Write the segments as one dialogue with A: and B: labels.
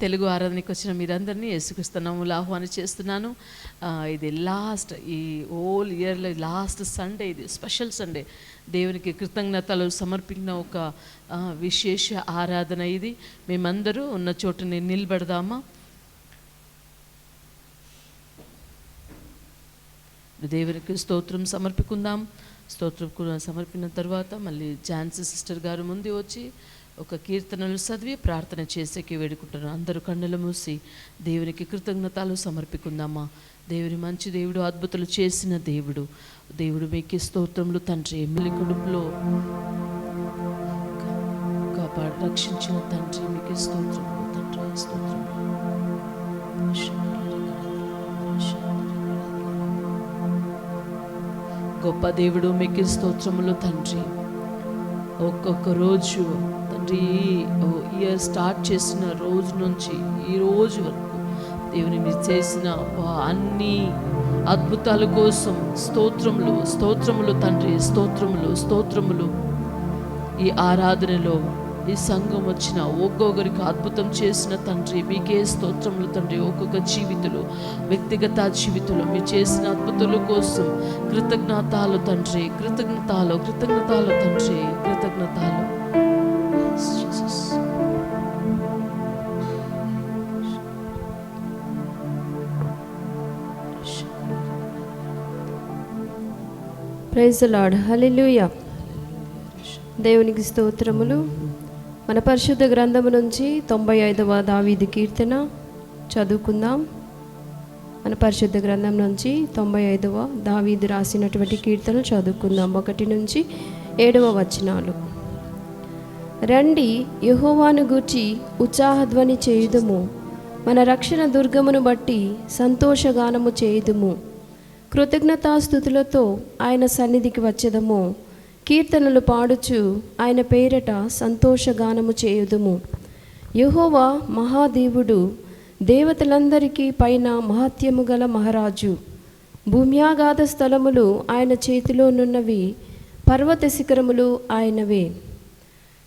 A: తెలుగు ఆరాధనకి వచ్చిన మీరందరినీ యేసుక్రీస్తు నామములో ఆహ్వానం చేస్తున్నాను. ఇది లాస్ట్, ఈ హోల్ ఇయర్లో లాస్ట్ సండే, ఇది స్పెషల్ సండే. దేవునికి కృతజ్ఞతలు సమర్పించిన ఒక విశేష ఆరాధన ఇది. మేమందరూ ఉన్న చోటుని నిలబడదామా? దేవునికి స్తోత్రం సమర్పికుందాం. స్తోత్రం సమర్పిన తర్వాత మళ్ళీ ఝాన్సీ సిస్టర్ గారు ముందు వచ్చి ఒక కీర్తనలు చదివి ప్రార్థన చేసేకి వేడుకుంటున్నాను. అందరూ కన్నులు మూసి దేవునికి కృతజ్ఞతలు సమర్పికుందామా? దేవుని మంచి దేవుడు, అద్భుతాలు చేసిన దేవుడు. దేవుడు మీకు స్తోత్రములు తండ్రి. మిల్లి కడుపులో కాపాడు రక్షించిన తండ్రి మీకు స్తోత్రములు తండ్రి. స్తోత్రములు. గొప్ప దేవుడు మీకు స్తోత్రములు తండ్రి. ఒక్కొక్క రోజు తండ్రి, ఇయర్ స్టార్ట్ చేసిన రోజు నుంచి ఈ రోజు వరకు దేవుని మీరు చేసిన అన్ని అద్భుతాల కోసం స్తోత్రములు, స్తోత్రములు తండ్రి. స్తోత్రములు, స్తోత్రములు. ఈ ఆరాధనలో ఈ సంఘం వచ్చిన ఒక్కొక్కరికి అద్భుతం చేసిన తండ్రి మీకే స్తోత్రములు తండ్రి. ఒక్కొక్క జీవితంలో, వ్యక్తిగత జీవితంలో మీరు చేసిన అద్భుతాల కోసం కృతజ్ఞతలు తండ్రి. కృతజ్ఞతలు, కృతజ్ఞతలు తండ్రి. కృతజ్ఞతలు.
B: Praise the Lord. హల్లెలూయా. దేవునికి స్తోత్రములు. మన పరిశుద్ధ గ్రంథము నుంచి 95వ దావీదు కీర్తన చదువుకుందాం. మన పరిశుద్ధ గ్రంథం నుంచి 95వ దావీదు రాసినటువంటి కీర్తనలు చదువుకుందాం. 1 నుంచి 7వ వచనాలు. రండి, యెహోవాను గూర్చి ఉత్సాహధ్వని చేయుదుము, మన రక్షణ దుర్గమును బట్టి సంతోషగానము చేయుదుము. కృతజ్ఞతాస్తుతులతో ఆయన సన్నిధికి వచ్చెదము, కీర్తనలు పాడుచు ఆయన పేరట సంతోషగానము చేయుదుము. యెహోవా మహాదేవుడు, దేవతలందరికీ పైన మహత్యము గల మహారాజు. భూమ్యాగాధ స్థలములు ఆయన చేతిలోనున్నవి, పర్వత శిఖరములు ఆయనవే.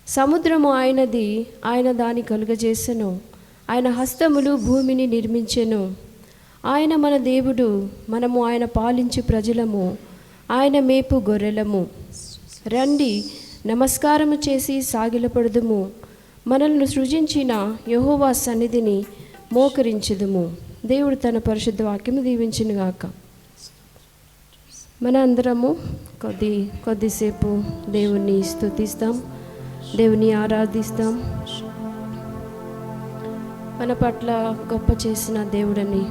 B: సముద్రము ఆయనది, ఆయన దాని కలుగజేసెను, ఆయన హస్తములు భూమిని నిర్మించెను. ఆయన మన దేవుడు, మనము ఆయన పాలించు ప్రజలము, ఆయన మేపు గొర్రెలము. రండి, నమస్కారము చేసి సాగిలపడుదుము, మనల్ని సృజించిన యెహోవా సన్నిధిని మోకరించుదుము. దేవుడు తన పరిశుద్ధ వాక్యము దీవించునుగాక. మన అందరము కొద్దిసేపు దేవుని స్తుతిస్తాం, దేవుని ఆరాధిస్తాం. మన పట్ల గొప్ప చేసిన దేవుడని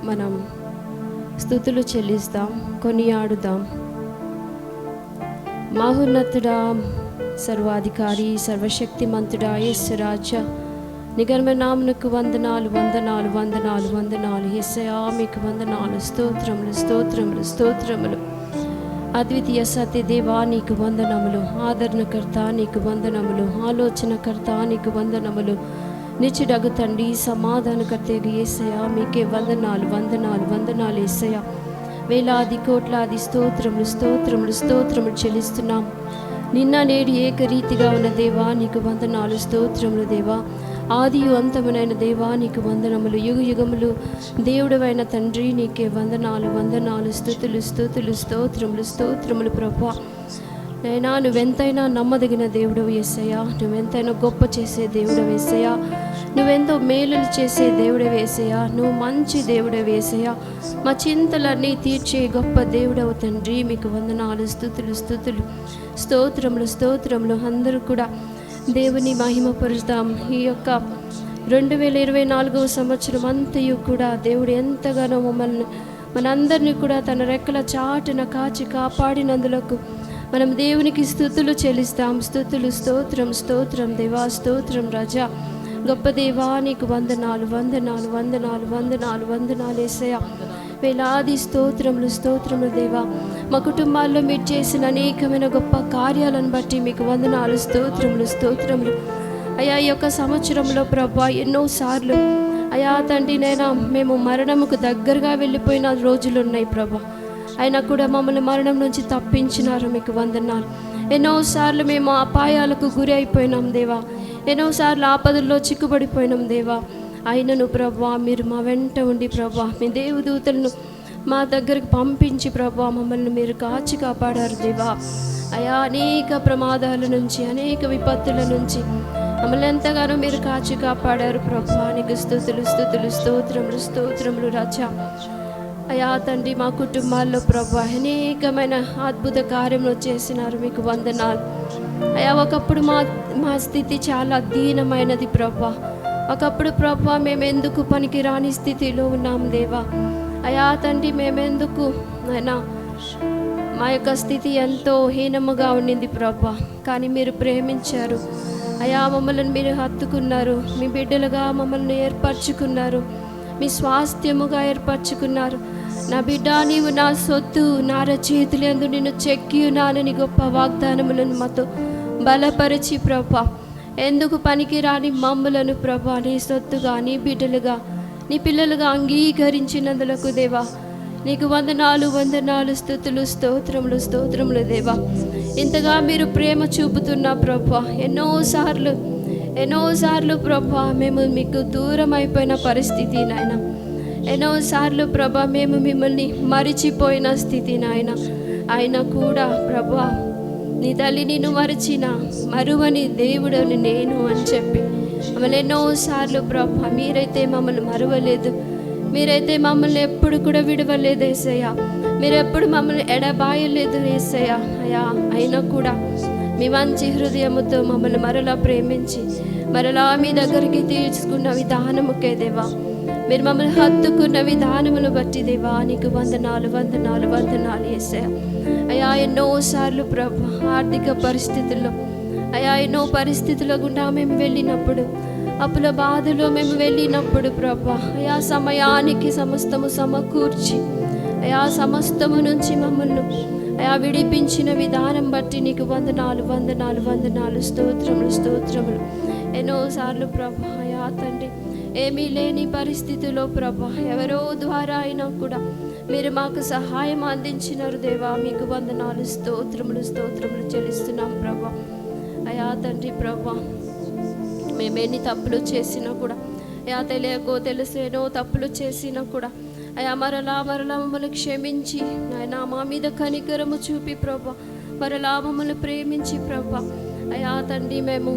B: మనం స్తుతులు చెల్లిస్తాం, కొనియాడుదాం. మహోన్నతుడా, సర్వాధికారి, సర్వశక్తిమంతుడా, యేసు రాజా, నిగర్మ నామమునకు వందనాలు, వందనాలు, వందనాలు, వందనాలు. యేసయ్యా మీకు వందనాలు. స్తోత్రములు, స్తోత్రములు, స్తోత్రములు. అద్వితీయ సత్య దేవా నీకు వందనములు. ఆదరణకర్త నీకు వందనములు. ఆలోచనకర్త నీకు వందనములు. నిత్యుడగు తండ్రి, సమాధానకర్త యేసయ్యా మీకే వందనాలు, వందనాలు, వందనాలు. యేసయ్యా వేలాది కోట్లాది స్తోత్రములు, స్తోత్రములు, స్తోత్రములు చెల్లిస్తున్నాం. నిన్న నేడు ఏకరీతిగా ఉన్న దేవా నీకు వందనాలు, స్తోత్రములు. దేవా ఆదియు అంతమునైన దేవా నీకు వందనములు. యుగ యుగములు దేవుడవైన తండ్రి నీకే వందనాలు, వందనాలు. స్తుతులు, స్తుతులు, స్తోత్రములు, స్తోత్రములు. ప్రభా నైనా నువ్వెంతైనా నమ్మదగిన దేవుడవు యేసయ్యా, నువ్వెంతైనా గొప్ప చేసే దేవుడవు యేసయ్యా, నువ్వెంతో మేలులు చేసే దేవుడవు యేసయ్యా, నువ్వు మంచి దేవుడవు యేసయ్యా, మా చింతలన్నీ తీర్చే గొప్ప దేవుడవు తండ్రి. మీకు వందనాలు, స్తుతులు, స్తుతులు, స్తోత్రములు, స్తోత్రములు. అందరూ కూడా దేవుని మహిమపరుస్తాం. ఈ యొక్క 2024వ సంవత్సరం అంతయు కూడా దేవుడు ఎంతగానో మనందరినీ కూడా తన రెక్కల చాటున కాచి కాపాడినందులకు మనం దేవునికి స్తుతులు చెల్లిస్తాం. స్తుతులు, స్తోత్రం, స్తోత్రం. దేవా స్తోత్రం. రాజా గొప్ప దేవా నీకు వందనాలు, వందనాలు, వందనాలు, వందనాలు, వందనాలు. యేసయ్యా వేలాది స్తోత్రములు, స్తోత్రములు. దేవా మా కుటుంబాల్లో మీరు చేసిన అనేకమైన గొప్ప కార్యాలను బట్టి మీకు వందనాలు, స్తోత్రములు, స్తోత్రములు. అయా ఈ యొక్క సంవత్సరంలో ప్రభా ఎన్నోసార్లు అయా తండ్రి నైనా మేము మరణముకు దగ్గరగా వెళ్ళిపోయిన రోజులు ఉన్నాయి ప్రభా. అయినా కూడా మమ్మల్ని మరణం నుంచి తప్పించినారు, మీకు వందనాలు. ఎన్నోసార్లు మేము అపాయాలకు గురి అయిపోయినాం దేవా, ఎన్నోసార్లు ఆపదల్లో చిక్కుబడిపోయినాం దేవా. అయినను ప్రభా మీరు మా వెంట ఉండి ప్రభా మీ దేవదూతలను మా దగ్గరకు పంపించి ప్రభా మమ్మల్ని మీరు కాచి కాపాడారు దేవా. అయా అనేక ప్రమాదాల నుంచి, అనేక విపత్తుల నుంచి మమ్మల్ని ఎంతగానో మీరు కాచి కాపాడారు ప్రభా. నీకు స్తుతులు స్తుతులు స్తోత్రములు స్తోత్రములు రాజా. అయా తండ్రి, మా కుటుంబాల్లో ప్రభా అనేకమైన అద్భుత కార్యములు చేసినారు, మీకు వందనాలు. అయా ఒకప్పుడు మా స్థితి చాలా దీనమైనది ప్రభా. ఒకప్పుడు ప్రభా మేమెందుకు పనికి రాని స్థితిలో ఉన్నాం దేవా. అయా తండ్రి, మేమెందుకు అయినా మా యొక్క స్థితి ఎంతో హీనముగా ఉండింది ప్రభా. కానీ మీరు ప్రేమించారు అయా, మమ్మల్ని మీరు హత్తుకున్నారు, మీ బిడ్డలుగా మమ్మల్ని ఏర్పరచుకున్నారు, మీ స్వాస్థ్యముగా ఏర్పరచుకున్నారు. నా బిడ్డ, నీవు నా సొత్తు, నా రచయితులందు నిన్ను చెక్కి ఉన్నానని గొప్ప వాగ్దానములను మాతో బలపరిచి ప్రభా, ఎందుకు పనికిరాని మమ్ములను ప్రభా నీ సొత్తుగా, నీ బిడ్డలుగా, నీ పిల్లలుగా అంగీకరించినందులకు దేవా నీకు వందనాలు వందనాలు, స్తుతులు స్తోత్రములు స్తోత్రములు దేవా. ఇంతగా మీరు ప్రేమ చూపుతున్నా ప్రభా. ఎన్నోసార్లు ప్రభా మేము మీకు దూరం అయిపోయిన పరిస్థితి నాయన. ఎన్నోసార్లు ప్రభా మేము మిమ్మల్ని మరిచిపోయిన స్థితి నాయన. అయినా కూడా ప్రభా నీ తల్లి నిన్ను మరువని దేవుడని నేను అని చెప్పి మమ్మల్ని ఎన్నోసార్లు ప్రభా మీరైతే మమ్మల్ని మరువలేదు, మీరైతే మమ్మల్ని ఎప్పుడు కూడా విడవలేదు యేసయ్య, మీరు ఎప్పుడు మమ్మల్ని ఎడబాయలేదు యేసయ్య. అయ్యా అయినా కూడా మీ మంచి హృదయముతో మమ్మల్ని మరలా ప్రేమించి మరలా మీ దగ్గరికి తీసుకున్న విధానముకే దేవా, మీరు మమ్మల్ని హత్తుకున్న విధానమును బట్టి దేవా నీకు వందనాలు వందనాలు వందనాలు యేసయ్య. అయ్యా ఎన్నోసార్లు ప్రభా ఆర్థిక పరిస్థితుల్లో, అయ్యా ఎన్నో పరిస్థితుల గుండా మేము వెళ్ళినప్పుడు, అప్పుల బాధలో మేము వెళ్ళినప్పుడు ప్రభా, అయా సమయానికి సమస్తము సమకూర్చి అయా సమస్తము నుంచి మమ్మల్ని అయా విడిపించిన విధానం బట్టి నీకు వందనాలు వందనాలు వందనాలు, స్తోత్రములు స్తోత్రములు. ఎన్నోసార్లు ప్రభా అయా తండ్రి, ఏమీ లేని పరిస్థితిలో ప్రభా ఎవరో ద్వారా అయినా కూడా మీరు మాకు సహాయం అందించినారు దేవా, మీకు వందనాలు స్తోత్రములు స్తోత్రములు చెల్లిస్తున్నాం ప్రభా. అయా తండ్రి ప్రభా, మేమేన్ని తప్పులు చేసినా కూడా, అయా తెలియకో తెలుసేనో తప్పులు చేసినా కూడా అయా మరలా మమ్మల్ని క్షమించి ఆయన మా మీద కనికరము చూపి ప్రభా మరలా మమ్మల్ని ప్రేమించి ప్రభా. అయా తండ్రి, మేము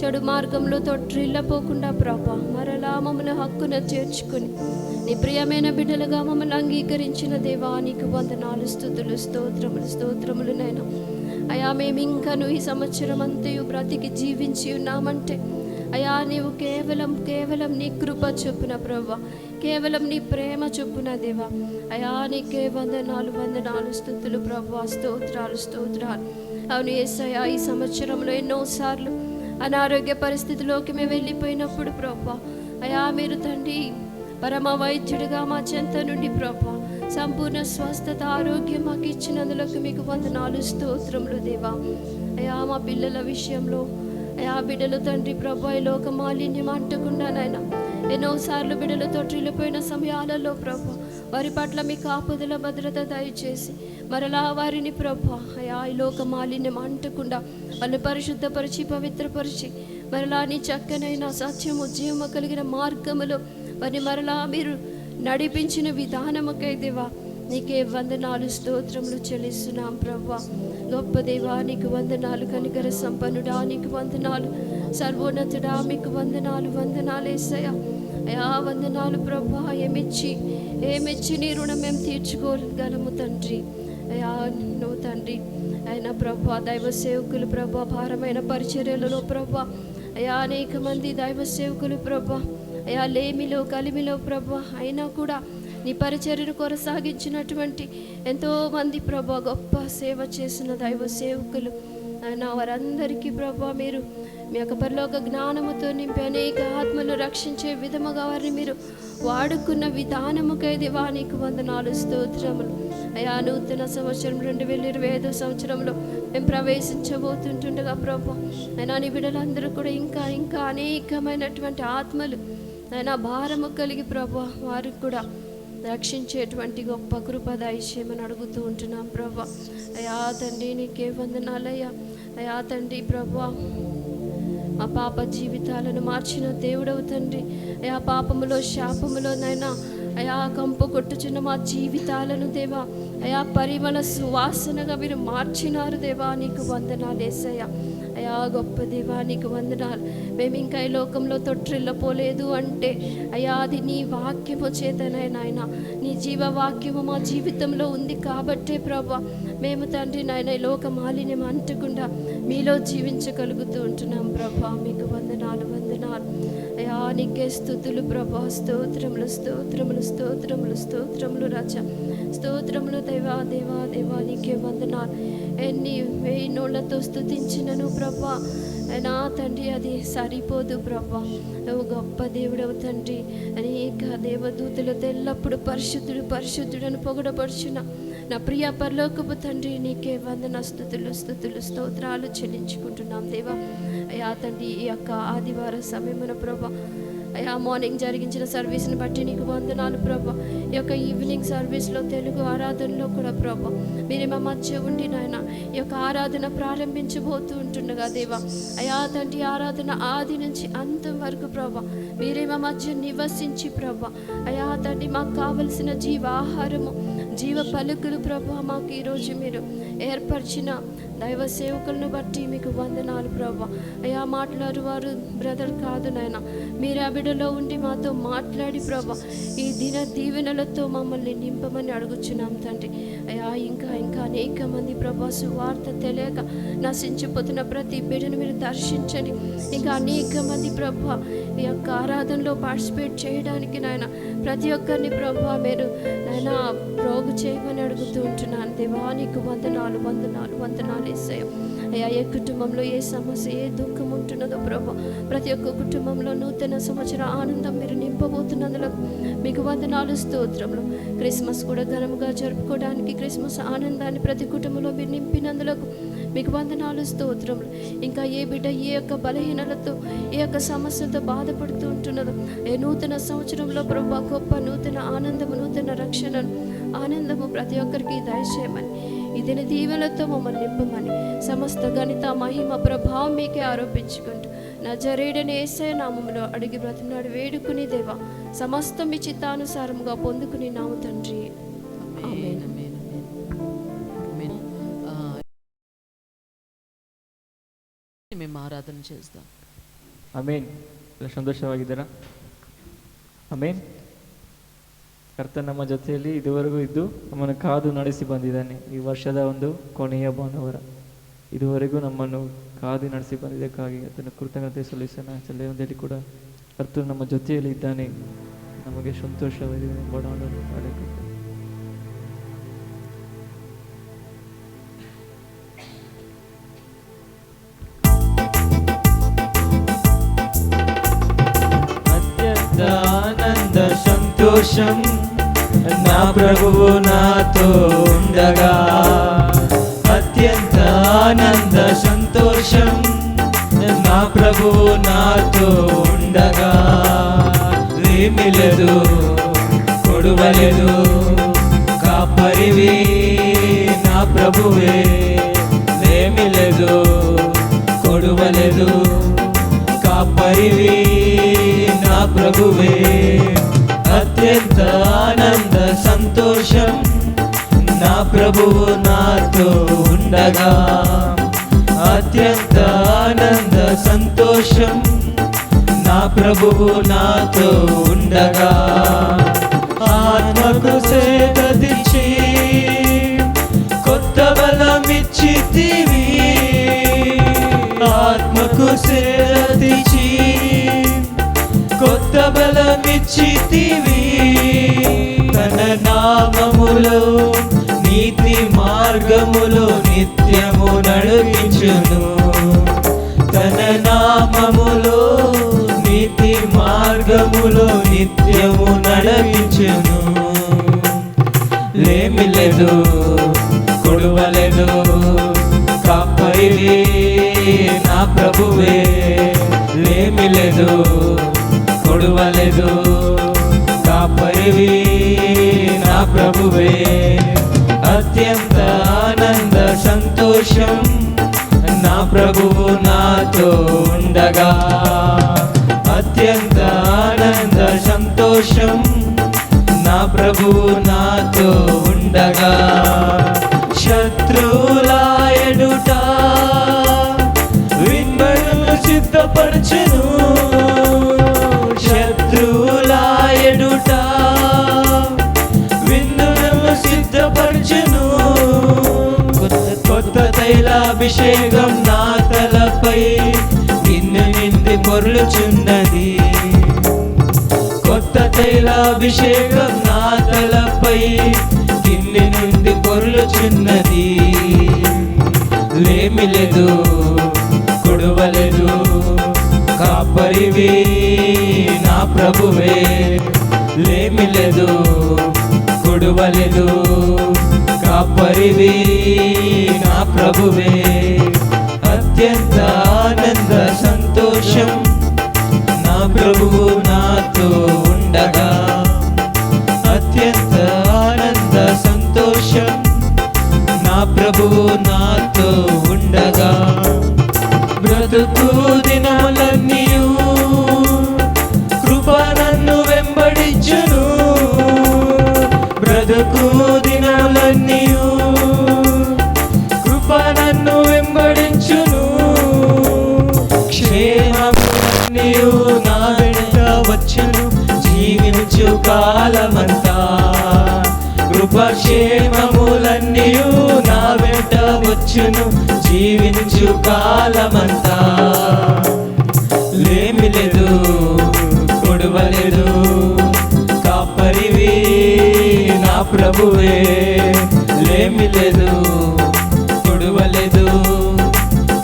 B: చెడు మార్గంలో తొట్టిల్లపోకుండా ప్రభా మరలా మమ్మల్ని హక్కున చేర్చుకుని నీ ప్రియమైన బిడ్డలుగా మమ్మల్ని అంగీకరించిన దేవా నీకు వందనాలు, స్తుతులు స్తోత్రములు స్తోత్రములు నైనా. అయా మేము ఇంకను ఈ సంవత్సరం అంతయు బ్రతికి జీవించి ఉన్నామంటే అయా నీవు కేవలం నీ కృప చొప్పున ప్రభా, కేవలం నీ ప్రేమ చొప్పున దేవా. అయా నీకే వందనాలు వందనాలు, స్తుతులు ప్రభా, స్తోత్రాలు స్తోత్రాలు. అవును యేసయ్యా, ఈ సంవత్సరంలో ఎన్నోసార్లు అనారోగ్య పరిస్థితిలోకి మేము వెళ్ళిపోయినప్పుడు ప్రభా అయా మీరు తండ్రి పరమ వైద్యుడిగా మా చెంత నుండి ప్రభా సంపూర్ణ స్వస్థత ఆరోగ్యం మాకు ఇచ్చినందులకు మీకు వందనాలు స్తోత్రములు దేవా. అయా మా పిల్లల విషయంలో అయా బిడ్డలు తండ్రి ప్రభా ఈ లోక మాలిన్యం అంటకుండా నాయన ఎన్నోసార్లు బిడ్డలు తొట్టిల్లిపోయిన సమయాలలో ప్రభా వారి పట్ల మీ కాపుదల భద్రత దయచేసి మరలా వారిని ప్రభా అయా ఈ లోక మాలిన్యం అంటకుండా వాళ్ళని పరిశుద్ధపరిచి పవిత్రపరిచి మరలా నీ చక్కనైన సత్యము జీవము కలిగిన మార్గములో వారిని మరలా మీరు నడిపించిన విధానముకై దేవా నీకే వందనాలు స్తోత్రములు చెల్లిస్తున్నాం ప్రభా. గొప్ప దేవా నీకు వందనాలు, కనికర సంపన్నుడా నీకు వందనాలు, సర్వోన్నతుడా మీకు వందనాలు వందనాలు యేసయ్యా. అయా వందనాలు ప్రభా. ఏమిచ్చి నీ రుణం మేము తీర్చుకోగలము తండ్రి. అయా నువ్వు తండ్రి అయినా ప్రభా దైవ సేవకులు ప్రభా భారమైన పరిచర్యలలో ప్రభా అయా అనేక మంది దైవ సేవకులు ప్రభా అయా లేమిలో కలిమిలో ప్రభా అయినా కూడా నీ పరిచర్యను కొనసాగించినటువంటి ఎంతోమంది ప్రభా గొప్ప సేవ చేసిన దైవ సేవకులు అయినా వారందరికీ ప్రభా మీరు మీ యొక్క పరలోక జ్ఞానముతో నింపి అనేక ఆత్మలు రక్షించే విధముగా వారిని మీరు వాడుకున్న విధానముకై దేవా నీకు వందనాలు స్తోత్రములు. అయా నూతన సంవత్సరం 2025 సంవత్సరంలో మేము ప్రవేశించబోతుంటుండగా ప్రభా అయినా నీ బిడ్డలందరూ కూడా ఇంకా అనేకమైనటువంటి ఆత్మలు అయినా భారము కలిగి ప్రభా వారికి కూడా రక్షించేటువంటి గొప్ప కృప దయచేయమని అడుగుతూ ఉంటున్నాం ప్రభా. అయా తండ్రి నీకే వందనాలయ్యా. అయా తండ్రి ప్రభా మా పాప జీవితాలను మార్చిన దేవుడవు తండ్రి. అయా పాపములో శాపములోనైనా అయా కంపు కొట్టుచున్న మా జీవితాలను దేవా అయా పరిమళ సువాసనగా మీరు మార్చినారు దేవా. నీకు వందనాలు యేసయ్యా. అయా గొప్ప దేవా నీకు వందనాలు. మేము ఇంకా ఈ లోకంలో తొట్టిల్లపోలేదు అంటే అయా అది నీ వాక్యము చేతనే నాయన, నీ జీవవాక్యము మా జీవితంలో ఉంది కాబట్టే ప్రభా మేము తండ్రి నాయన ఈ లోక మాలిన్యం అంటకుండా మీలో జీవించగలుగుతూ ఉంటున్నాం ప్రభా. మీకు వందనాలు వందనాలు అయా. నీకే స్తుతులు ప్రభా. స్తోత్రములు స్తోత్రములు స్తోత్రములు స్తోత్రములు రాజా. స్తోత్రములు దేవా దేవా దేవా నీకే వందనాలు. ఎన్ని 1000 నోళ్లతో స్తుతించినను ప్రభా నా తండ్రి అది సరిపోదు ప్రభా. నువ్వు గొప్ప దేవుడవు తండ్రి. అనేక దేవదూతలతో ఎల్లప్పుడు పరిశుద్ధుడు పరిశుద్ధుడని పొగడపడుచున్న నా ప్రియ పరలోకపు తండ్రి నీకే వందన స్తుతులు స్తుతులు స్తోత్రాలు చెల్లించుకుంటున్నాం దేవా. అయా తండ్రి ఈ యొక్క ఆదివారం సమయమున ప్రభా అయా మార్నింగ్ జరిగించిన సర్వీస్ని బట్టి నీకు వందనాలు ప్రభా. ఈ యొక్క ఈవినింగ్ సర్వీస్లో తెలుగు ఆరాధనలో కూడా ప్రభా మీరే మా మధ్య ఉండి నాయన ఈ యొక్క ఆరాధన ప్రారంభించబోతూ ఉంటుండగా దేవా అయా తండ్రి ఆరాధన ఆది నుంచి అంతం వరకు ప్రభా మీరే మా మధ్య నివసించి ప్రభా అయా తండ్రి మాకు కావలసిన జీవాహారము జీవ పలుకులు ప్రభా మాకు ఈరోజు మీరు ఏర్పరిచిన దైవ సేవకులను బట్టి మీకు వందనాలు ప్రభా. అయా మాట్లాడు వారు బ్రదర్ కాదు నాయన, మీరు ఆ బిడ్డలో ఉండి మాతో మాట్లాడి ప్రభా ఈ దిన దీవెనలతో మమ్మల్ని నింపమని అడుగుచున్నాం తండ్రి. అయా ఇంకా ఇంకా అనేక మంది ప్రభా సువార్త తెలియక నశించిపోతున్న ప్రతి బిడ్డను మీరు దర్శించండి. ఇంకా అనేక మంది ప్రభా ఈ యొక్క ఆరాధనలో పార్టిసిపేట్ చేయడానికి నాయన ప్రతి ఒక్కరిని ప్రభా మీరు నాయన ప్రోగు చేయమని అడుగుతూ ఉంటున్నాను దేవా. నీకు వందనాలు వందనాలు వందనాలు యేసయ్యా. అయ్యా ఏ కుటుంబంలో ఏ సమస్య ఏ దుఃఖం ఉంటున్నదో ప్రభా ప్రతి ఒక్క కుటుంబంలో నూతన సంవత్సర ఆనందం మీరు నింపబోతున్నందులకు మీకు వందనాలు స్తోత్రములు. క్రిస్మస్ కూడా ఘనముగా జరుపుకోవడానికి క్రిస్మస్ ఆనందాన్ని ప్రతి కుటుంబంలో మీరు నింపినందులకు మీకు వందనాలు స్తోత్రములు. ఇంకా ఏ బిడ్డ ఏ యొక్క బలహీనలతో ఏ యొక్క సమస్యలతో బాధపడుతూ ఉంటున్నదో ఏ నూతన సంవత్సరంలో ప్రభా గొప్ప నూతన ఆనందము నూతన రక్షణను ఆనందము ప్రతి ఒక్కరికి దయచేయమని ఇదిని దీవెనలతో మమ్మల్ని నింపమని సమస్త గణిత మహిమ ప్రభావం మీకే ఆరోపించుకుంటూ నజరేయుడైన యేసయ్య నామములో అడిగి బ్రతిమలాడి వేడుకుని దేవా సమస్తం మీ చిత్తానుసారముగా పొందుకుని నాము తండ్రి. ఆమేన్.
A: మేము ಆರಾಧನೆ చేద్దాం.
C: ಆಮೇನ್. ಸಂತೋಷವಾಗಿದ್ದೀರಾ? ಆಮೇನ್. ಕರ್ತನ ನಮ್ಮ ಜೊತೆಯಲ್ಲಿ ಇದುವರೆಗೂ ಇದ್ದು ನಮ್ಮನ್ನು ಕಾದು ನಡೆಸಿ ಬಂದಿದ್ದಾನೆ. ಈ ವರ್ಷದ ಒಂದು ಕೊನೆಯ ಭಾನುವಾರ ಇದುವರೆಗೂ ನಮ್ಮನ್ನು ಕಾದು ನಡೆಸಿ ಬಂದಿದ್ದಕ್ಕಾಗಿ ಅದನ್ನು ಕೃತಜ್ಞತೆ ಸಲ್ಲಿಸೋಣ. ಚಲೆಯಲ್ಲಿ ಕೂಡ ಕರ್ತನು ನಮ್ಮ ಜೊತೆಯಲ್ಲಿ ಇದ್ದಾನೆ, ನಮಗೆ ಸಂತೋಷವಿದೆ ಎಂಬ ಹಾಡನ್ನು ಹಾಡಬೇಕು. ఆనంద సంతోషం నా ప్రభువు నాతో ఉండగా, అత్యంత ఆనంద సంతోషం నా ప్రభువు నాతో ఉండగా, ఏమీ లేదు కొడువలేదు కాపరివి నా ప్రభువే, ఏమీ లేదు కొడువలేదు కాపరివి నా ప్రభువే, అత్యంత ఆనంద సంతోషం నా ప్రభువు నాతో ఉండగా, అత్యంత ఆనంద సంతోషం నా ప్రభువు నాతో ఉండగా, ఆత్మకు సేదదిచ్చి కొత్త బలమిచ్చితివి, ఆత్మకు సేదదిచ్చి కొత్త బలమిచ్చితివి, తన నామములో నీతి మార్గములో నిత్యము నడిపించును, తన నామములో నీతి మార్గములో నిత్యము నడిపించును, లేమి లేదు కొడువలేదు కాపరివి నా ప్రభువే, లేమి లేదు కొడువలేదు కాపరివి నా ప్రభువే, అత్యంత ఆనంద సంతోషం నా
D: నా ప్రభువు నాతో ఉండగా అత్యంత ఆనంద సంతోషం నా ప్రభువు నాతో ఉండగా శత్రువుల ఎదుట విందును సిద్ధపరచును శత్రువుల ఎదుట విందును సిద్ధపరచును కొత్త తైలాభిషేకం నా తలపై గిన్నె నిండి పొర్లుచున్నది కొత్త తైలాభిషేకం నా తలపై గిన్నె నుండి పొర్లుచున్నది లేమి లేదు కొడువలేదు కాపరివి నా ప్రభువే లేమి లేదు కొడువలేదు కాపరివి నా ప్రభువే అత్యంత ఆనంద సంతోషం నా ప్రభువు నాతో ఉండగా అత్యంత ఆనంద సంతోషం నా ప్రభువు నాతో ఉండగా బ్రతుకు దినములన్నీయు కృప నన్ను వెంబడించును బ్రతుకు దినములన్నీయు కృప నన్ను వెంబడించును క్షేమములన్నీయు నా వెంట వచ్చును జీవించు కాలమంతా కృపక్షేమములన్నీయు నా వెంట వచ్చును జీవించు కాలమంతా లేమి లేదు కొడువలేదు కాపరివి నా ప్రభువే లేమి లేదు కొడువలేదు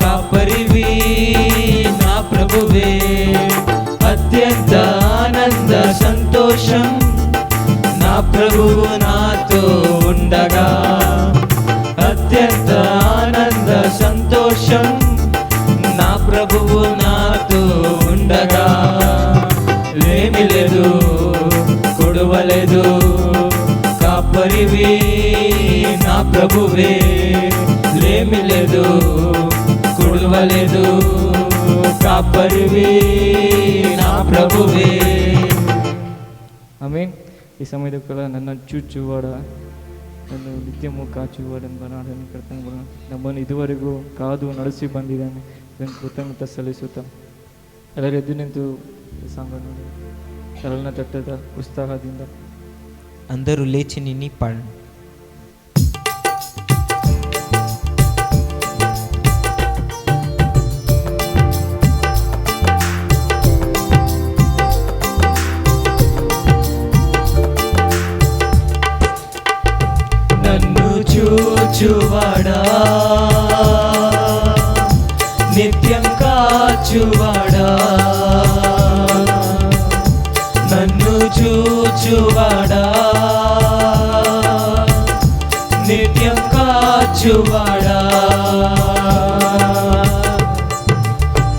D: కాపరివి నా ప్రభువే అత్యంత ఆనంద సంతోషం నా ప్రభువు నాతో ఉండగా అత్యంత ఆనంద సంతోషం నా ప్రభువు నాతో ఉండగా లేమి లేదు కొడువలేదు కాపరివి నా ప్రభువే లేమి లేదు కొడువలేదు కాపరివి నా ప్రభువే
C: ಆಮೇನ್. ಈ ಸಮಯದ ನನ್ನ ಚೂಚುವಾಡ ನನ್ನ ನಿತ್ಯಮೂ ಕಾಚುವಾಡೆಂಬನಾಡನ್ನು ಕರ್ತನ ನಮ್ಮನ್ನು ಇದುವರೆಗೂ ಕಾದು ನಡೆಸಿ ಬಂದಿದ್ದಾನೆ ಇದನ್ನು ಕೃತಜ್ಞತೆ ಸಲ್ಲಿಸುತ್ತಾ ಎಲ್ಲರೂ ಎದ್ದು ನಿಂತು ಸಾಂಗನ್ನು ಚಲನ ತಟ್ಟದ ಉತ್ಸಾಹದಿಂದ
D: అందరూ లేచి నిన్ని పాడండి. నన్ను చూచువాడా నిత్యం కాచువాడా నన్ను చూచువాడా నిత్యం కాచువాడా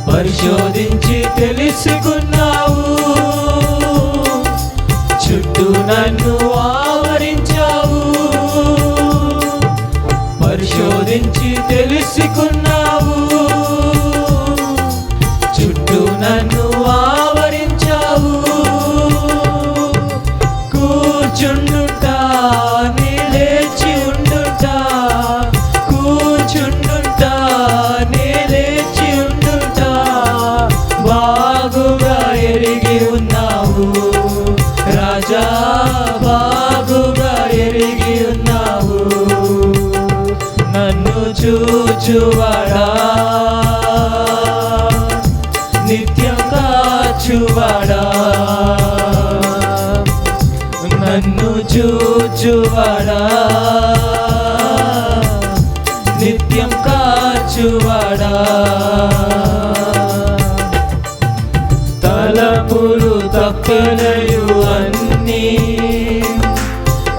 D: పరిశోధించి తెలుసుకున్నావు చుట్టూ నన్ను ఆవరించావు పరిశోధించి తెలుసుకున్నావు చుట్టూ నన్ను ఆవరించావు కూర్చుండుంటా నీ లేచి ఉండుంటా కూర్చుండుంటా నీ లేచి ఉండుంటా బాగుగా ఎరిగి ఉన్నావు రాజా బాగుగా ఎరిగి ఉన్నావు నన్ను చూచువాడా నిత్యం కాచువాడా నన్ను చూచువాడా నిత్యం కాచువాడా తలపులు తప్పనయు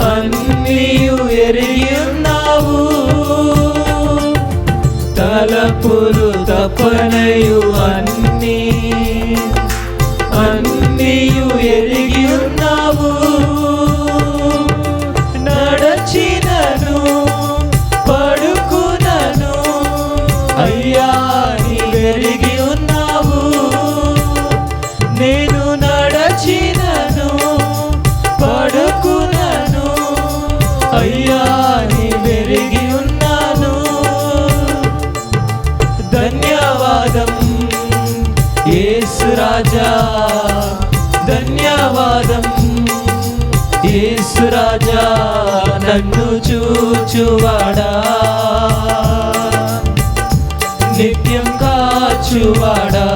D: అన్నీయు ఎరిగి ఉన్నావు తలపులు తప్పనయు అన్నీయు ఎరిగి ఉన్నావు నడచినను పడుకునను అయ్యా యేసు రాజా నన్ను చూచువాడా, నిత్యం కాచువాడా,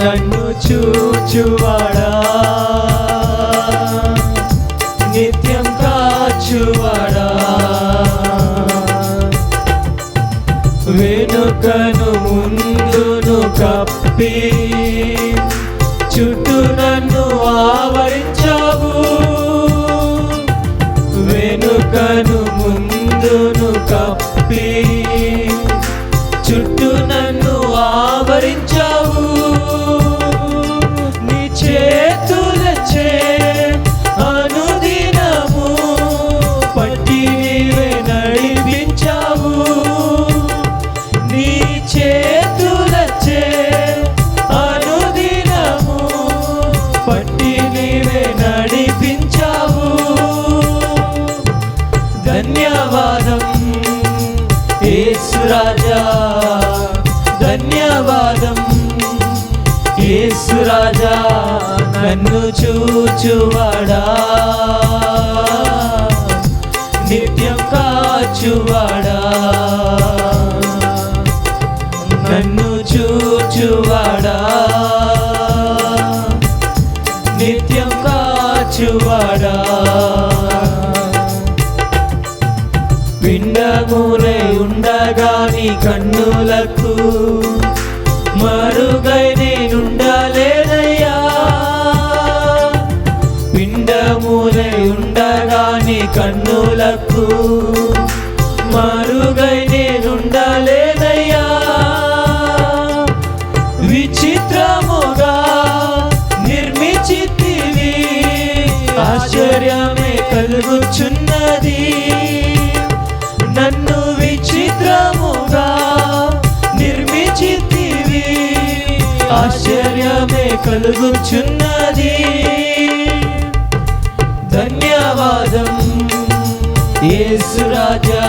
D: నన్ను చూచువాడా, నిత్యం కాచువాడా, వెనుకను ముందును కప్పి చుట్టూ నన్ను ఆవరించావు, వెనుకను ముందును కప్పి చుట్టూ నన్ను ఆవరించావు, నీ చేతులచే అనుదినము పట్టి నీవే నడిపించావు, నీ చేతులచే అనుదినము పట్టి నీవే నడిపించావు. ధన్యవాదం యేసు రాజా, ధన్యవాదం యేసు రాజా నన్ను చూచువాడా, నిత్యం కాచువాడా, నన్ను చూచువాడా, నిత్యం కాచువాడా, పిండములై ఉండగా నీ కన్నులకు మరుగై నేనుండలేదయ్యా, పిండములై ఉండగా నీ కన్నులకు మరుగై నేనుండలేదయ్యా, విచిత్రముగా నిర్మించితివి ఆశ్చర్యమే కలుగుచున్నది, నన్ను విచిత్రముగా నిర్మించితివి ఆశ్చర్యమే కలుగుచున్నది. ధన్యవాదం యేసు రాజా,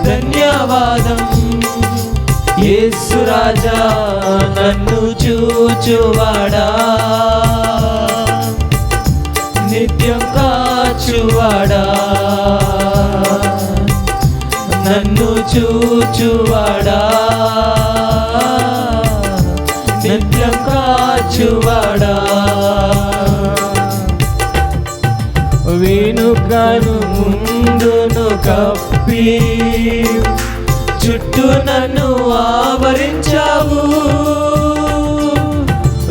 D: ధన్యవాదం యేసు రాజా నన్ను చూచువాడా, నిత్యం కాచువాడా, నన్ను చూచువాడా, నిత్యం కాచువాడా, వెనుకను ముందును కప్పి చుట్టూ నన్ను ఆవరించావు,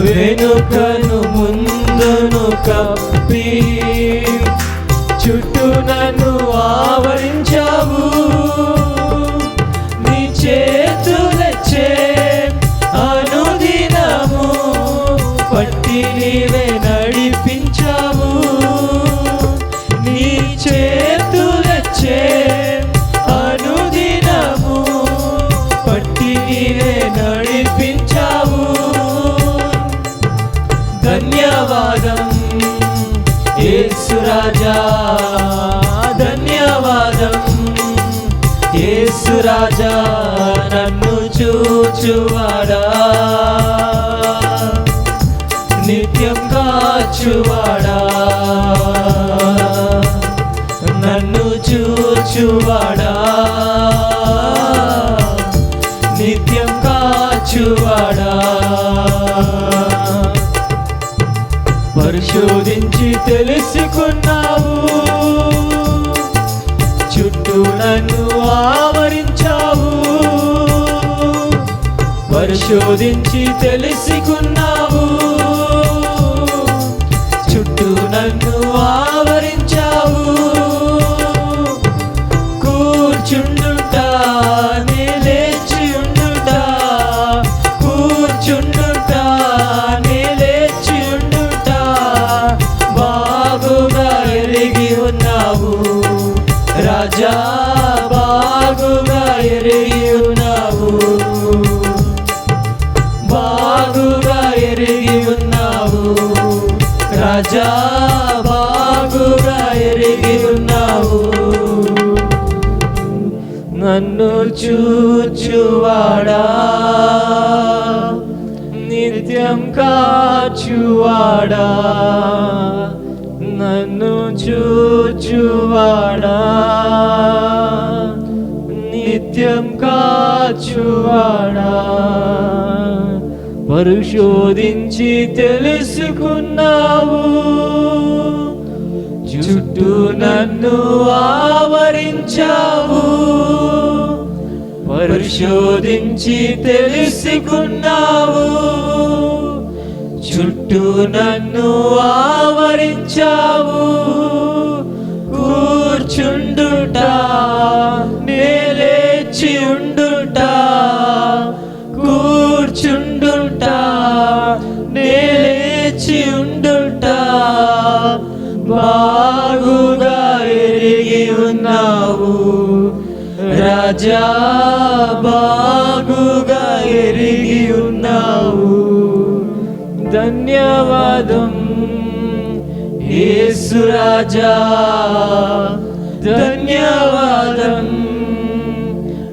D: వెనుకను ముందును కప్పి చుట్టూ నన్ను ఆవరించావు, నీ చేతులచే అనుదినము పట్టి నీవే నడిపించావు, నీ చేతులచే అనుదినము పట్టి నీవే నడిపించావు. ధన్యవాదం యేసు రాజా, ధన్యవాదం యేసు రాజా నన్ను చూచువాడా, నిత్యం కాచువాడా, నన్ను చూచువాడా, నిత్యం కాచువాడా, పరిశోధించి తెలుసుకున్నావు, చుట్టూ నన్ను ఆవరించావు, పరిశోధించి తెలుసుకున్నావు, చుట్టూ నన్ను ఆవరించావు, కూర్చుండుటా నే లేచి ఉండుటా, కూర్చుండుటా నే లేచి ఉండుటా బాగుగా ఎరిగి ఉన్నావు రాజా, బాగుగా ఎరిగి ఉన్నావు, బాగుగా ఎరిగి ఉన్నావు రాజా, బాగుగా ఎరిగి ఉన్నావు, నన్ను చూచువాడా, నిత్య
C: నిత్యం కాచువాడా నన్ను చూచువాడా నిత్యం కాచువాడా పరిశోధించి తెలుసుకున్నావు చుట్టూ నన్ను ఆవరించావు పరిశోధించి తెలుసుకున్నావు చుట్టూ నన్ను ఆవరించావు కూర్చుండుట నేలేచి ఉండుట కూర్చుండుట నేలేచి ఉండుట బాగుగా ఎరిగి ఉన్నావు రాజా బాగుగా ఎరిగి ఉన్నావు ధన్యవాదం యేసు రాజా ధన్యవాదం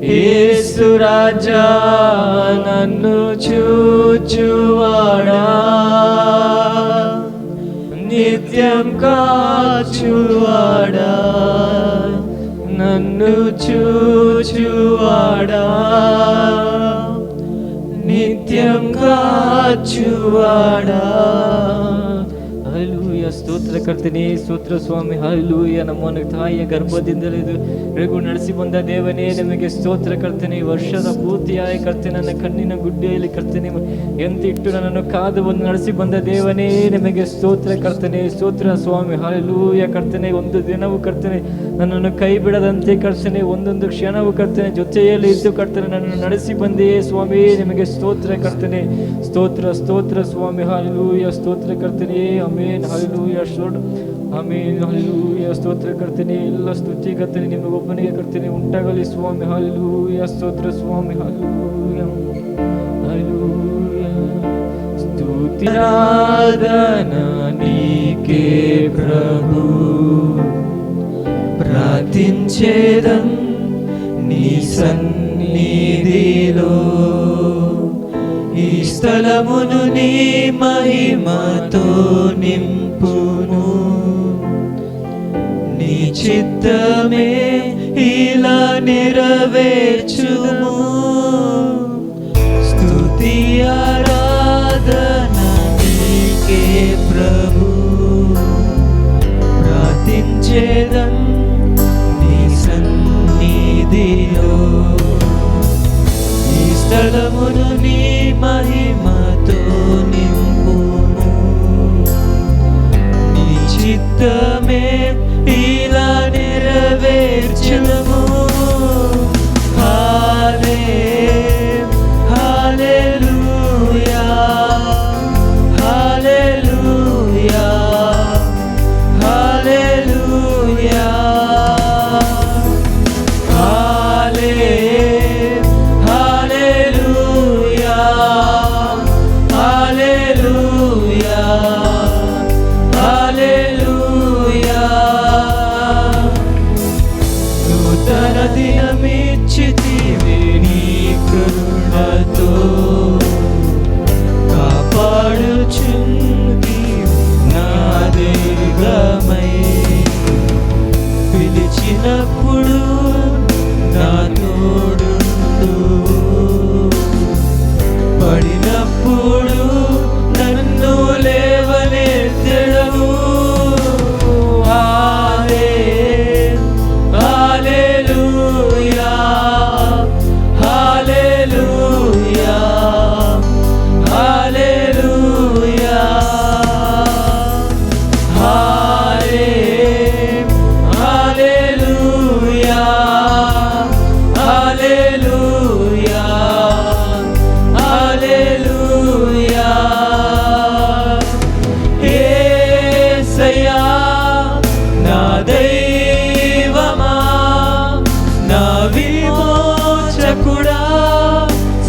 C: యేసు రాజా నన్ను చూచువాడా నిత్యం కాచువాడా నన్ను చూచువాడా నిత్యం కాచువాడా ಹಲ್ಲೆಲೂಯಾ ಸ್ತೋತ್ರ ಕರ್ತನೇ ಸ್ತೋತ್ರ ಸ್ವಾಮಿ ಹಲ್ಲೆಲೂಯಾ ನಮ್ಮನ್ನು ತಾಯಿಯ ಗರ್ಭದಿಂದಲೇ ರೆಗು ನಡೆಸಿ ಬಂದ ದೇವನೇ ನಿಮಗೆ ಸ್ತೋತ್ರ ಕರ್ತನೆ ವರ್ಷದ ಪೂರ್ತಿಯಾಗಿ ಕರ್ತನೆ ನನ್ನ ಕಣ್ಣಿನ ಗುಡ್ಡೆಯಲ್ಲಿ ಕರ್ತನೆ ಎಂತಿಟ್ಟು ನನ್ನನ್ನು ಕಾದು ಬಂದು ನಡೆಸಿ ಬಂದ ದೇವನೇ ನಿಮಗೆ ಸ್ತೋತ್ರ ಕರ್ತನೆ ಸ್ತೋತ್ರ ಸ್ವಾಮಿ ಹಲ್ಲೆಲೂಯಾ ಕರ್ತನೆ ಒಂದು ದಿನವೂ ಕರ್ತನೆ ನನ್ನನ್ನು ಕೈ ಬಿಡದಂತೆ ಕರ್ತನೆ ಒಂದೊಂದು ಕ್ಷಣವೂ ಕರ್ತನೆ ಜೊತೆಯಲ್ಲಿ ಇದ್ದು ಕರ್ತನೆ ನನ್ನನ್ನು ನಡೆಸಿ ಬಂದೇ ಸ್ವಾಮಿ ನಿಮಗೆ ಸ್ತೋತ್ರ ಕರ್ತನೆ ಸ್ತೋತ್ರ ಸ್ತೋತ್ರ ಸ್ವಾಮಿ ಹಲ್ಲೆಲೂಯಾ ಸ್ತೋತ್ರ ಕರ್ತನೆ amen hallelujah showed amen hallelujah ಸ್ತೋತ್ರ ಕರ್ತನೆ ಎಲ್ಲ ಸ್ತುತಿ ಕರ್ತನೆ ನಿಮಗೊಬ್ಬನಿಗೆ ಕರ್ತನೆ ಉಂಟಾಗಲಿ ಸ್ವಾಮಿ ಹಲ್ಲೆಲೂಯಾ ಸ್ತೋತ್ರ ಸ್ವಾಮಿ ಹಲ್ಲೆಲೂಯಾ ಹಲ್ಲೆಲೂಯಾ ಸ್ತುತಿ ಆರಾಧನಾ ನೀಕೆ ప్రభు ప్రార్థించేదం నీ సన్నిధిలో ఈ స్థలమును నీ మహిమతో నింపును నీ చిత్తమే ఇలా నెరవేర్చుము స్తుతి ఆరాధన నీకే ప్రభు ప్రార్థించేదం నీ సన్నిధిలో ఈ స్థలమును నీ మహిమతో నింపుము నీ చిత్తమే ఇలా నెరవేర్చుము హల్లెలూయా హల్లెలూయా హల్లెలూయా హల్లెలూయా హల్లెలూయా హల్లెలూయా నూతన దినమిచ్చితివి నీ కరుణతో కాపాడుచుంటివి నా దీర్ఘమై పిలిచినప్పుడు నా తోడుండు పడినప్పుడు నన్ను లేవనెత్తెదవు హల్లెలూయా హల్లెలూయా హల్లెలూయా హల్లెలూయా హల్లెలూయా హల్లెలూయా యేసయ్యా నా దైవమా నా విమోచకుడా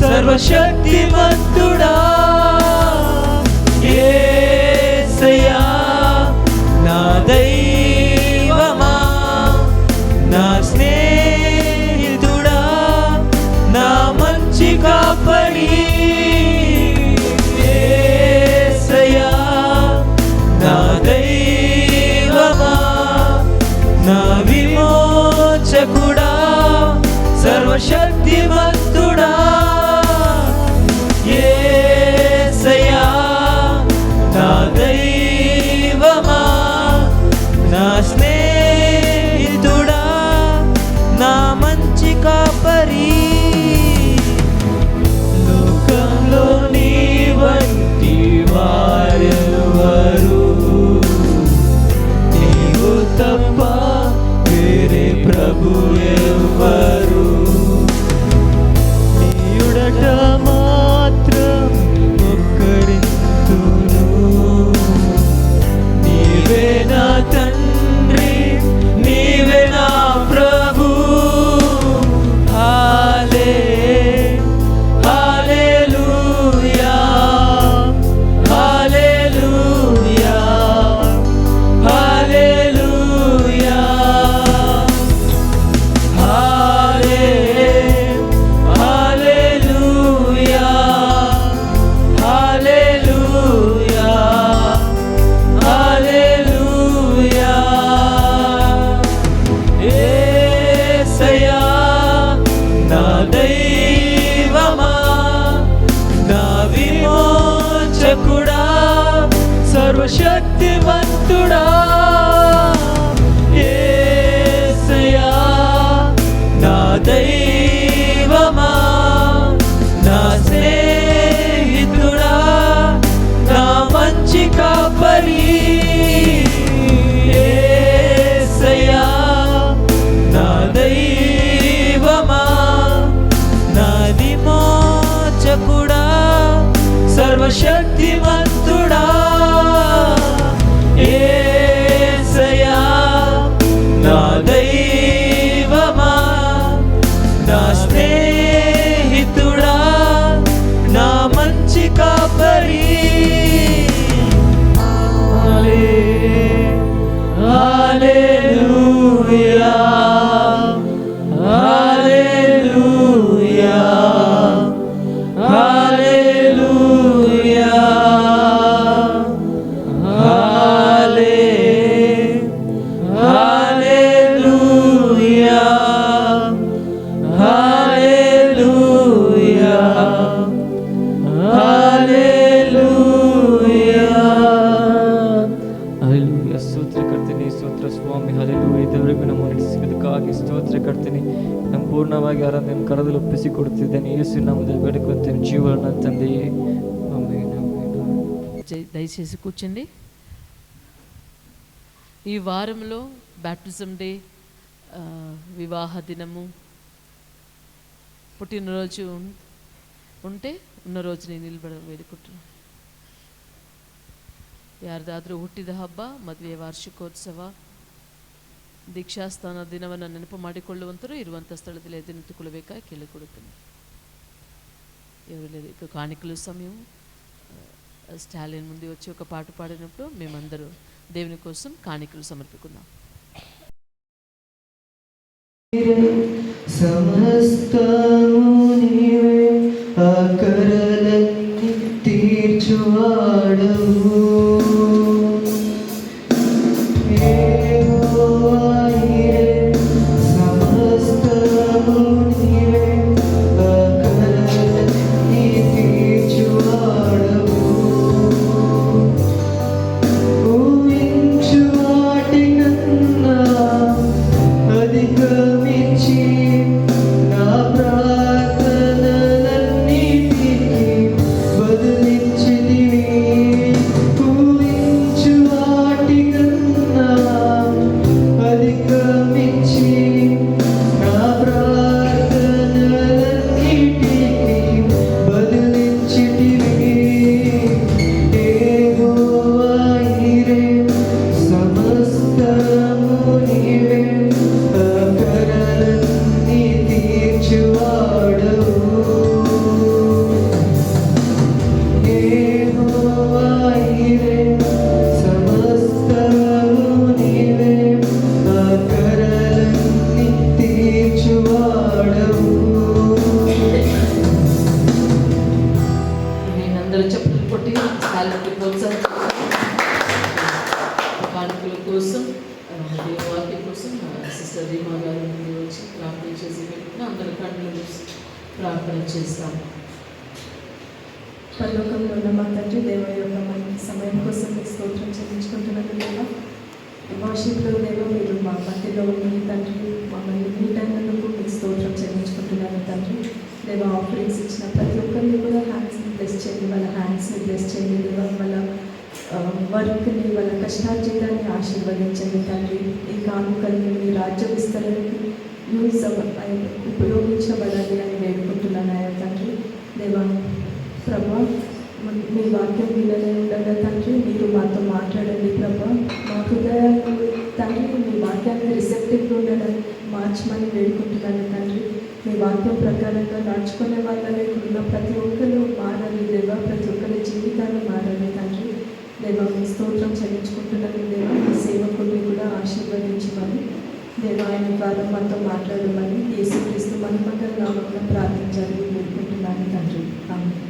C: సర్వశక్తిమంతుడా యేసయ్యా నా దైవమా నా స్నేహితుడా నా మంచి కాపరి యేసయ్యా
D: విమోచకుడా సర్వశక్తిమంతుడా యేసయ్యా నా దైవమా నా స్నేహితుడా నా మంచి కాపరి లోకంలో నీ వంటి వారెవరు నీవు తప్ప వేరే ప్రభు ఎవరు నీయుడట మాత్రం ఒక్కరింతును నీవే నా తండ్రి నీవే నా ప్రభు హల్లెలూయా హల్లెలూయా హల్లెలూయా హల్లెలూయా హల్లెలూయా హల్లెలూయా యేసయ్యా నా దైవమా నా విమోచకుడా సర్వశక్తిమంతుడా యేసయ్యా నా దైవమా నా స్నేహితుడా నా మంచి కాపరి యేసయ్యా నా దైవమా నా విమోచకుడా సర్వశక్తిమంతుడా యేసయ్యా నా దైవమా నా స్నేహితుడా నా మంచి కాపరి హల్లెలూయా హల్లెలూయా హల్లెలూయా హల్లెలూయా హల్లెలూయా హల్లెలూయా ಹಲ್ಲೆಲೂಯಾ ಸ್ತೋತ್ರ ಕರ್ತನೆ ಸ್ತೋತ್ರ ಸ್ವಾಮಿ ಹಲ್ಲೆಲೂಯಾ ಇದುವರೆಗೂ ನಮ್ಮ ನಡೆಸಿದ್ದಕ್ಕಾಗಿ ಸ್ತೋತ್ರ ಕರ್ತನೆ ಸಂಪೂರ್ಣವಾಗಿ ಆರಾಧನೆ ಕರದಲ್ಲಿ ಒಪ್ಪಿಸಿಕೊಡುತ್ತಿದ್ದೇನೆ ಯೇಸು ನಾಮದಲ್ಲಿ ಬೇಡಿಕೊಳ್ಳುತ್ತೇನೆ ಜೀವನ ತಂದೆಯೇ ಆಮೆನ್ ಆಮೆನ್.
A: దయచేసి కూర్చోండి. ఈ వారంలో బ్యాప్టిజం డే, వివాహ దినము, పుట్టినరోజు ఉంటే ఉన్న రోజుని నిలబడ వేడుకుంటున్నాను. ಯಾರ್ದಾದ್ರೂ ಹುಟ್ಟಿದ ಹಬ್ಬ, ಮದುವೆ ವಾರ್ಷಿಕೋತ್ಸವ, ದೀಕ್ಷಾಸ್ಥಾನ ದಿನವನ್ನು ನೆನಪು ಮಾಡಿಕೊಳ್ಳುವಂತರು ಇರುವಂಥ ಸ್ಥಳದಲ್ಲಿ ಎದ್ದು ನಿಂತುಕೊಳ್ಳಬೇಕಾಗಿ ಕೇಳಿಕೊಡುತ್ತೇನೆ. ఎవరు కాಣಿకలు సమయం స్టాలిన్ ముందు వచ్చి ఒక పాట పాడినప్పుడు మేమందరూ దేవుని కోసం కాಣಿకలు సమర్పిస్తున్నాం.
D: సమస్తము నీవే ఆకరలన్నీ తీర్చువాడవు సమస్తము నీవే ఆకరలన్నీ తీర్చువాడవు ఊహించు వాటికన్నా అధిగమించి నా ప్రాణ
A: సిస్టర్ రీమా గారు ముందు వచ్చి ప్రార్థన చేసి పెట్టిన అందరి కళ్ళు మూసి ప్రార్థన చేస్తాం.
E: పరలోకంలో ఉన్న మా తండ్రి, దేవ యొక్క మంచి సమయం కోసం మీ స్తోత్రం చెల్లించుకుంటున్నాను. దేవ వాషిప్లో దేవ మీరు మా మధ్యలో ఉన్న తండ్రి, మమ్మల్ని మీట్ అయినందుకు మీ స్తోత్రం చెల్లించుకుంటున్నాను తండ్రి. దేవ ఆఫరింగ్స్ ఇచ్చిన ప్రతి ఒక్కరిని కూడా హ్యాండ్స్ని బ్లెస్ చేయండి, వాళ్ళ హ్యాండ్స్ని బ్లెస్ చేయండి దేవ, వాళ్ళ వర్క్ని, వాళ్ళ కష్టార్జితాన్ని ఆశీర్వదించండి తండ్రి. ఈ కానుకల్ని మీ రాజ్య విస్తరణకి ఉపయోగించబడాలి అని వేడుకుంటున్నాను అయ్యా తండ్రి. దేవ ప్రభా, మీ వాక్యం వినలే ఉండగా తండ్రి మీరు మాతో మాట్లాడండి ప్రభా. మా హృదయాలు తండ్రి మీ వాక్యాన్ని రిసెప్టివ్గా ఉండడం మార్చమని వేడుకుంటున్నాను తండ్రి. మీ వాక్యం ప్రకారంగా నడుచుకునే వాళ్ళని ఉన్న ప్రతి ఒక్కరు మారాలి దేవా, ప్రతి ఒక్కరి జీవితాన్ని మారాలి తండ్రి. దేవా మీ స్తోత్రం చెల్లించుకుంటున్నాను దేవా. మీ సేవకుల్ని కూడా ఆశీర్వదించమని దేవా, ఆయన ద్వారా మాతో మాట్లాడమని యేసుక్రీస్తు మహిమగల నామమున ప్రార్థించాలి వేడుకుంటున్నాను తండ్రి. ఆమేన్.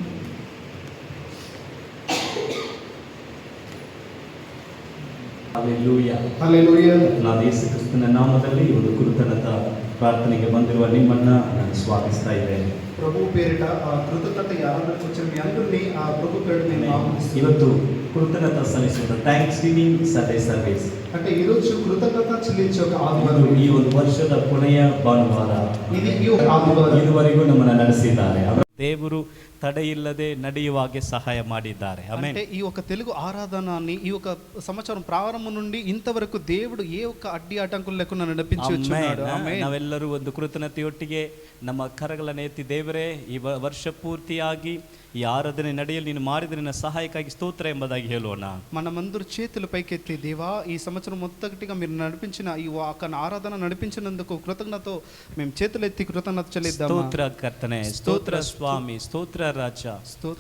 F: Hallelujah.
G: Hallelujah.
F: ನಾವು ಯೇಸು ಕ್ರಿಸ್ತನ ನಾಮದಲ್ಲಿ ಒಂದು ಕೃತಜ್ಞತಾ ಪ್ರಾರ್ಥನೆಗೆ ಬಂದಿರುವ ನಿಮ್ಮನ್ನ ನಾನು ಸ್ವಾಗತಿಸ್ತಾ ಇದ್ದೇನೆ.
G: ಪ್ರಭು ಪೇರಿಟ ಕೃತಜ್ಞತೆ ಯಾರಾದರೂ వచ్చిన మీ అందరినీ ఆ ప్రభు పేరు నేను ఆహ్వానిస్తున్నాను.
F: ಇವತ್ತು ಕೃತಜ್ಞತಾ ಸಲ್ಲಿಸುವ ಥ್ಯಾಂಕ್ಸ್ ಗಿವಿಂಗ್ ಸಂಡೇ ಸರ್ವಿಸ್.
G: అంటే ఈ రోజు కృతజ్ఞత చెల్లించే ఒక ఆదివారం.
F: ಈ ಒಂದು ವರ್ಷದ ಕೊನೆಯ ಭಾನುವಾರ.
G: ఇది ఈ ఆదివారం.
F: ಇದುವರೆಗೂ ನಮ್ಮನ್ನು ನಡೆಸಿದ್ದಾರೆ. ದೇವರು ತಡೆಯಿಲ್ಲದೆ ನಡೆಯುವ ಹಾಗೆ ಸಹಾಯ ಮಾಡಿದ್ದಾರೆ.
G: అంటే ఈ ఒక తెలుగు ఆరాధనని ఈ ఒక సంవత్సరం ప్రారంభం నుండి ఇంతవరకు దేవుడు ఏ ఒక్క అడ్డి ఆటంకులు లేకుండా నడిపించి వచ్చాడు. ఆమేన్.
F: ನಾವೆಲ್ಲರೂ ಒಂದು ಕೃತಜ್ಞತೆಯೊಟ್ಟಿಗೆ ನಮ್ಮ ಕರಗಳನ್ನು ಎತ್ತಿ ದೇವರೇ ಈ ವರ್ಷ ಪೂರ್ತಿಯಾಗಿ ಈ ಆರಾಧನೆ ನಡೆಯಲು ನೀನು ಮಾಡಿದ ನಿನ್ನ ಸಹಾಯಕ್ಕಾಗಿ ಸ್ತೋತ್ರ ಎಂಬುದಾಗಿ ಹೇಳೋಣ.
G: మనమందరూ చేతులు పైకెత్తి దేవా ఈ సంవత్సరం మొత్తటిగా మీరు నడిపించిన ఈ ఒక ఆరాధన నడిపించినందుకు కృతజ్ఞతతో మేము చేతులు ఎత్తి కృతజ్ఞత చెల్లిద్దాం.
F: స్తోత్ర కర్తనే, స్తోత్ర స్వామి, స్తోత్ర ರಾಜ.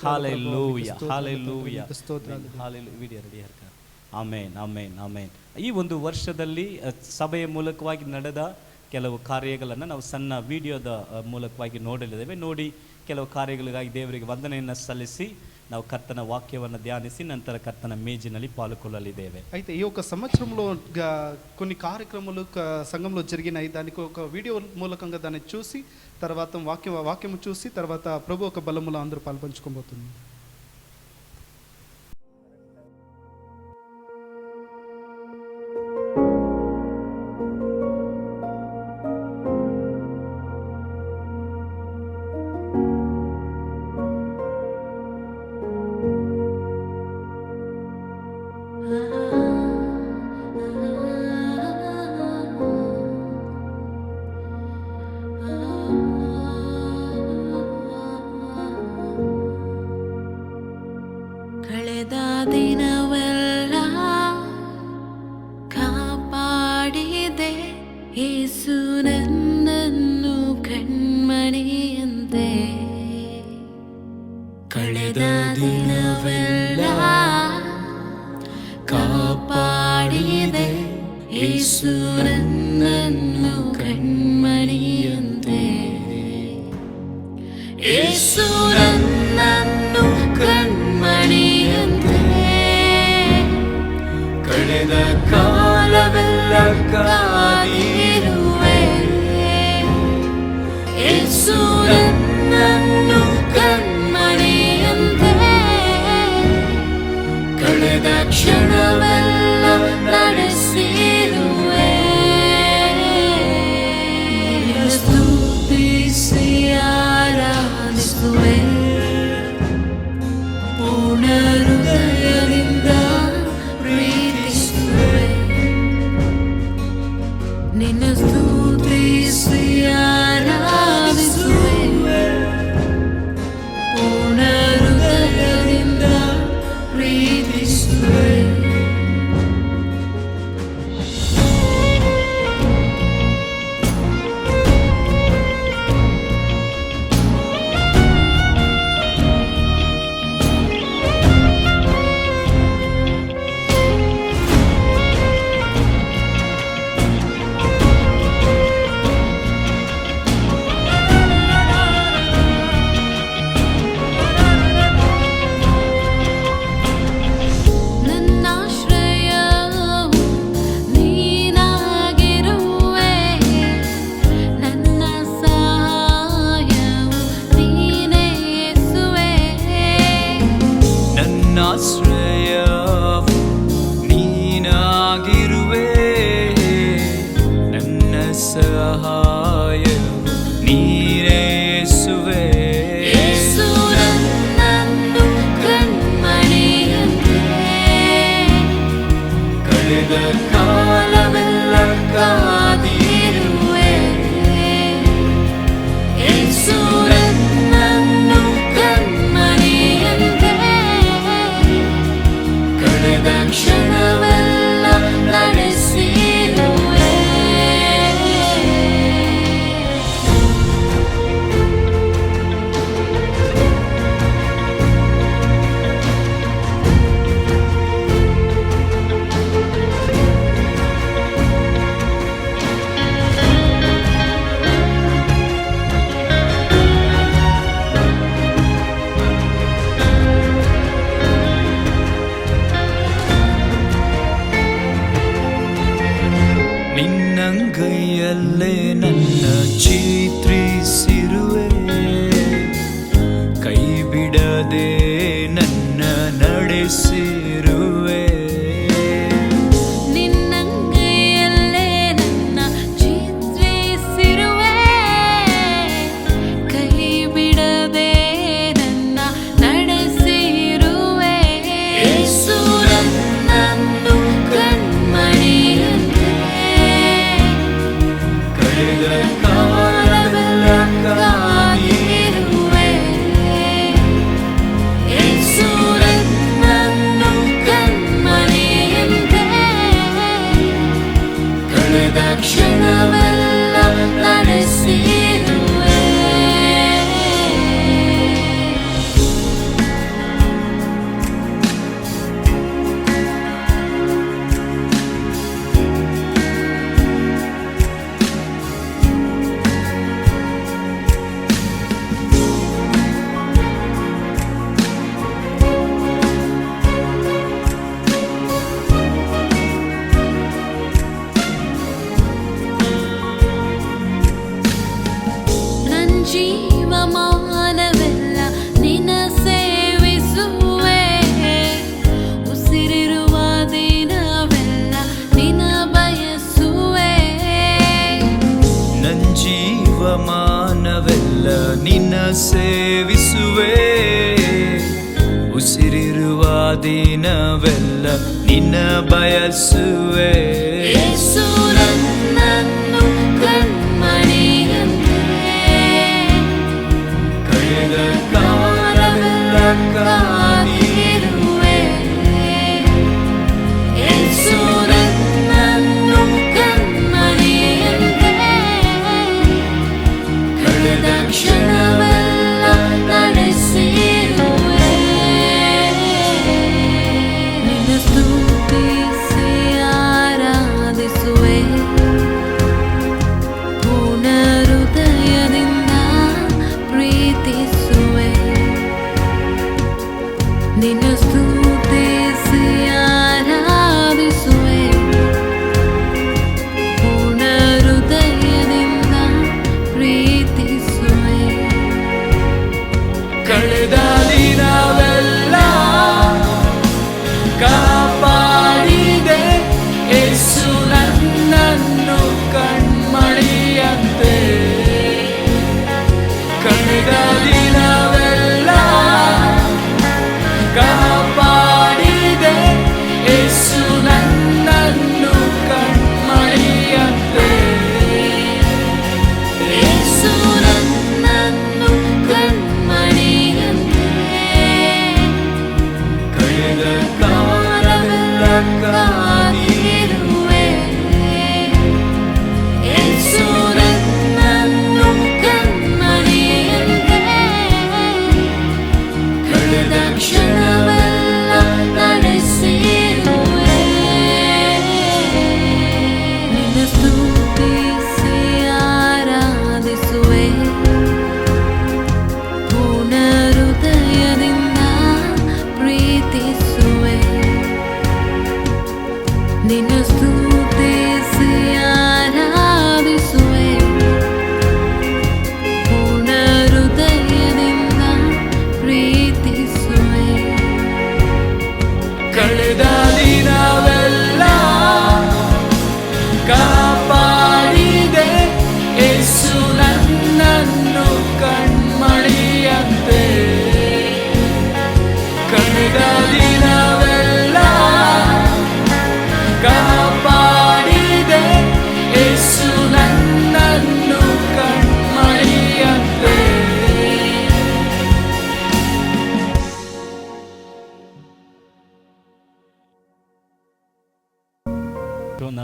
F: ಹಲ್ಲೆಲೂಯಾ, ಹಲ್ಲೆಲೂಯಾ,
G: ಸ್ತೋತ್ರಗಳು.
F: ಹಲ್ಲೆಲೂಯಾ. ವಿಡಿಯೋ ರೆಡಿ ಆಯ್ತಾ? ಆಮೆನ್, ಆಮೆನ್, ಆಮೆನ್. ಈ ಒಂದು ವರ್ಷದಲ್ಲಿ ಸಭೆಯ ಮೂಲಕವಾಗಿ ನಡೆದ ಕೆಲವು ಕಾರ್ಯಗಳನ್ನು ನಾವು ಸಣ್ಣ ವಿಡಿಯೋದ ಮೂಲಕವಾಗಿ ನೋಡಲಿದ್ದೇವೆ. ನೋಡಿ ಕೆಲವು ಕಾರ್ಯಗಳಿಗಾಗಿ ದೇವರಿಗೆ ವಂದನೆಯನ್ನು ಸಲ್ಲಿಸಿ ನಾವು ಕರ್ತನ ವಾಕ್ಯವನ್ನು ಧ್ಯಾನಿಸಿ ನಂತರ ಕರ್ತನ ಮೇಜಿನಲ್ಲಿ ಪಾಲ್ಗೊಳ್ಳಲಿದ್ದೇವೆ.
G: అయితే ఈ ఒక సంవత్సరంలో కొన్ని కార్యక్రమాలు సంఘంలో జరిగినాయి. దానికి ఒక వీడియో మూలకంగా దాన్ని చూసి తర్వాత వాక్యము చూసి తర్వాత ప్రభు ఒక బలములో అందరూ పాల్పంచుకోబోతుంది.
H: ಕಳೆದ ದಿನವೆಲ್ಲ ಕಾಪಾಡಿದೆ ಯೇಸು ನನ್ನನ್ನು ಕಣ್ಮಣಿಯಂತೆ. ಕಳೆದ ದಿನವೆಲ್ಲ ಕಾಪಾಡಿದೆ ಯೇಸು ನನ್ನನ್ನು ಕಣ್ಮಣಿಯಂತೆ. ಯೇಸು ನನ್ನನ್ನು ಕಣ್ಮಣಿಯಂತೆ. ಕಳೆದ ಕಾಲವೆಲ್ಲ ಕಾದಿರುವೆ ಯೇಸು ನನ್ನನ್ನು ಕಣ್ಮಣಿಯಂತೆ. ಕಳೆದ ಕ್ಷಣವೆಲ್ಲ ನಡೆಸಿರುವೆ. ಸ್ತುತಿಸಿ ಆರಾಧಿಸುವೆ. ಸಹಾಯವು ನೀನೇಸುವೆ. ಯೇಸು ನನ್ನನ್ನು ಕಣ್ಮಣಿಯಂತೆ ಕಳೆದ ಕಾಲವೆಲ್ಲ ಕಾದಿರುವೆ. ಯೇಸು ನನ್ನನ್ನು ಕಣ್ಮಣಿಯಂತೆ ಕಳೆದ ಕ್ಷಣವೆಲ್ಲ ನಡೆಸಿರುವೆ. ನಿನ್ನಂಗೈಯಲ್ಲೇ ನನ್ನ ಚಿತ್ರಿಸಿರುವೆ. ಕೈ ಬಿಡದೆ ನನ್ನ ನಡೆಸಿರುವೆ. ನಿನ್ನಂಗೈಯಲ್ಲೇ ನನ್ನ ಚಿತ್ರಿಸಿರುವೆ. ಕೈ ಬಿಡದೆ ನನ್ನ ನಡೆಸಿರುವೆ. ಯೇಸು ನನ್ನನ್ನು ಕಣ್ಮಣಿಯಂತೆ ಕಳೆದ ಕಾಲವೆಲ್ಲ ಕಾದಿರುವೆ. ಯೇಸು ನನ್ನನ್ನು ಕಣ್ಮಣಿಯಂತೆ ಕಳೆದ ಕ್ಷಣವೆಲ್ಲ ನಡೆಸಿರುವೆ. ನನ್ ಜೀವಮಾನವೆಲ್ಲ ನಿನ್ನ ಸೇವಿಸುವೆ. ಉಸಿರಿರುವ ದಿನವೆಲ್ಲ ನಿನ್ನ ಬಯಸುವೆ. ನನ್ ಜೀವಮಾನವೆಲ್ಲ ನಿನ್ನ ಸೇವಿಸುವೆ. ಉಸಿರಿರುವ ದಿನವೆಲ್ಲ ನಿನ್ನ ಬಯಸುವೆ. ಯೇಸು ನನ್ನನ್ನು ಕಣ್ಮಣಿಯಂತೆ ಕಳೆದ ಕಾಲವೆಲ್ಲ ಕಾದಿರುವೆ. ಯೇಸು ನನ್ನನ್ನು ಕಣ್ಮಣಿಯಂತೆ ಕಳೆದ ಕ್ಷಣವೆಲ್ಲ ನಡೆಸಿರುವೆ. ನಿನ್ನ ಸ್ತುತಿಸಿ ಆರಾಧಿಸುವೆ.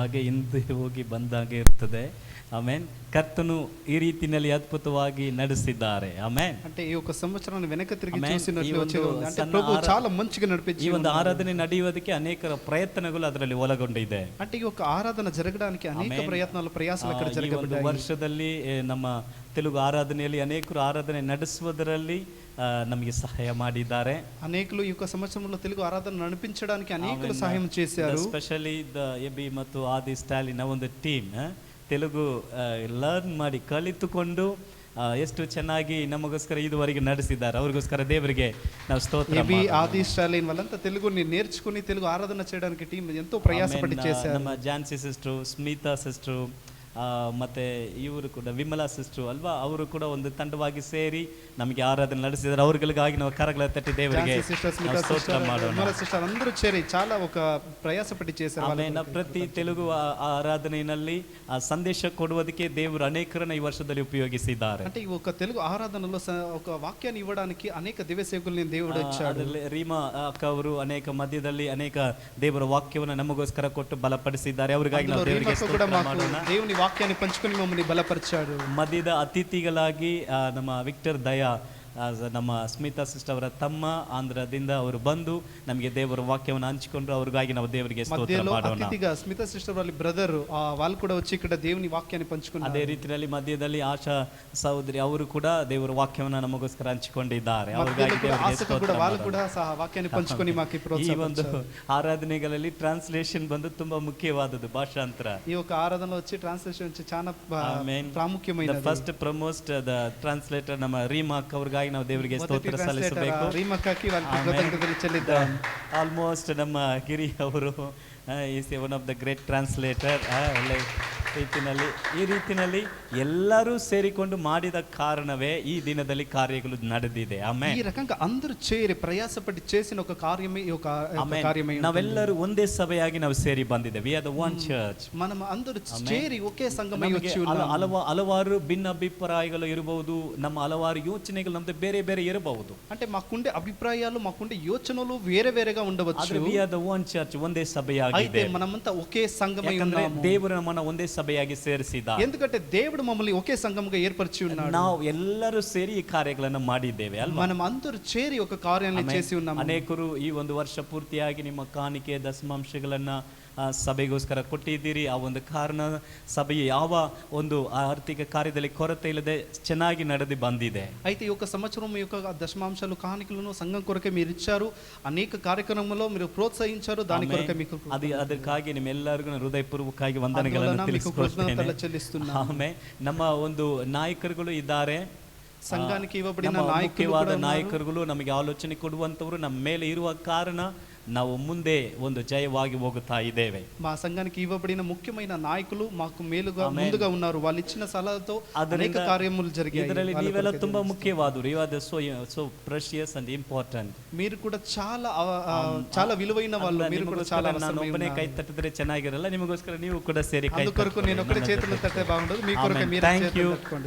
F: ಹಾಗೆ ಹಿಂದೆ ಹೋಗಿ ಬಂದಾಗೆ ಇರ್ತದೆ. ಆಮೇನ್. ಕರ್ತನು ಈ ರೀತಿಯಲ್ಲಿ ಅದ್ಭುತವಾಗಿ ನಡೆಸಿದ್ದಾರೆ. ಆಮೇನ್.
G: అంటే ఈ ఒక సంవత్సరాన్ని వెనక తిరిగి
F: ఆమేన్.
G: చూసినట్లు
F: ఈ
G: వచ్చే
F: ಒಂದು
G: అంటే
F: ಸಣ್ಣ
G: ప్రభు
F: ಆರಾ-
G: చాలా మంచిగా నడిపించి
F: ಈ ಒಂದು ಆರಾಧನೆ ನಡೆಯುವುದಕ್ಕೆ ಅನೇಕ ಪ್ರಯತ್ನಗಳು ಅದರಲ್ಲಿ ಒಳಗೊಂಡಿದೆ.
G: అంటే ఈ ఒక ఆరాధన జరగడానికి అనేక
F: ఆమేన్.
G: ప్రయాసాలు అక్కడ
F: ಈ ಒಂದು
G: జరగబడ్డాయి.
F: ವರ್ಷದಲ್ಲಿ ನಮ್ಮ ತೆಲುಗು ಆರಾಧನೆಯಲ್ಲಿ ಅನೇಕರು ಆರಾಧನೆ ನಡೆಸುವುದರಲ್ಲಿ ನಮಗೆ ಸಹಾಯ ಮಾಡಿದ್ದಾರೆ.
G: అనేకులు ఈ యొక్క సంవత్సరంలో తెలుగు ఆరాధన నడిపించడానికి అనేకులు సహాయం చేశారు.
F: ಎಸ್ಪೆಷಲಿ ದ ಎಬಿ ಮತ್ತು ಆದಿ ಸ್ಟಾಲಿನ ಒಂದು ಟೀಮ್ ತೆಲುಗು ಲರ್ನ್ ಮಾಡಿ ಕಲಿತುಕೊಂಡು ಎಷ್ಟು ಚೆನ್ನಾಗಿ ನಮಗೋಸ್ಕರ ಇದುವರೆಗೆ ನಡೆಸಿದ್ದಾರೆ. ಅವ್ರಿಗೋಸ್ಕರ ದೇವರಿಗೆ ನಾವು ಸ್ತೋತ್ರ
G: ఏబి
F: ಮಾಡೋಣ.
G: ఆది స్టాలిన్ వాళ్ళంతా తెలుగుని నేర్చుకుని తెలుగు ఆరాధన చేయడానికి టీం ఎంతో ప్రయాసపడి
F: ಆಮೇನ್.
G: చేశారు.
F: ನಮ್ಮ ಜಾನ್ಸಿ ಸಿಸ್ಟ್ರು, ಸ್ಮಿತಾ ಸಿಸ್ಟ್ರು, ಮತ್ತೆ ಇವರು ಕೂಡ ವಿಮಲಾ ಸಿಸ್ಟ್ರು ಅಲ್ವಾ, ಅವರು ಕೂಡ ಒಂದು ತಂಡವಾಗಿ ಸೇರಿ ನಮಗೆ ಆರಾಧನೆ ನಡೆಸಿದ್ದಾರೆ. ಅವ್ರಿಗಳಿಗಾಗಿ ನಾವು ಕರಗಳ ತಟ್ಟಿ ದೇವರಿಗೆ
G: జాన్సీ సిస్టర్, స్మితా
F: ನಾವು ಸ್ತೋತ್ರ
G: సిస్టర్,
F: ಮಾಡೋಣ.
G: విమల సిస్టర్ అందరూ చేరి చాలా ఒక ప్రయాసపడి చేశారు.
F: ಆಮೇಲೆ ಪ್ರತಿ ತೆಲುಗು ಆರಾಧನೆಯಲ್ಲಿ ಸಂದೇಶ ಕೊಡುವುದಕ್ಕೆ ದೇವರು ಅನೇಕರನ್ನ ಈ ವರ್ಷದಲ್ಲಿ ಉಪಯೋಗಿಸಿದ್ದಾರೆ.
G: అంటే ఈ ఒక తెలుగు ఆరాధనలో ఒక వాక్యాన్ని ఇవ్వడానికి అనేక దివ్య సేవకుల్ని దేవుడు ఇచ్చాడు.
F: ಅದರಲ್ಲಿ ರೀಮಾ ಅಕ್ಕ ಅವರು ಅನೇಕ ಮಧ್ಯದಲ್ಲಿ ಅನೇಕ ದೇವರ ವಾಕ್ಯವನ್ನು ನಮಗೋಸ್ಕರ ಕೊಟ್ಟು ಬಲಪಡಿಸಿದ್ದಾರೆ. ಅವರಿಗಾಗಿ ನಾವು
G: అందులో
F: ದೇವರಿಗೆ
G: రీమాకు కూడా
F: ಸ್ತೋತ್ರ
G: మాకు
F: ಮಾಡೋಣ.
G: దేవుని వాక్యాన్ని పంచుకొని మమ్మల్ని బలపరిచాడు.
F: ಮಧ್ಯದ ಅತಿಥಿಗಳಾಗಿ ನಮ್ಮ ವಿಕ್ಟರ್ ದಯಾ, ನಮ್ಮ ಸ್ಮಿತಾ ಸಿಸ್ಟರ್ ಅವರ ತಮ್ಮ ಆಂಧ್ರದಿಂದ ಅವರು ಬಂದು ನಮಗೆ ದೇವರ ವಾಕ್ಯವನ್ನು ಹಂಚಿಕೊಂಡ್ರು. ಅವ್ರಿಗಾಗಿ ನಾವು ದೇವರಿಗೆ ಸ್ತೋತ್ರ
G: మధ్యలో
F: ಮಾಡೋಣ.
G: అతిథిగా స్మితా సిస్టర్ వాళ్ళ బ్రదర్ వాళ్ళు కూడా వచ్చి ఇక్కడ దేవుని వాక్యాన్ని పంచుకున్నారు.
F: ಅದೇ ರೀತಿಯಲ್ಲಿ ಮಧ್ಯದಲ್ಲಿ ಆಶಾ ಸಹೋದರಿ ಅವರು ಕೂಡ ದೇವರ ವಾಕ್ಯವನ್ನು ನಮಗೋಸ್ಕರ ಹಂಚಿಕೊಂಡಿದ್ದಾರೆ. ಅವ್ರಿಗಾಗಿ
G: మధ్యలో కూడా
F: ದೇವರಿಗೆ
G: ఆశకు
F: ಸ್ತೋತ್ರ
G: కూడా వాళ్ళు
F: ಮಾಡೋಣ.
G: కూడా వాక్యాన్ని పంచుకొని మాకు
F: ಈ ಒಂದು
G: ప్రోత్సాహించారు.
F: ಆರಾಧನೆಗಳಲ್ಲಿ ಟ್ರಾನ್ಸ್ಲೇಷನ್ ಬಂದು ತುಂಬಾ ಮುಖ್ಯವಾದದ್ದು, ಭಾಷಾಂತರ.
G: ఈ ఒక ఆరాధనలో వచ్చి ట్రాన్స్లేషన్ వచ్చి చాలా
F: Amen.
G: ప్రాముఖ్యమైనది.
F: ಫಸ್ಟ್ ಪ್ರಮೋಸ್ಟ್ ದ ಟ್ರಾನ್ಸ್ಲೇಟರ್ ನಮ್ಮ ರೀಮಾಕ್ ಅವ್ರಿಗಾಗಿ ನಾವು ದೇವರಿಗೆ ಸ್ತೋತ್ರ ಸಲ್ಲಿಸಬೇಕು.
G: రీమక్కకి వాళ్ళకి కృతజ్ఞతలు చెల్లిద్దాం.
F: ಆಲ್ಮೋಸ್ಟ್ ನಮ್ಮ ಗಿರಿ ಅವರು is one of the great translator. ಈ ರೀತಿನಲ್ಲಿ ಎಲ್ಲರೂ ಸೇರಿಕೊಂಡು ಮಾಡಿದ ಕಾರಣವೇ ಈ ದಿನದಲ್ಲಿ ಕಾರ್ಯಗಳು ನಡೆದಿದೆ. ಆಮೇಲೆ
G: ఈ రకంగా అందరూ చేరి ప్రయాసపడి చేసిన ఒక కార్యమే ఈ ఒక కార్యమే.
F: ನಾವೆಲ್ಲರೂ ಒಂದೇ ಸಭೆಯಾಗಿ ನಾವು ಸೇರಿ ಬಂದಿದ್ದೇವೆ. We are the one church.
G: మనం అందరూ చేరి ఒకే సంఘమై వచ్చి ఉన్నాం.
F: ಹಲವಾರು ಭಿನ್ನ ಅಭಿಪ್ರಾಯಗಳು ಇರಬಹುದು, ನಮ್ಮ ಹಲವಾರು ಯೋಚನೆಗಳು ನಮ್ದು ಬೇರೆ ಬೇರೆ ಇರಬಹುದು.
G: అంటే మాకుండే అభిప్రాయాలు మాకుండే యోచనలు వేరే వేరేగా ఉండవచ్చు.
F: We are the one church, ಒಂದೇ ಸಭೆಯಾಗಿದೆ.
G: అయితే మనమంతా ఒకే సంఘమై ఉన్నాము.
F: ದೇವರು ನಮ್ಮನ್ನ ಒಂದೇ ಸಭೆಯಾಗಿ ಸೇರಿಸಿದ.
G: ఎందుకంటే దేవుడు మమ్మల్ని ఒకే సంఘముగా ఏర్పరిచి ఉన్నాడు.
F: ನಾವು ಎಲ್ಲರೂ ಸೇರಿ ಈ ಕಾರ್ಯಗಳನ್ನು ಮಾಡಿದ್ದೇವೆ ಅಲ್ವಾ.
G: మనం అందరూ చేరి ఒక కార్యాన్ని చేసి ఉన్నాము.
F: ಅನೇಕರು ಈ ಒಂದು ವರ್ಷ ಪೂರ್ತಿಯಾಗಿ ನಿಮ್ಮ ಕಾಣಿಕೆ ದಶಮಾಂಶಗಳನ್ನ ಸಭೆಗೋಸ್ಕರ ಕೊಟ್ಟಿದ್ದೀರಿ. ಆ ಒಂದು ಕಾರಣ ಸಭೆಯ ಯಾವ ಒಂದು ಆರ್ಥಿಕ ಕಾರ್ಯದಲ್ಲಿ ಕೊರತೆ ಇಲ್ಲದೆ ಚೆನ್ನಾಗಿ ನಡೆದು ಬಂದಿದೆ.
G: అయితే ఈ యొక్క సంవత్సరం మీ యొక్క దశమాంశాలు కానుకలను సంఘం కొరకే మీరు ఇచ్చారు. అనేక కార్యక్రమంలో మీరు ప్రోత్సహించారు. దాని కొరకే మీకు
F: ಅದಕ್ಕಾಗಿ ನಿಮ್ಮೆಲ್ಲರಿಗೂ ಹೃದಯಪೂರ್ವಕವಾಗಿ ವಂದನೆಗಳನ್ನು ತಿಳಿಸಿಕೊಡುತ್ತೇನೆ. ಆಮೇಲೆ ನಮ್ಮ ಒಂದು ನಾಯಕರುಗಳು ಇದ್ದಾರೆ.
G: ಸಂಘಾనికి ఇవ్వబడిన
F: ಮುಖ್ಯವಾದ ನಾಯಕರುಗಳು ನಮಗೆ ಆಲೋಚನೆ ಕೊಡುವಂತವರು ನಮ್ಮ ಮೇಲೆ ಇರುವ ಕಾರಣ ನಾವು ಮುಂದೆ ಒಂದು ಜಯವಾಗಿ ಹೋಗುತ್ತಾ ಇದ್ದೇವೆ.
G: మా సంఘానికి ఇవ్వబడిన ముఖ్యమైన నాయకులు మాకు మేలుగా ముందుగా ఉన్నారు. వాళ్ళు ఇచ్చిన సలహాతో అనేక కార్యములు జరిగాయి.
F: ಇದರಲ್ಲಿ ನೀವೆಲ್ಲ ತುಂಬಾ ಮುಖ್ಯವಾದವರು. You are the so precious and important.
G: మీరు కూడా చాలా విలువైన వాళ్ళు. మీరు కూడా చాలా
F: ನಾನು ಒಬ್ಬನೇ ಕೈ ತಟ್ಟಿದ್ರೆ ಚೆನ್ನಾಗಿರಲ್ಲ. ನಿಮಗೋಸ್ಕರ ನೀವು ಕೂಡ ಸೇರಿ ಕೈ
G: అందుకొరకు నేను ఒకటే చేతులు తట్టే బాగుండదు. మీ కొరకు మీరు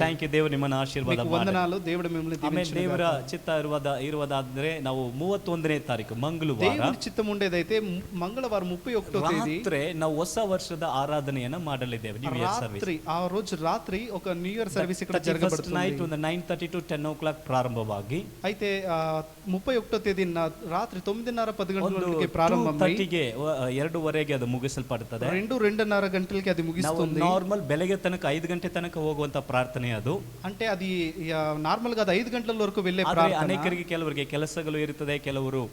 F: ಥ್ಯಾಂಕ್ ಯು. ದೇವರು ನಿಮ್ಮನ್ನು ಆಶೀರ್ವಾದ ಮಾಡಲಿ.
G: వందనాలు. దేవుడు మిమ్మల్ని దీవించును.
F: ದೇವರ ಚಿತ್ತ ಇರುವುದಾದ್ರೆ ನಾವು 31ನೇ ತಾರೀಕು ಮಂಗಳವಾರ
G: ಚಿತ್ತಂ ఉండేదైతే మంగళవారం 31వ తేదీ
F: ರಾತ್ರಿ ನಾವು ಹೊಸ ವರ್ಷದ ಆರಾಧನೆಯನ್ನು ಮಾಡಲಿದ್ದೇವೆ. New year service.
G: ఆ రోజు రాత్రి ఒక న్యూ ఇయర్ సర్వీస్ ఇక్కడ జరగబడుతుంది.
F: నైట్ 9:30 to 10 o'clock ప్రారంభವಾಗಿ
G: అయితే 31వ తేదీ రాత్రి 9:30 గంటలకి ప్రారంభమై
F: 2:30ಗೆ ಅದು ಮುಗಿಸಲ್ಪಡುತ್ತದೆ.
G: 2:30 గంటలకి అది ముగిస్తుంది.
F: ನಾರ್ಮಲ್ ಬೆಳಗ್ಗೆ ತನಕ 5 ಗಂಟೆ ತನಕ ಹೋಗುವಂತ ಪ್ರಾರ್ಥನೆ ಅದು.
G: అంటే అది నార్మల్ గా 5 గంటల వరకు వెళ్ళే ప్రార్థన.
F: ಅನೇಕರಿಗೆ ಕೆಲವರಿಗೆ ಕೆಲಸಗಳು ಇರುತ್ತದೆ, ಕೆಲವರು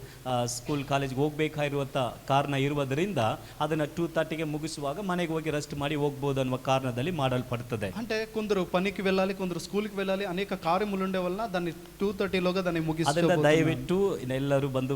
F: ಸ್ಕೂಲ್ ಕಾಲೇಜ್ ಹೋಗ್ಬೇಕಾಗಿರುವಂತ ಕಾರಣ ಇರುವುದರಿಂದ ಅದನ್ನ 2:30ಗೆ ಮುಗಿಸುವಾಗ ಮನೆಗೆ ಹೋಗಿ ರೆಸ್ಟ್ ಮಾಡಿ ಹೋಗ್ಬೋದು ಅನ್ನುವ ಕಾರಣದಲ್ಲಿ ಮಾಡಲ್ಪಡುತ್ತದೆ.
G: అంటే కొందరు పనికి వెళ్ళాలి, కొందరు స్కూల్ కి వెళ్ళాలి, అనేక కార్యములు ఉండే వలన దాన్ని 2:30 లోగా దాన్ని ముగిస్తాము.
F: ದಯವಿಟ್ಟು ಎಲ್ಲರೂ ಬಂದು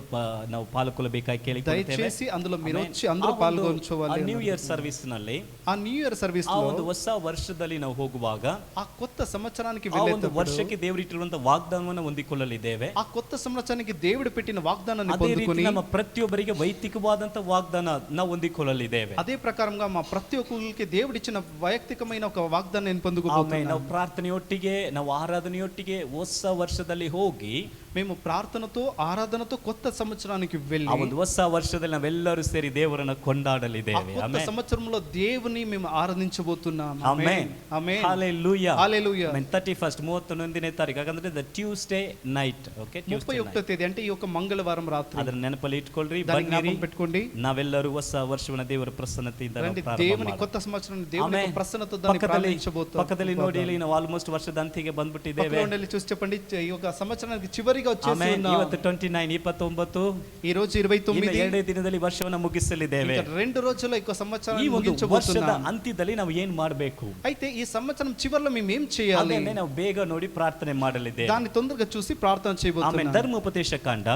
F: ನಾವು ಪಾಲ್ಗೊಳ್ಳಬೇಕಾಗಿ ಕೇಳಿಕೊಳ್ಳುತ್ತೇವೆ.
G: దయచేసి అందులో మీరు వచ్చి అందరూ పాల్గొనవాలి.
F: ನ್ಯೂ ಇಯರ್ ಸರ್ವಿಸ್ ನಲ್ಲಿ
G: ఆ న్యూ ఇయర్ సర్వీస్ లో
F: ಒಂದು ಹೊಸ ವರ್ಷದಲ್ಲಿ ನಾವು ಹೋಗುವಾಗ
G: ఆ కొత్త సంవత్సరానికి
F: ಆ ಒಂದು ವರ್ಷಕ್ಕೆ ದೇವರಿಟ್ಟಿರುವಂತ ವಾಗ್ದಾನವನ್ನು ಹೊಂದಿಕೊಳ್ಳಲಿದ್ದೇವೆ.
G: ఆ కొత్త సంవత్సరానికి దేవుడు పెట్టిన వాగ్దానాన్ని
F: ಅದೇ ರೀತಿ
G: పొందుకొని
F: ನಮ್ಮ ಪ್ರತಿ ಪ್ರತಿಯೊಬ್ಬರಿಗೆ ವೈಯಕ್ತಿಕವಾದಂಥ ವಾಗ್ದಾನ ನಾವು ಹೊಂದಿಕೊಳ್ಳಲಿದ್ದೇವೆ.
G: అదే ప్రకారంగా మా ప్రతి ఒక్కరికి దేవుడిచ్చిన వైಯಕ್తికమైన ఒక వాగ్దానం నేను
F: ಆಮೇಲೆ
G: పొందుకోబోతున్నాను.
F: ನಾವು ಪ್ರಾರ್ಥನೆಯೊಟ್ಟಿಗೆ ನಾವು ಆರಾಧನೆಯೊಟ್ಟಿಗೆ ಹೊಸ ವರ್ಷದಲ್ಲಿ ಹೋಗಿ
G: మేము ప్రార్థనతో ఆరాధనతో కొత్త సంవత్సరానికి వెళ్ళి
F: ಆ ಒಂದು ಹೊಸ ವರ್ಷದಲ್ಲಿ ನಾವೆಲ್ಲರೂ ಸೇರಿ ದೇವರನ್ನ
G: ఆ
F: ಕೊಂಡಾಡಲಿದ್ದೇವೆ.
G: కొత్త
F: ಆಮೆನ್.
G: సంవత్సరంలో దేవుని మేము ఆరాధించబోతున్నాం.
F: ಆಮೆನ್.
G: ఆమేన్.
F: హల్లెలూయా.
G: హల్లెలూయా.
F: ಆಮೆನ್. 31st 31ನೇ ತಾರೀಕು, ಹಾಗಂದ್ರೆ ದ ಟ್ಯೂಸ್ಡೇ ನೈಟ್. ಓಕೆ,
G: 31వ తేదీ అంటే ఈ యొక్క మంగళవారం రాత్రి.
F: ಅದನ್ನ ನೆನಪಲ್ಲಿ ಇಟ್ಕೊಳ್ರಿ.
G: దాన్ని
F: ಬನ್ನಿರಿ,
G: జ్ఞాపకం పెట్టుకోండి.
F: ನಾವೆಲ್ಲರೂ ಹೊಸ ವರ್ಷವನ್ನ ದೇವರ ಪ್ರಸನ್ನತೆಯಿಂದ ನಾವು
G: రండి,
F: ಪ್ರಾರಂಭ
G: దేవుని
F: ಮಾಡೋಣ.
G: కొత్త సంవత్సరాన్ని దేవుని
F: ಆಮೆನ್.
G: యొక్క ప్రసన్నతో దాన్ని ప్రారంభించబోతున్నాం.
F: ಪಕ್ಕದಲ್ಲಿ ನೋಡಿ, ಇಲ್ಲಿ ನಾವು ಆಲ್ಮೋಸ್ಟ್ ವರ್ಷದ ಅಂತ್ಯಕ್ಕೆ ಬಂದ್ಬಿಟ್ಟಿದ್ದೇವೆ.
G: పక్కన ఉండి చూసి చెప్పండి, ఈ యొక్క సంవత్సరానికి చివరిగా వచ్చేసి
F: ಆಮೆನ್.
G: ఉన్నాం.
F: ಇವತ್ತು 29, 29.
G: ఈ రోజు 29.
F: ಎರಡೇ ದಿನದಲ್ಲಿ ವರ್ಷವನ್ನ ಮುಗಿಸಲಿದ್ದೇವೆ.
G: ఇంకా 2 రోజుల్లో ఈ సంవత్సరాన్ని
F: ಈ ಒಂದು ವರ್ಷದ
G: ముగించబోతున్నాం.
F: ಅಂತ್ಯದಲ್ಲಿ ನಾವು ಏನ್ ಮಾಡಬೇಕು?
G: అయితే ఈ సంవత్సరం చివర్లో మేము ఏం చేయాలి?
F: ಅದನ್ನೇ ನಾವು ಬೇಗ ನೋಡಿ ಪ್ರಾರ್ಥನೆ ಮಾಡಲಿದ್ದೇವೆ.
G: దాన్ని తొందరగా చూసి ప్రార్థన
F: ಆಮೇಲೆ
G: చేయబోతున్నాం.
F: ಧರ್ಮೋಪದೇಶ ಕಾಂಡ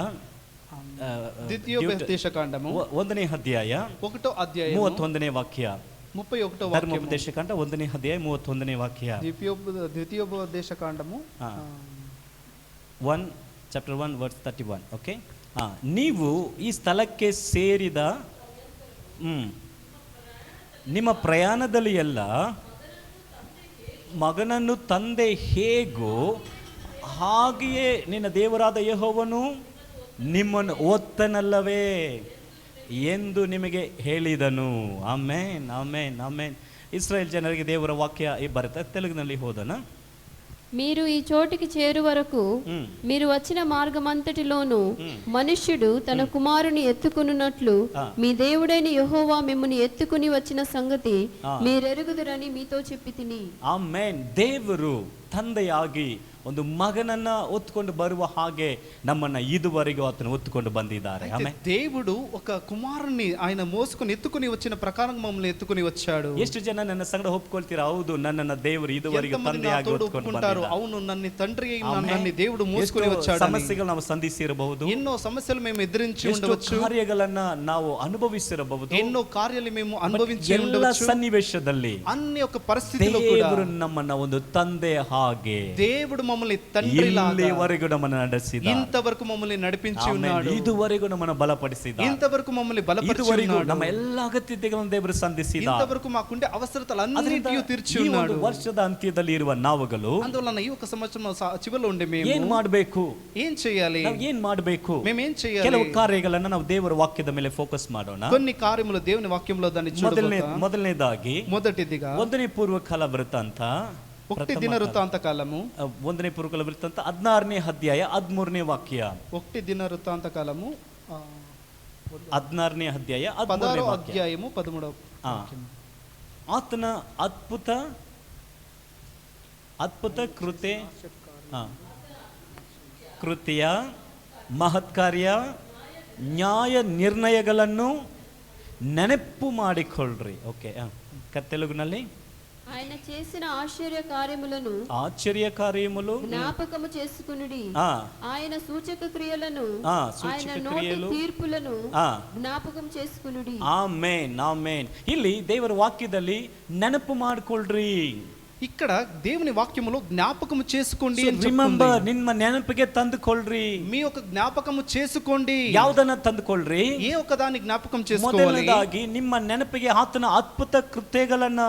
G: ద్వితీయోపదేశ కాండము
F: 1ನೇ ಅಧ್ಯಾಯ
G: 1వ అధ్యాయం
F: 31ನೇ ವಾಕ್ಯ.
G: 31వ వాక్యము.
F: ಧರ್ಮೋಪದೇಶ ಕಾಂಡ 1ನೇ ಅಧ್ಯಾಯ 31ನೇ ವಾಕ್ಯ.
G: ద్వితీయోపదేశ కాండము
F: 1 chapter 1 verse 31. ಓಕೆ, ನೀವು ಈ ಸ್ಥಳಕ್ಕೆ ಸೇರಿದ ನಿಮ್ಮ ಪ್ರಯಾಣದಲ್ಲಿ ಎಲ್ಲ ಮಗನನ್ನು ತಂದೆ ಹೇಗೋ ಹಾಗೆಯೇ ನಿನ್ನ ದೇವರಾದ ಯೆಹೋವನು ನಿಮ್ಮನ್ನು ಒತ್ತನಲ್ಲವೇ ಎಂದು ನಿಮಗೆ ಹೇಳಿದನು. ಆಮೇನ್, ಆಮೇನ್, ಆಮೇನ್. ಇಸ್ರಾಯೇಲ್ ಜನರಿಗೆ ದೇವರ ವಾಕ್ಯ ಬರುತ್ತೆ. ತೆಲುಗಿನಲ್ಲಿ ಹೋದನ.
B: మీరు ఈ చోటికి చేరు వరకు మీరు వచ్చిన మార్గమంతటిలోను మనుష్యుడు తన కుమారుని ఎత్తుకున్నట్లు మీ దేవుడైన యెహోవా మిమ్ముని ఎత్తుకుని వచ్చిన సంగతి మీరెరుగుదురని మీతో చెప్పి తిని.
F: ಆಮೇನ್. ದೇವರು ತಂದೆಯಾಗಿ ಒಂದು ಮಗನನ್ನ ಒತ್ತುಕೊಂಡು ಬರುವ ಹಾಗೆ ನಮ್ಮನ್ನ ಇದುವರೆಗೂ ಆತನು ಒತ್ತುಕೊಂಡು ಬಂದಿದ್ದಾರೆ. ಆಮೇಲೆ
G: దేవుడు ఒక కుమారుని ఆయన మోసుకొని ఎత్తుకుని వచ్చిన ప్రకారం మమ్మల్ని ఎత్తుకుని వచ్చాడు.
F: ಎಷ್ಟು ಜನ ನನ್ನ ಸಂಗಡ ಒಪ್ಕೊಳ್ತೀರಾ? ಹೌದು, ನನ್ನನ್ನ ದೇವರು ಇದುವರೆಗೂ ತಂದೆಯಾಗಿ ಒತ್ತುಕೊಂಡು
G: ఒప్పుకుంటారు?
F: ಬಂದಿದ್ದಾರೆ.
G: అవును, నన్ను తండ్రి నన్ను దేవుడు మోసుకొని వచ్చాడు.
F: ಸಮಸ್ಯೆಗಳು ನಾವು ಸಂಧಿಸಿರಬಹುದು,
G: ఎన్నో సమస్యలు మేము ఎదిరించి
F: ಎಷ್ಟೋ
G: ఉండవచ్చు,
F: ಕಾರ್ಯಗಳನ್ನ ನಾವು ಅನುಭವಿಸಿರಬಹುದು,
G: ఎన్నో కార్యాలు మేము అనుభవించి
F: ಎಲ್ಲ
G: ఉండవచ్చు.
F: ಸನ್ನಿವೇಶದಲ್ಲಿ
G: అన్ని ఒక పరిస్థితిలో కూడా
F: ದೇವರು ನಮ್ಮನ್ನ ಒಂದು ತಂದೆ ಹಾಗೆ
G: దేవుడు మమ్మల్ని తండ్రిలాగా
F: ಇಲ್ಲಿವರೆಗೂ ನಮ್ಮನ್ನ ನಡೆಸಿದ,
G: ఇంతవరకు మమ్మల్ని నడిపించి ఉన్నాడు,
F: ಇದುವರೆಗೂ ನಮ್ಮನ್ನ ಬಲಪಡಿಸಿದ,
G: ఇంతవరకు మమ్మల్ని బలపరిచి
F: ಇದುವರೆಗೂ
G: ఉన్నాడు,
F: ನಮ್ಮ ಎಲ್ಲ ಅಗತ್ಯತೆಗಳನ್ನು ದೇವರು ಸಂಧಿಸಿದ.
G: ఇంతవరకు మాకుండే అవసరతలన్నిటియూ తీర్చి
F: ಈ
G: ఉన్నాడు.
F: ಒಂದು ವರ್ಷದ ಅಂತ್ಯದಲ್ಲಿ ಇರುವ ನಾವುಗಳು
G: అందువలన ఈ ఒక సంవత్సరం చివరిలో ఉండే
F: ಏನ್
G: మేము
F: ಮಾಡಬೇಕು?
G: ఏం చేయాలి?
F: ನಾವು ಏನ್ ಮಾಡಬೇಕು?
G: మేము ఏం చేయాలి?
F: ಕೆಲವು ಕಾರ್ಯಗಳನ್ನ ನಾವು ದೇವರ ವಾಕ್ಯದ ಮೇಲೆ ಫೋಕಸ್ ಮಾಡೋಣ.
G: కొన్ని కార్యములు దేవుని వాక్యంలో దాన్ని చూడబోతాం.
F: ಮೊದಲನೇದಾಗಿ
G: మొదటిదిగా
F: 1ನೇ ಪೂರ್ವಕಾಲ ವೃತ್ತಾಂತ,
G: 1 దిన వృత్తాంత కాలము
F: 1ನೇ ಪೂರ್ವಕಾಲ ವೃತ್ತಾಂತ 16ನೇ ಅಧ್ಯಾಯ 13ನೇ ವಾಕ್ಯ.
G: 1 దిన వృత్తాంత కాలము
F: 16ನೇ ಅಧ್ಯಾಯ 13ನೇ
G: 16వ
F: ವಾಕ್ಯ.
G: అధ్యాయము 13వ
F: ಆತನ ಅದ್ಭುತ ಕೃತ್ಯ ಮಹತ್ಕಾರ್ಯ ನ್ಯಾಯ ನಿರ್ಣಯಗಳನ್ನು ನೆನಪು ಮಾಡಿಕೊಳ್ಳ್ರಿ. ಓಕೆ, ತೆಲುಗುನಲ್ಲಿ
B: ఆయన చేసిన ఆశ్చర్య కార్యములను జ్ఞాపకము చేసుకునుడి. ఆయన సూచక క్రియలను ఆయన నోటి తీర్పులను ಜ್ಞಾಪಕಂ చేసుకునుడి.
F: Amen, amen. ಇಲ್ಲಿ ದೇವರ ವಾಕ್ಯದಲ್ಲಿ ನೆನಪು ಮಾಡಿಕೊಳ್ಳ್ರಿ.
G: ఇక్కడ దేవుని వాక్యములో జ్ఞాపకము చేసుకోండి అని
F: ರಿಮೆಂಬರ್, ನಿಮ್ಮ ನೆನಪಿಗೆ ತಂದುಕೊಳ್ಳ್ರಿ.
G: మీ యొక్క జ్ఞాపకము చేసుకోండి.
F: ಯಾವುದನ್ನ ತಂದುಕೊಳ್ಳ್ರಿ?
G: ఏ ఒక దాన్ని జ్ఞాపకం చేసుకోవాలి?
F: ಮೊದಲನೇದಾಗಿ ನಿಮ್ಮ ನೆನಪಿಗೆ ಆತನ ಅದ್ಭುತ ಕೃತ್ಯಗಳನ್ನ,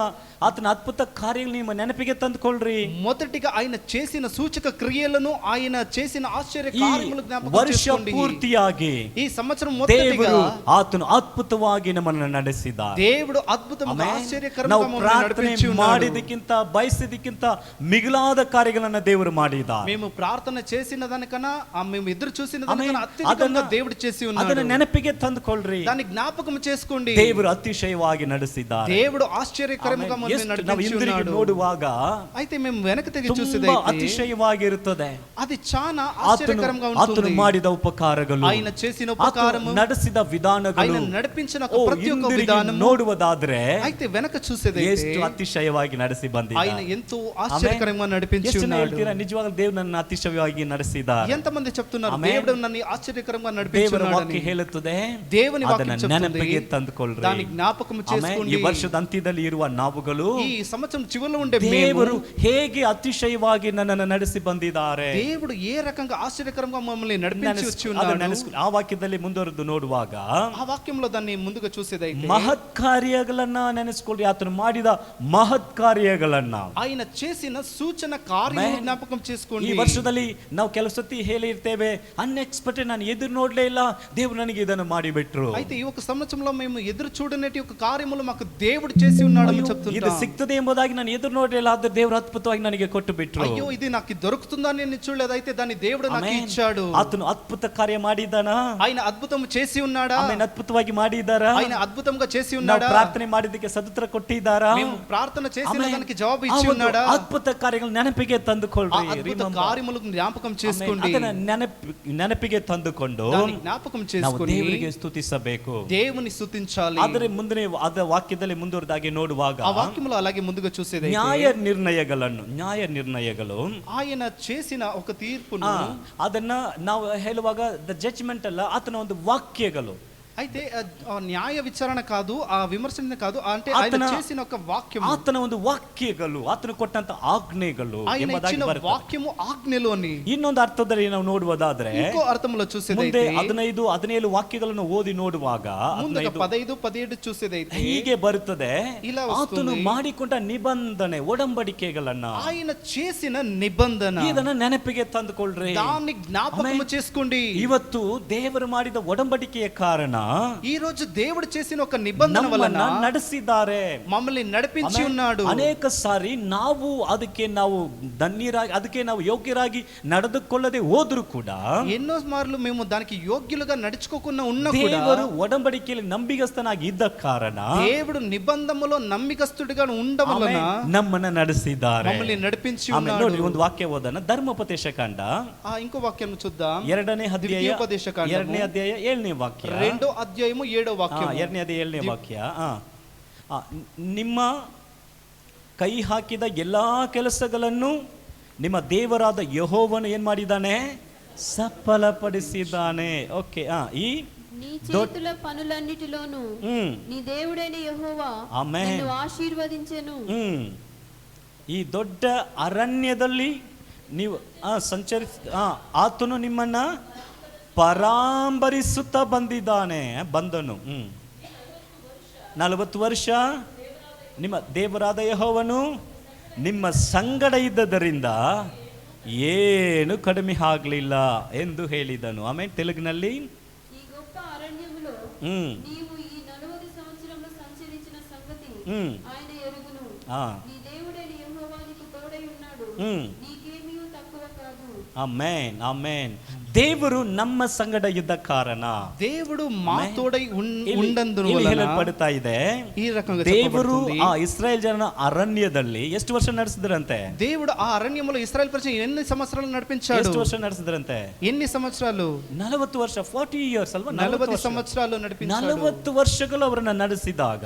F: ಆತನ ಅದ್ಭುತ ಕಾರ್ಯಗಳು ನಿಮ್ಮ ನೆನಪಿಗೆ ತಂದುಕೊಳ್ಳ್ರಿ.
G: మొదటిగా ఆయన చేసిన సూచక క్రియలను, ఆయన చేసిన ఆశ్చర్య కార్యములను జ్ఞాపకం
F: ವರ್ಷ
G: చేసుకోండి.
F: ಪೂರ್ತಿಯಾಗಿ
G: ఈ సంవత్సరం మొదటిగా
F: ಆತನು ಅದ್ಭುತವಾಗಿ ನಮ್ಮನ್ನು ನಡೆಸಿದ.
G: దేవుడు అద్భుతమైన ఆశ్చర్యకరంగా
F: ನಾವು
G: మమ్మల్ని
F: ಪ್ರಾರ್ಥನೆ
G: నడిపించి ఉన్నాడు.
F: ಮಾಡಿದಕ್ಕಿಂತ ಬಯಸಿದಕ್ಕಿಂತ ಮಿಗಿಲಾದ ಕಾರ್ಯಗಳನ್ನ ದೇವರು ಮಾಡಿದ.
G: మేము ప్రార్థన చేసిన దానికన్నా, మేము ఎదురు చూసిన దానికన్నా అత్యధికంగా దేవుడు చేసి ఉన్నాడు.
F: ಅದನ್ನ ನೆನಪಿಗೆ ತಂದುಕೊಳ್ಳ್ರಿ.
G: దాన్ని జ్ఞాపకం చేసుకోండి.
F: ದೇವರು ಅತಿಶಯವಾಗಿ ನಡೆಸಿದ್ದಾರೆ.
G: దేవుడు ఆశ్చర్యకరంగా మమ్మల్ని నడిపించి ఉన్నాడు.
F: ನೋಡುವಾಗ
G: అయితే మేము వెనక తిరిగి
F: ತುಂಬಾ
G: చూసేది
F: ಅತಿಶಯವಾಗಿರುತ್ತದೆ.
G: అది చాలా ఆశ్చర్యకరంగా ఉంటుంది.
F: ಆತನು ಮಾಡಿದ ಉಪಕಾರಗಳು,
G: ఆయన చేసిన ఉపకారము,
F: ನಡೆಸಿದ ವಿಧಾನಗಳು,
G: ఆయన నడిపించిన ప్రతి ఒక్క విధానము
F: ನೋಡುವುದಾದ್ರೆ
G: అయితే వెనక చూసేది
F: ಎಷ್ಟು ಅತಿಶಯವಾಗಿ ನಡೆಸಿ ಬಂದಿದ್ದಾನೆ.
G: ఆయన ఎంతో ఆశ్చర్యకరంగా నడిపించి
F: ಎಷ್ಟು
G: ఉన్నాడు.
F: ಹೇಳ್ತೀರಾ ನಿಜವಾಗ್ಲೂ ದೇವರು ನನ್ನ ಅತಿಶಯವಾಗಿ ನಡೆಸಿದ್ದಾರೆ?
G: ఎంతమంది చెప్తున్నారు
F: ಆಮೆನ್.
G: దేవుడు నన్ను ఆశ్చర్యకరంగా
F: ದೇವರ
G: నడిపించున్నాడని?
F: ವಾಕ್ಯ ಹೇಳುತ್ತದೆ,
G: దేవుని వాక్యం
F: ಅದನ್ನ
G: చెప్తుంది,
F: ನೆನಪಿಗೆ ತಂದುಕೊಳ್ಳ್ರಿ.
G: దాన్ని జ్ఞాపకం
F: ಆಮೆನ್.
G: చేసుకోండి.
F: ಈ ವರ್ಷದ ಅಂತ್ಯದಲ್ಲಿ ಇರುವ ನಾವುಗಳು
G: ఈ సంవత్సరం చివరిలో ఉండే
F: ದೇವರು
G: మేము
F: ಹೇಗೆ ಅತಿಶಯವಾಗಿ ನನ್ನನ್ನು ನಡೆಸಿ ಬಂದಿದ್ದಾರೆ,
G: దేవుడు ఏ రకంగా ఆశ్చర్యకరంగా మమ్మల్ని నడిపించి వచ్చి
F: ಅದನ್ನ
G: ఉన్నాడు.
F: ಆ ವಾಕ್ಯದಲ್ಲಿ ಮುಂದುವರೆದು ನೋಡುವಾಗ
G: ఆ వాక్యంలో దాన్ని ముందుగా చూసేదైతే
F: ಮಹತ್ ಕಾರ್ಯಗಳನ್ನ ನೆನೆಸ್ಕೊಳ್ಳಿ. ಆತನು ಮಾಡಿದ ಮಹತ್ ಕಾರ್ಯಗಳನ್ನ
G: ఆయన చేసిన సూచన కార్యము
F: ಆಮೆನ್.
G: జ్ఞాపకం
F: ಈ
G: చేసుకోండి.
F: ವರ್ಷದಲ್ಲಿ ನಾವು ಕೆಲವು ಸತಿ ಹೇಳಿರ್ತೇವೆ, ಅನ್ಎಕ್ಸ್ಪೆಕ್ಟೆಡ್, ನಾನು ಎದುರು ನೋಡ್ಲೇ ಇಲ್ಲ, ದೇವ್ರು ನನಗೆ ಇದನ್ನು ಮಾಡಿಬಿಟ್ರು.
G: అయితే ఈ ఒక సంవత్సరంలో మేము ఎదురు చూడనేటి ఒక కార్యములు మాకు దేవుడు చేసి ఉన్నాడని
F: ಇದು
G: చెప్తుంటాం.
F: ಸಿಗ್ತದೆ ಎಂಬುದಾಗಿ ನಾನು ಎದುರು ನೋಡ್ಲಿಲ್ಲ, ಆದ್ರೆ ದೇವರು ಅದ್ಭುತವಾಗಿ ನನಗೆ ಕೊಟ್ಟು ಬಿಟ್ರು.
G: అయ్యో ఇది నాకు దొరుకుతుందని నేను చూడలేదు, అయితే దాన్ని దేవుడు నాకు
F: ಆಮೆನ್.
G: ఇచ్చాడు.
F: ಆತನು ಅದ್ಭುತ ಕಾರ್ಯ ಮಾಡಿದ್ದಾನಾ?
G: ఆయన అద్భుతం చేసి ఉన్నాడా?
F: ಆಮೇಲೆ ಅದ್ಭುತವಾಗಿ ಮಾಡಿದ್ದಾರಾ?
G: ఆయన అద్భుతంగా చేసి
F: ನಾವು
G: ఉన్నాడా?
F: ಪ್ರಾರ್ಥನೆ ಮಾಡಿದ್ದಕ್ಕೆ ಸದುತ್ತರ ಕೊಟ್ಟಿದ್ದಾರಾ?
G: మేము ప్రార్థన చేసిన
F: ಆಮೆನ್.
G: దానికి జవాబు
F: ಆ
G: ఇచ్చి
F: ಒಂದು
G: ఉన్నాడా?
F: ಅದ್ಭುತ ಕಾರ್ಯಗಳು ನೆನಪಿಗೆ
G: ఆ
F: ತಂದುಕೊಳ್ಳ್ರಿ.
G: అద్భుత కార్యములకు జ్ఞాపకం చేసుకోండి.
F: ಅದನ್ನ ನೆನಪಿಗೆ ತಂದುಕೊಂಡು
G: దాన్ని జ్ఞాపకం
F: ನಾವು
G: చేసుకొని
F: ದೇವರಿಗೆ ಸ್ತುತಿಸಬೇಕು.
G: దేవుని స్తుతించాలి.
F: ಆದರೆ ಮುಂದೆ ಅದ ವಾಕ್ಯದಲ್ಲಿ ಮುಂದುವರೆದಾಗಿ ನೋಡುವಾಗ
G: ఆ వాక్యములో అలాగే ముందుగా చూసేది
F: ನ್ಯಾಯ ನಿರ್ಣಯಗಳು
G: ఆయన చేసిన ఒక తీర్పును
F: ಅದನ್ನ ನಾವು ಹೇಳುವಾಗ ದ ಜಡ್ಜ್ಮೆಂಟ್ ಅಲ್ಲ, ಆತನ ಒಂದು ವಾಕ್ಯಗಳು.
G: అయితే ఆ న్యాయ విచారణ కాదు, ఆ విమర్శన కాదు, అంటే ఆయన
F: ఆతన-
G: చేసిన ఒక వాక్యము,
F: ಆತನ ಒಂದು ವಾಕ್ಯಗಳು, ಆತನು ಕೊಟ್ಟಂತ ಆಜ್ಞೆಗಳು
G: ఆయన
F: ಎಂಬುದಾಗಿ
G: ఇచ్చిన
F: ಬರ್ತದೆ.
G: వాక్యము ఆజ్ఞలు అని.
F: ಇನ್ನೊಂದು ಅರ್ಥದಲ್ಲಿ ನಾವು ನೋಡುವುದಾದ್ರೆ
G: ఇంకో అర్థంలో
F: ಮುಂದೆ
G: చూసేదైతే
F: 15-17 ವಾಕ್ಯಗಳನ್ನು ಓದಿ ನೋಡುವಾಗ
G: ముందుగా
F: 15
G: 15-17 చూసేదైతే
F: ಹೀಗೆ ಬರುತ್ತದೆ,
G: ఇలా వస్తుంది.
F: ಆತನು ಮಾಡಿಕೊಂಡ ನಿಬಂಧನೆ ಒಡಂಬಡಿಕೆಗಳನ್ನ
G: ఆయన చేసిన నిబంధన
F: ಇದನ್ನ ನೆನಪಿಗೆ ತಂದುಕೊಳ್ಳ್ರಿ.
G: దాన్ని జ్ఞాపకము
F: ಆಮೆನ್.
G: చేసుకోండి.
F: ಇವತ್ತು ದೇವರು ಮಾಡಿದ ಒಡಂಬಡಿಕೆಯ ಕಾರಣ
G: ఈ రోజు దేవుడు చేసిన ఒక నిబంధన వలన
F: ನಮ್ಮನ್ನ ನಡೆಸಿದ್ದಾರೆ,
G: మమ్మల్ని నడిపించి ఉన్నాడు.
F: ಅನೇಕ ಸಾರಿ ನಾವು ಅದಕ್ಕೆ ನಾವು ಧನ್ಯರಾಗಿ, ಅದಕ್ಕೆ ನಾವು ಯೋಗ್ಯರಾಗಿ ನಡೆದುಕೊಳ್ಳದೆ ಹೋದ್ರು ಕೂಡ
G: ఎన్నో మార్లు మేము దానికి యోగ్యులుగా నడుచుకోకుండా ఉన్నా కూడా
F: ದೇವರು ಒಡಂಬಡಿಕೆಯಲ್ಲಿ ನಂಬಿಗಸ್ತನಾಗಿ ಇದ್ದ ಕಾರಣ
G: దేవుడు నిబంధనలో నమ్మికస్తుడిగా ఉండడం వలన
F: ಆಮೆನ್, ನಮ್ಮನ್ನ ನಡೆಸಿದ್ದಾರೆ.
G: మమ్మల్ని నడిపించి
F: ಆಮೆನ್.
G: ఉన్నాడు.
F: ನೋಡ್ರಿ, ಒಂದು ವಾಕ್ಯ ಓದೋಣ. ಧರ್ಮೋಪದೇಶ ಕಾಂಡ
G: ఇంకో వాక్యం చూద్దాం.
F: 2ನೇ ಅಧ್ಯಾಯ
G: ದ್ವಿತೀಯೋಪದೇಶ ಕಾಂಡము
F: 2ನೇ ಅಧ್ಯಾಯ 7ನೇ ವಾಕ್ಯ.
G: 2వ అధ్యాయము 7వ వాక్యం.
F: 2ನೇ ಅಧ್ಯಾಯ 7ನೇ ವಾಕ್ಯ. ನಿಮ್ಮ ಕೈ ಹಾಕಿದ ಎಲ್ಲಾ ಕೆಲಸಗಳನ್ನು ನಿಮ್ಮ ದೇವರಾದ ಯೆಹೋವನು ಏನ್ ಮಾಡಿದ್ದಾನೆ? ಸಫಲಪಡಿಸಿದ್ದಾನೆ. ಓಕೆ. ಈ
B: నీ చేతుల పనులన్నిటిలోనూ నీ దేవుడైన యెహోవా
F: ಆಮೆನ್.
B: నిన్ను ఆశీర్వదించెను.
F: ಈ ದೊಡ್ಡ ಅರಣ್ಯದಲ್ಲಿ ನೀವು ಆತನು ನಿಮ್ಮನ್ನ ಪರಾಂಬರಿಸುತ್ತಾ ಬಂದನು. 40 ವರ್ಷ ನಿಮ್ಮ ದೇವರಾದ ಯೆಹೋವನು ನಿಮ್ಮ ಸಂಗಡ ಇದ್ದದರಿಂದ ಏನು ಕಡಿಮೆ ಆಗಲಿಲ್ಲ ಎಂದು ಹೇಳಿದನು. ಆಮೇಲೆ ತೆಲುಗಿನಲ್ಲಿ
B: ఈ గొప్ప అరణ్యములో నీవు ఈ 40 సంవత్సరములు సంచరించిన సంగతి ఆయన ఎరుగును. నీ దేవుడైన యెహోవా నీకు తోడై ఉన్నాడు, నీకేమీ తక్కువ కాదు.
F: Amen, amen. ದೇವರು ನಮ್ಮ ಸಂಗಡ ಇದ್ದ ಕಾರಣ,
G: దేవుడు మా తోడై ఉండందున
F: ಇಲ್ಲಿ
G: వలన
F: ಹೇಳಲ್ಪಡ್ತಾ ಇದೆ,
G: ఈ రకంగా
F: ದೇವರು
G: చెప్పబడుతుంది.
F: ಆ ಇಸ್ರಾಯೇಲ್ ಜನ ಅರಣ್ಯದಲ್ಲಿ ಎಷ್ಟು ವರ್ಷ ನಡೆಸಿದ್ರಂತೆ?
G: దేవుడు ఆ అరణ్యములో ఇశ్రాయేలు ప్రజలను ఎన్ని సంవత్సరాలు నడిపించాడు?
F: ಎಷ್ಟು ವರ್ಷ ನಡೆಸಿದ್ರಂತೆ?
G: ఎన్ని సంవత్సరాలు?
F: 40 ವರ್ಷ, 40 years ಅಲ್ವಾ?
G: 40 సంవత్సరాలు నడిపించాడు.
F: 40 ವರ್ಷಗಳು ಅವರನ್ನ ನಡೆಸಿದಾಗ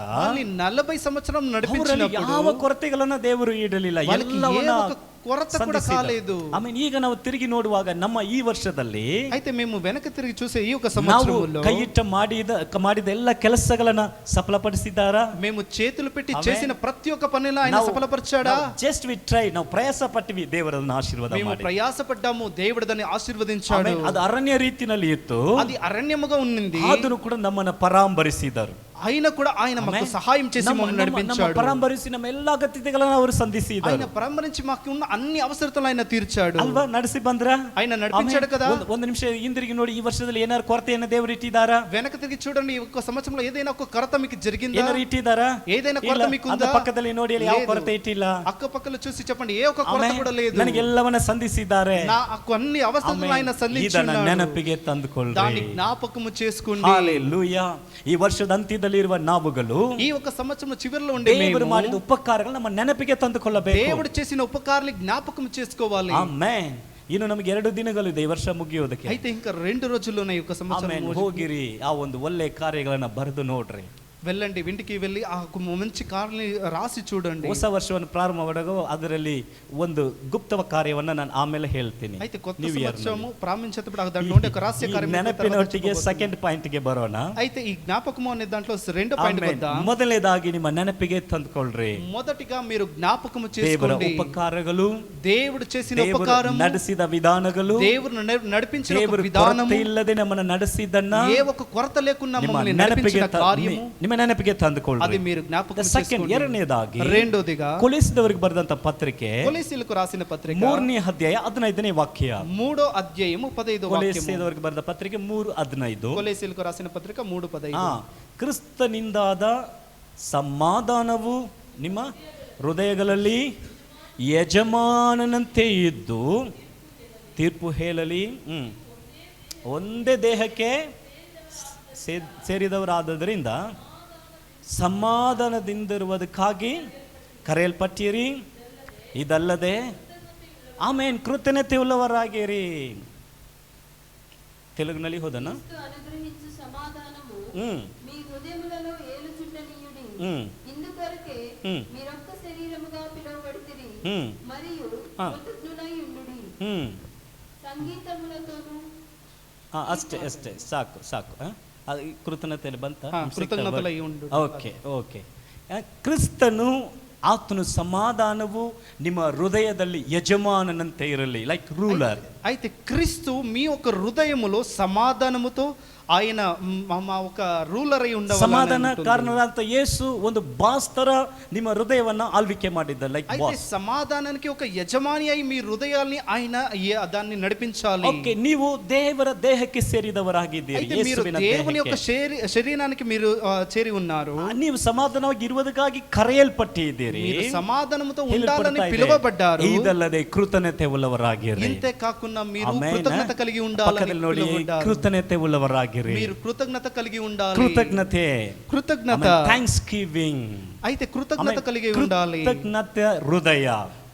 G: 40 సంవత్సరం
F: ಅವರಲ್ಲಿ
G: నడిపించినప్పుడు
F: ಯಾವ ಕೊರತೆಗಳನ್ನ ದೇವರು ಇಡಲಿಲ್ಲ,
G: వాళ్ళకి ఏ
F: ಎಲ್ಲವನ್ನ
G: ఒక కొరత కూడా కాలేదు.
F: ಆಮೇಲೆ ಈಗ ನಾವು ತಿರುಗಿ ನೋಡುವಾಗ ನಮ್ಮ ಈ ವರ್ಷದಲ್ಲಿ
G: అయితే మేము వెనక తిరిగి చూసే ఈ ఒక
F: ನಾವು
G: సంవత్సరంలో
F: ಕೈಯಿಟ್ಟ ಮಾಡಿದ ಎಲ್ಲ ಕೆಲಸಗಳನ್ನ ಸಫಲಪಡಿಸಿದ್ದಾರಾ?
G: మేము చేతులు పెట్టి
F: ఆమెన్.
G: చేసిన ప్రతి ఒక్క పనిలో ఆయన సఫలపరిచాడా?
F: ಜಸ್ಟ್ ವಿ ಟ್ರೈ, ನಾವು ಪ್ರಯಾಸ ಪಟ್ಟಿವಿ, ದೇವರನ್ನ ಆಶೀರ್ವಾದ
G: మేము
F: ಮಾಡಿ.
G: ప్రయాసపడ్డాము, దేవుడు దాన్ని ఆశీర్వదించాడు.
F: ಆಮೆನ್. ಅದು ಅರಣ್ಯ ರೀತಿನಲ್ಲಿ ಇತ್ತು,
G: అది అరణ్యముగా ఉన్నింది.
F: ಆದರೂ ಕೂಡ ನಮ್ಮನ್ನ ಪರಾಂಬರಿಸಿದರು.
G: అయినా కూడా ఆయన మాకు సహాయం చేసి మమ్మల్ని నడిపించాడు.
F: ಪರಾಂಬರಿಸಿ ನಮ್ಮ ಎಲ್ಲಾ ಅಗತ್ಯತೆಗಳನ್ನು ಅವರು ಸಂಧಿಸಿದರು.
G: ఆయన పరాంబరించి మాకు ఉన్న అన్ని అవసరతలు ఆయన తీర్చాడు.
F: ಅಲ್ವಾ? ನಡೆಸಿ ಬಂದ್ರ
G: ఆయన నడిపించాడు కదా.
F: ಒಂದು ನಿಮಿಷ ಹಿಂದಿರುಗಿ ನೋಡಿ, ಈ ವರ್ಷದಲ್ಲಿ ಏನಾರು ಕೊರತೆಯನ್ನು ದೇವರು ಇಟ್ಟಿದ್ದಾರಾ?
G: వెనక తిరిగి చూడండి, ఈ ఒక్క సంవత్సరంలో ఏదైనా ఒక కొరత మీకు జరిగిందా?
F: ಏನಾರು ಇಟ್ಟಿದ್ದಾರಾ?
G: ఏదైనా కొరత మీకు ఉందా?
F: ಪಕ್ಕದಲ್ಲಿ ನೋಡಿ, ಅಲ್ಲಿ ಯಾವ ಕೊರತೆ ಇಟ್ಟಿಲ್ಲ.
G: అక్కపక్కల చూసి చెప్పండి, ఏ ఒక్క కొరత కూడా లేదు.
F: ನನಗೆ ಎಲ್ಲವನ್ನ ಸಂಧಿಸಿದ್ದಾರೆ.
G: నాకు అన్ని అవసరతలు ఆయన
F: ಇದನ್ನ
G: సంధించున్నాడు.
F: ನೆನಪಿಗೆ ತಂದುಕೊಳ್ಳಿ.
G: దాన్ని జ్ఞాపకము చేసుకోండి.
F: ಹಲ್ಲೆಲೂಯಾ. ಈ ವರ್ಷದ ಅಂತ್ಯದಲ್ಲಿರುವ ನಾವುಗಳು
G: ఈ ఒక సంవత్సరం చివరిలో ఉండే
F: ದೇವರು
G: మేము
F: ಮಾಡಿದ ಉಪಕಾರಗಳು ನಮ್ಮ ನೆನಪಿಗೆ ತಂದುಕೊಳ್ಳಬೇಕು.
G: దేవుడు చేసిన ఉపకారాలు జ్ఞాపకం చేసుకోవాలి.
F: ಆಮೆನ್. ಇನ್ನು ನಮಗೆ 2 ದಿನಗಳು ಇದೆ ಈ ವರ್ಷ ಮುಗಿಯೋದಕ್ಕೆ.
G: అయితే ఇంకా 2 రోజుల్లోనే ఈ ఒక సంవత్సరం
F: ಆಮೆನ್. ಹೋಗಿರಿ, ಆ ಒಂದು ಒಳ್ಳೆ ಕಾರ್ಯಗಳನ್ನ ಬರೆದು ನೋಡ್ರಿ.
G: వెళ్ళండి, ఇంటికి వెళ్ళి ఆ మంచి కార్ని రాసి చూడండి.
F: ಹೊಸ ವರ್ಷವನ್ನು ಪ್ರಾರಂಭ ಮಾಡುವಾಗ ಅದರಲ್ಲಿ ಒಂದು ಗುಪ್ತ ಕಾರ್ಯವನ್ನ ನಾನು ಆಮೇಲೆ ಹೇಳ್ತೀನಿ.
G: అయితే కొత్త
F: New Year
G: సంవత్సరము ప్రారంభించేటప్పుడు దాంట్లో ఉండే ఒక రహస్య కార్యం
F: ನೆನಪಿನೊಟ್ಟಿಗೆ ಸೆಕೆಂಡ್ ಪಾಯಿಂಟ್ ಗೆ ಬರೋಣ.
G: అయితే ఈ జ్ఞాపకము అనే దాంట్లో రెండో పాయింట్ వద్దాం.
F: ಮೊದಲನೇದಾಗಿ ನಿಮ್ಮ ನೆನಪಿಗೆ ತಂದುಕೊಳ್ಳ್ರಿ
G: మొదటిగా మీరు జ్ఞాపకము
F: ದೇವರ
G: చేసుకోండి
F: ಉಪಕಾರಗಳು,
G: దేవుడు చేసిన
F: ದೇವರು
G: ఉపకారం,
F: ನಡೆಸಿದ ವಿಧಾನಗಳು,
G: దేవుడు నడిపించిన
F: ದೇವರು
G: విధానము,
F: ಕೊರತೆ ಇಲ್ಲದೆ ನಮ್ಮನ್ನು ನಡೆಸಿದ್ದನ್ನ
G: ఏ ఒక కొరత లేకుండా
F: ನಿಮ್ಮ
G: మమ్మల్ని
F: ನೆನಪಿಗೆ
G: నడిపించిన కార్యము
F: ನಿಮ್ಮ ನೆನಪಿಗೆ
G: అది
F: ತಂದುಕೊಳ್ಳ್ರಿ.
G: మీరు జ్ఞాపకం
F: ಸೆಕೆಂಡ್
G: చేసుకోండి.
F: ಎರಡನೇದಾಗಿ
G: రెండోదిగా
F: ಕೊಲಿಸಿದವರಿಗೆ ಬರೆದಂತ ಪತ್ರಿಕೆ
G: కొలొస్సీయులకు రాసిన పత్రిక
F: 3ನೇ ಅಧ್ಯಾಯ 15ನೇ ವಾಕ್ಯ.
G: 3వ అధ్యాయము 15వ వాక్యము.
F: ಕೊಲಿಸಿದವರಿಗೆ ಬರೆದ ಪತ್ರಿಕೆ 3:15.
G: కొలొస్సీయులకు రాసిన పత్రిక 3:15.
F: ಕ್ರಿಸ್ತನಿಂದಾದ ಸಮಾಧಾನವು ನಿಮ್ಮ ಹೃದಯಗಳಲ್ಲಿ ಯಜಮಾನನಂತೆ ಇದ್ದು ತೀರ್ಪು ಹೇಳಲಿ. ಒಂದೇ ದೇಹಕ್ಕೆ ಸೇರಿದವರಾದ್ದರಿಂದ ಸಮಾಧಾನದಿಂದಿರುವುದಕ್ಕಾಗಿ ಕರೆಯಲ್ಪಟ್ಟಿರಿ. ಇದಲ್ಲದೆ ಆಮೇನ್ ಕೃತಜ್ಞತೆ ಉಳ್ಳವರಾಗಿರಿ. తెలుగుನಲ್ಲಿ ಹೋದನ
B: అనుగ్రహించు సమాధానము
F: ಹ್ಮ್
B: మీ హృదయములలో ఏలుచుండనీయుడి.
F: ಹ್ಮ್
B: ఇందుకొరకే
F: ಹ್ಮ್
B: మీరొక్క శరీరముగా పిలువబడితిరి
F: ಹ್ಮ್
B: మరియు
F: ఆ.
B: కృతజ్ఞులై ఉండుడి.
F: ಹ್ಮ್
B: సంగీతములతోను
F: ಅಷ್ಟೇ ಅಷ್ಟೇ ಸಾಕು ಸಾಕು. ಅದು ಕೃತಜ್ಞತೆಯಲ್ಲಿ ಬಂತ?
G: కృతజ్ఞతలై ఉండు.
F: Okay okay. ಕ್ರಿಸ್ತನು ಆತನು ಸಮಾಧಾನವು ನಿಮ್ಮ ಹೃದಯದಲ್ಲಿ ಯಜಮಾನನಂತೆ ಇರಲಿ, ಲೈಕ್ ರೂಲರ್.
G: అయితే క్రీస్తు మీ యొక్క హృదయములో సమాధానముతో ఆయన మా ఒక ರೂಲರ್ ಅయి
F: ಸಮಾಧಾನ
G: ఉండవాలి.
F: ಕಾರಣರಾದ ಯೇಸು ಒಂದು ಬಾಸ್ ತರ ನಿಮ್ಮ ಹೃದಯವನ್ನ ಆಳ್ವಿಕೆ ಮಾಡಿದ್ದ, ಲೈಕ್
G: అయితే
F: ಬಾಸ್.
G: సమాధానానికి ఒక యజమాని అయి మీ హృదయాల్ని ఆయన దాన్ని నడిపించాలి.
F: ಓಕೆ, ನೀವು ದೇವರ ದೇಹಕ್ಕೆ ಸೇರಿದವರಾಗಿದ್ದೀರಿ.
G: అయితే మీరు
F: ಯೇಸುವಿನ
G: దేవుని యొక్క
F: ದೇಹಕ್ಕೆ
G: శరీరానికి మీరు చేరి ఉన్నారు.
F: ನೀವು ಸಮಾಧಾನವಾಗಿ ಇರುವುದಕ್ಕಾಗಿ ಕರೆಯಲ್ಪಟ್ಟಿದ್ದೀರಿ.
G: మీరు సమాధానముతో
F: ಹೇಳಲ್ಪಡ್ತಾ
G: ఉండాలని
F: ಇದೆ.
G: పిలువబడ్డారు.
F: ಇದಲ್ಲದೆ ಕೃತಜ್ಞತೆ ಉಳ್ಳವರಾಗಿರಿ.
G: ఇంతే కాకుండా మీరు
F: ಆಮೆನ್.
G: కృతజ్ఞత కలిగి ఉండాలని
F: ಪಕ್ಕದಲ್ಲಿ ನೋಡಿ,
G: పిలువబడ్డారు.
F: ಕೃತಜ್ಞತೆ ಉಳ್ಳವರಾಗಿರಿ.
G: మీరు కృతజ్ఞత కలిగి ఉండాలి.
F: ಕೃತಜ್ಞತೆ,
G: కృతజ్ఞత,
F: ಥ್ಯಾಂಕ್ಸ್ ಗಿವಿಂಗ್.
G: అయితే కృతజ్ఞత కలిగి ఉండాలి.
F: ಕೃತಜ್ಞತೆ ಹೃದಯ.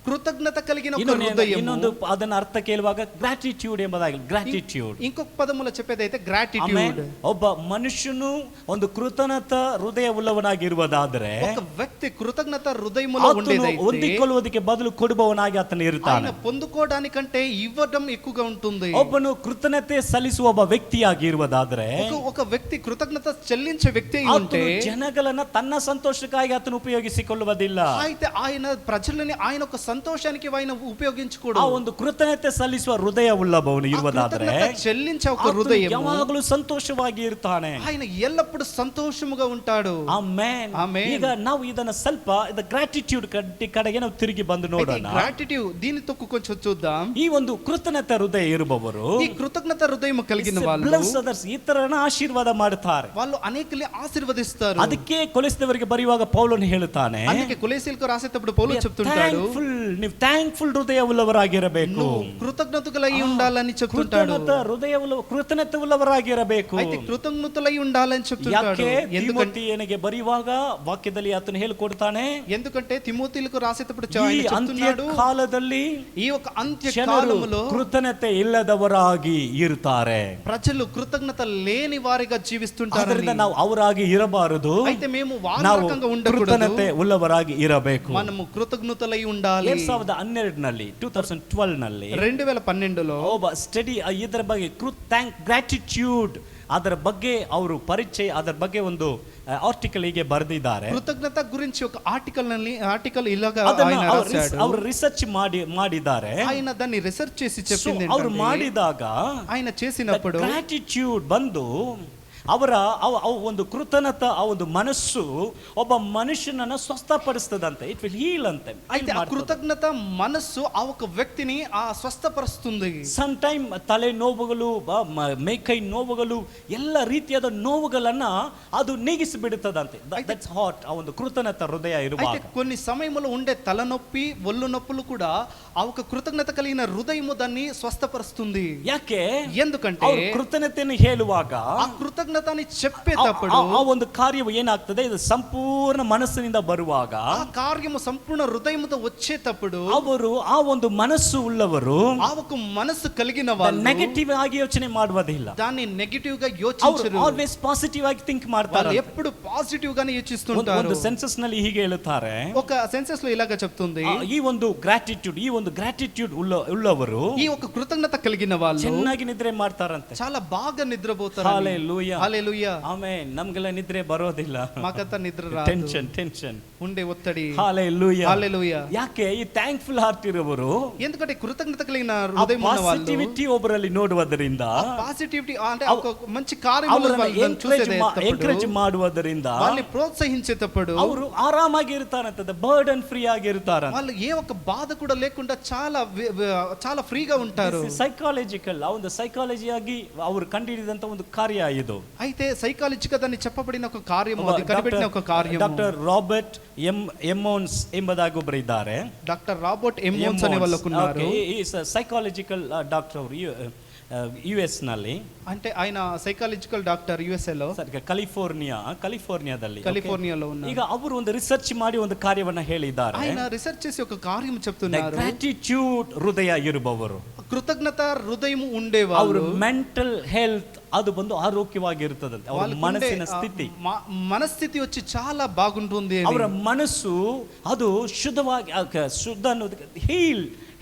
G: కృతజ్ఞత కలిగిన ఒక హృదయం.
F: ಇನ್ನೊಂದು ಅದನ್ನ ಅರ್ಥ ಕೇಳುವಾಗ ಗ್ರಾಟಿಟ್ಯೂಡ್ ಎಂಬುದಾಗಿ, ಗ್ರಾಟಿಟ್ಯೂಡ್.
G: ఇంకొక పదములో చెప్పేదైతే గ్రాటిట్యూడ్.
F: ಒಬ್ಬ ಮನುಷ್ಯನು ಒಂದು ಕೃತಜ್ಞತ ಹೃದಯ ಉಳ್ಳವನಾಗಿರುವುದಾದ್ರೆ
G: ఒక వ్యక్తి కృతజ్ఞత హృదయములో ఉండేదైతే
F: ಹೊಂದಿಕೊಳ್ಳುವುದಕ್ಕೆ ಬದಲು ಕೊಡುವವನಾಗಿ ಆತನು ಇರ್ತಾನೆ.
G: ఆయన పొందుకోవడానికంటే ఇవ్వడం ఎక్కువగా ఉంటుంది.
F: ಒಬ್ಬನು ಕೃತಜ್ಞತೆ ಸಲ್ಲಿಸುವ ಒಬ್ಬ ವ್ಯಕ್ತಿಯಾಗಿ ಇರುವುದಾದ್ರೆ
G: ఒక వ్యక్తి కృతజ్ఞత చెల్లించే వ్యక్తి అయి ఉంటే
F: ಜನಗಳನ್ನ ತನ್ನ ಸಂತೋಷಕ್ಕಾಗಿ ಆತನು ಉಪಯೋಗಿಸಿಕೊಳ್ಳುವುದಿಲ್ಲ.
G: అయితే ఆయన ప్రజలని ఆయన ఒక సంతోషానికి ఆయన
F: ಆ
G: ఉపయోగించుకోడు.
F: ಒಂದು ಕೃತಜ್ಞತೆ ಸಲ್ಲಿಸುವ ಹೃದಯ ಉಳ್ಳವನು ಇರುವುದಾದ್ರೆ
G: చెల్లించే ఒక
F: ಆತನು
G: హృదయం
F: ಯಾವಾಗಲೂ ಸಂತೋಷವಾಗಿ ಇರ್ತಾನೆ.
G: ఆయన ఎల్లప్పుడూ సంతోషముగా ఉంటాడు.
F: ಆಮೆನ್.
G: ಆಮೆನ್.
F: ಈಗ ನಾವು ಇದನ್ನ ಸ್ವಲ್ಪ ಗ್ರಾಟಿಟ್ಯೂಡ್ ಕಡೆಗೆ ನಾವು ತಿರುಗಿ ಬಂದು ನೋಡೋಣ.
G: గ్రాటిట్యూడ్ దీనితో కొంచెం చూద్దాం.
F: ಈ ಒಂದು ಕೃತಜ್ಞತೆ ಹೃದಯ ಇರುವವರು
G: ఈ కృతజ్ఞత హృదయం కలిగిన వాళ్ళు
F: ಬ್ಲೆಸ್ ಅದರ್ಸ್, ಇತರರನ್ನ ಆಶೀರ್ವಾದ ಮಾಡುತ್ತಾರೆ.
G: వాళ్ళు అనేకుల్ని ఆశీర్వదిస్తారు.
F: ಅದಕ್ಕೆ ಕೊಲಿಸಿದವರಿಗೆ ಬರೆಯುವಾಗ ಪೌಲನು ಹೇಳುತ್ತಾನೆ,
G: అందుకే కొలొస్సీయులకు రాసేటప్పుడు పౌలు చెప్తుంటాడు,
F: ನೀವು ಥ್ಯಾಂಕ್ಫುಲ್ ಹೃದಯ ಉಳ್ಳವರಾಗಿರಬೇಕು.
G: కృతజ్ఞతలై ఉండాలని చెప్తుంటాడు.
F: ಕೃತಜ್ಞತೆ ಉಳ್ಳವರಾಗಿರಬೇಕು.
G: అయితే కృతజ్ఞతలై ఉండాలని చెప్తుంటాడు.
F: ಯಾಕೆ
G: ఎందుకంటే
F: ತಿಮೋಥಿಯನಿಗೆ ಬರೆಯುವಾಗ ವಾಕ್ಯದಲ್ಲಿ ಆತನು ಹೇಳಿಕೊಡ್ತಾನೆ,
G: ఎందుకంటే తిమోతిలకు రాసేటప్పుడు
F: ಈ
G: ఆయన
F: ಅಂತ್ಯ
G: చెప్తున్నాడు,
F: ಕಾಲದಲ್ಲಿ
G: ఈ ఒక అంత్య
F: ಜನರು
G: కాలములో
F: ಕೃತಜ್ಞತೆ ಇಲ್ಲದವರಾಗಿ ಇರುತ್ತಾರೆ.
G: ప్రజలు కృతజ్ఞత లేని వారిగా జీవిస్తుంటారు.
F: ಅದರಿಂದ ನಾವು ಅವರಾಗಿ ಇರಬಾರದು.
G: అయితే మేము
F: ನಾವು
G: వారకంగా ఉండకూడదు.
F: ಕೃತಜ್ಞತೆ ಉಳ್ಳವರಾಗಿ ಇರಬೇಕು.
G: మనము కృతజ్ఞతలై ఉండాలి.
F: 2012 2012
G: 2012లో
F: ಒಬ್ಬ ಸ್ಟಡಿ ಇದರ ಬಗ್ಗೆ ಗ್ರಾಟಿಟ್ಯೂಡ್ ಅದರ ಬಗ್ಗೆ ಅವರು ಪರಿಚಯ, ಅದರ ಬಗ್ಗೆ ಒಂದು ಆರ್ಟಿಕಲ್ ಹೀಗೆ ಬರೆದಿದ್ದಾರೆ.
G: కృతజ్ఞత గురించి ఒక ఆర్టికల్ ఇలాగా
F: ಅದನ್ನ
G: ఆయన రాశాడు.
F: ಅವರು ರಿಸರ್ಚ್ ಮಾಡಿದ್ದಾರೆ.
G: ఆయన దాన్ని రీసెర్చ్ చేసి చెప్పింది
F: ಅವರು ಮಾಡಿದಾಗ
G: ఆయన చేసినప్పుడు
F: ಗ್ರಾಟಿಟ್ಯೂಡ್ ಬಂದು ಅವರ ಒಂದು ಕೃತಜ್ಞತ, ಆ ಒಂದು ಮನಸ್ಸು ಒಬ್ಬ ಮನುಷ್ಯನನ್ನ ಸ್ವಸ್ಥಪಡಿಸ್ತದಂತೆ. ಇಟ್ ವಿಲ್ ಹೀಲ್ ಅಂತೆ.
G: అయితే ఆ కృతజ్ఞత మనస్సు ఆ ఒక వ్యక్తిని ఆ స్వస్థపరుస్తుంది.
F: ಸಮ್ ಟೈಮ್ ತಲೆ ನೋವುಗಳು, ಮೇಕೈ ನೋವುಗಳು, ಎಲ್ಲ ರೀತಿಯಾದ ನೋವುಗಳನ್ನ ಅದು ನೀಗಿಸಿ ಬಿಡುತ್ತದಂತೆ. That's hot. ಆ ಒಂದು ಕೃತಜ್ಞತ ಹೃದಯ ಇರುವಾಗ
G: అయితే కొన్ని సమయంలో ఉండే తలనొప్పి, ఒళ్ళు నొప్పులు కూడా ఆ ఒక కృతజ్ఞత కలిగిన హృదయము దాన్ని స్వస్థపరుస్తుంది.
F: ಯಾಕೆ?
G: ఎందుకంటే
F: ಅವರು ಕೃತಜ್ಞತೆಯನ್ನು ಹೇಳುವಾಗ
G: ఆ కృతజ్ఞత దాన్ని చెప్పేటప్పుడు
F: ಆ ಒಂದು ಕಾರ್ಯವು ಏನಾಗ್ತದೆ, ಇದು ಸಂಪೂರ್ಣ ಮನಸ್ಸಿನಿಂದ ಬರುವಾಗ
G: ఆ కార్యము సంపూర్ణ హృదయముతో వచ్చేటప్పుడు
F: ಅವರು ಆ ಒಂದು ಮನಸ್ಸು ಉಳ್ಳವರು
G: ఆ ఒక మనసు కలిగిన వాళ్ళు
F: ನೆಗೆಟಿವ್ ಆಗಿ ಯೋಚನೆ ಮಾಡುವುದಿಲ್ಲ.
G: దాన్ని నెగటివ్ గా
F: ಅವರು
G: యోచించరు.
F: ಆಲ್ವೇಸ್ ಪಾಸಿಟಿವ್ ಆಗಿ ಥಿಂಕ್
G: వాళ్ళు
F: ಮಾಡ್ತಾರೆ.
G: ఎప్పుడు పాజిటివ్ గానే యోచిస్తుంటారు.
F: ಒಂದು ಸೆನ್ಸಸ್ ನಲ್ಲಿ ಹೀಗೆ ಹೇಳುತ್ತಾರೆ,
G: ఒక సెన్సస్ లో ఇలాగా చెప్తుంది,
F: ಈ ಒಂದು ಗ್ರಾಟಿಟ್ಯೂಡ್ ಉಳ್ಳವರು
G: ఈ ఒక కృతజ్ఞత కలిగిన వాళ్ళు
F: ಚೆನ್ನಾಗಿ ನಿದ್ರೆ ಮಾಡ್ತಾರಂತೆ.
G: చాలా బాగా నిద్రపోతారు.
F: హల్లెలూయా,
G: హల్లెలూయా.
F: ಆಮೆನ್. ನಮ್ಗೆಲ್ಲ ನಿದ್ರೆ ಬರೋದಿಲ್ಲ,
G: మాకంత నిద్ర రాదు,
F: ಟೆನ್ಷನ್
G: ఉండే ఒత్తిడి.
F: హల్లెలూయా,
G: హల్లెలూయా.
F: ಯಾಕೆ ಈ ಥ್ಯಾಂಕ್ಫುಲ್ ಹಾರ್ಟ್ ಇರುವವರು
G: ఎందుకంటే కృతజ్ఞత కలిగిన హృదయం ఉన్న వాళ్ళు
F: ಪಾಸಿಟಿವಿಟಿ ಒಬ್ಬರಲ್ಲಿ ನೋಡುವುದರಿಂದ,
G: పాజిటివిటీ అంటే ఒక మంచి కార్యములను
F: ಎಂಕರೇಜ್ ಮಾಡುವುದರಿಂದ,
G: వాళ్ళని ప్రోత్సహించేటప్పుడు
F: ಅವರು ಆರಾಮಾಗಿ ಇರ್ತಾರಂತೆ, ಬರ್ಡನ್ ಫ್ರೀ ಆಗಿ ಇರ್ತಾರಂತೆ.
G: వాళ్ళు ఏ ఒక్క బాధ కూడా లేకుండా చాలా ఫ్రీగా ఉంటారు.
F: ಸೈಕಾಲಜಿಕಲ್, ಆ ಒಂದು ಸೈಕಾಲಜಿಯಾಗಿ ಅವರು ಕಂಡುಹಿಡಿದಂತ ಒಂದು ಕಾರ್ಯ ಇದು.
G: అయితే సైకాలజిగా దాన్ని చెప్పబడిన ఒక కార్యము, అది కనిపెట్టిన ఒక కార్యము.
F: ಡಾಕ್ಟರ್ ರಾಬರ್ಟ್ ಎಮ್ಮೋನ್ಸ್ ಎಂಬುದಾಗಿ ಒಬ್ಬರು ಇದ್ದಾರೆ.
G: డాక్టర్ రాబర్ట్ ఎమ్మోన్స్ అనే వాళ్ళు ఉన్నారు.
F: ಸೈಕಾಲಜಿಕಲ್ ಡಾಕ್ಟರ್ ಅವರು US ನಲ್ಲಿ,
G: అంటే ఆయన సైకాలజికల్ డాక్టర్ USA లో,
F: ಕಲಿಫೋರ್ನಿಯಾದಲ್ಲಿ
G: ఉన్నారు.
F: ಈಗ ಅವರು ಒಂದು ರಿಸರ್ಚ್ ಮಾಡಿ ಒಂದು ಕಾರ್ಯವನ್ನ ಹೇಳಿದ್ದಾರೆ.
G: ఆయన ರಿಸರ್ಚ್ చేసి ఒక కార్యం చెప్తున్నారు.
F: ಗ್ರಾಟಿಟ್ಯೂಡ್ ಹೃದಯ ಇರುವವರು,
G: కృతజ్ఞత హృదయం ఉండేవాళ్ళు,
F: ಅವರು ಮೆಂಟಲ್ ಹೆಲ್ತ್ ಅದು ಬಂದು ಆರೋಗ್ಯವಾಗಿರುತ್ತದಂತೆ. ಅವರ ಮನಸ್ಸಿನ ಸ್ಥಿತಿ,
G: ಮನಸ್ಥಿತಿ వచ్చి చాలా బాగుంటుంది.
F: ಅವರ ಮನಸ್ಸು ಅದು ಶುದ್ಧವಾಗಿ, ಶುದ್ಧ ಅನ್ನೋದಕ್ಕೆ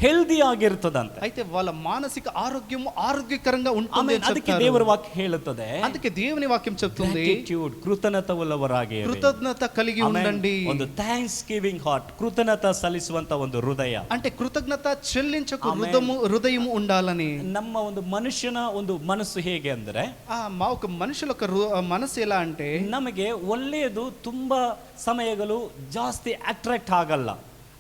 F: ಹೆಲ್ದಿ ಆಗಿರ್ತದಂತೆ.
G: అయితే వాళ్ళ మానసిక ఆరోగ్యం ఆరోగ్యకరంగా ఉంటుంది అని
F: ಅದಕ್ಕೆ ದೇವರ ವಾಕ್ಯ ಹೇಳುತ್ತದೆ,
G: అందుకే దేవుని వాక్యం చెప్తుంది,
F: ಕೃತಜ್ಞತವುಳ್ಳವರಾಗಿ,
G: కృతజ్ఞత కలిగి ఉండండి.
F: ಒಂದು ಥ್ಯಾಂಕ್ಸ್ ಗಿವಿಂಗ್ ಹಾರ್ಟ್, ಕೃತಜ್ಞತ ಸಲ್ಲಿಸುವಂತ ಒಂದು ಹೃದಯ,
G: అంటే కృతజ్ఞత చెల్లించకు హృదయం ఉండాలని.
F: ನಮ್ಮ ಒಂದು ಮನುಷ್ಯನ ಒಂದು ಮನಸ್ಸು ಹೇಗೆ ಅಂದ್ರೆ,
G: మా ఒక మనుషుల మనసు ఎలా అంటే,
F: ನಮಗೆ ಒಳ್ಳೆಯದು ತುಂಬಾ ಸಮಯಗಳು ಜಾಸ್ತಿ ಅಟ್ರಾಕ್ಟ್ ಆಗಲ್ಲ.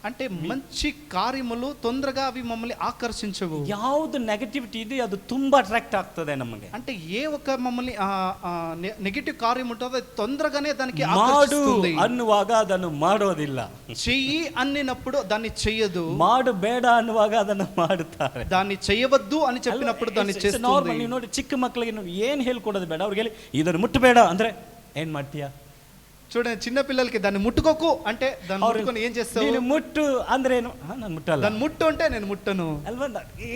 G: అంటే మంచి కార్యములు తొందరగా అవి మమ్మల్ని ఆకర్షించవు.
F: ಯಾವುದು ನೆಗೆಟಿವಿಟಿ ಇದೆ ಅದು ತುಂಬಾ ಅಟ್ರಾಕ್ಟ್ ಆಗ್ತದೆ ನಮಗೆ.
G: అంటే ఏ ఒక మమ్మల్ని నెగటివ్ కార్యం ఉంటుందో అది తొందరగానే దానికి
F: ಮಾಡು
G: ఆకర్షిస్తుంది.
F: ಅನ್ನುವಾಗ ಅದನ್ನು ಮಾಡೋದಿಲ್ಲ,
G: చెయ్యి అన్నినప్పుడు దాన్ని చెయ్యదు,
F: ಮಾಡು ಬೇಡ ಅನ್ನುವಾಗ ಅದನ್ನು ಮಾಡುತ್ತಾರೆ.
G: దాన్ని చెయ్యవద్దు అని చెప్పినప్పుడు దాన్ని చేస్తుంది.
F: ನೀವು ನೋಡಿ, ಚಿಕ್ಕ ಮಕ್ಕಳಿಗೆ ನೀವು ಏನ್ ಹೇಳ್ಕೊಡೋದು ಬೇಡ, ಅವ್ರಿಗೆ ಇದನ್ನು ಮುಟ್ಟಬೇಡ ಅಂದ್ರೆ ಏನ್ ಮಾಡ್ತೀಯಾ?
G: చూడండి, చిన్న పిల్లలకి దాన్ని ముట్టుకోకు అంటే దాన్ని ముట్టుకొని ఏం చేస్తావు?
F: ನೀನು ಮುಟ್ಟು ಅಂದ್ರೆ ಏನು? ನಾನು ಮುಟ್ಟಲ್ಲ.
G: దాన్ని ముట్టు అంటే నేను ముట్టను
F: ಅಲ್ವಾ?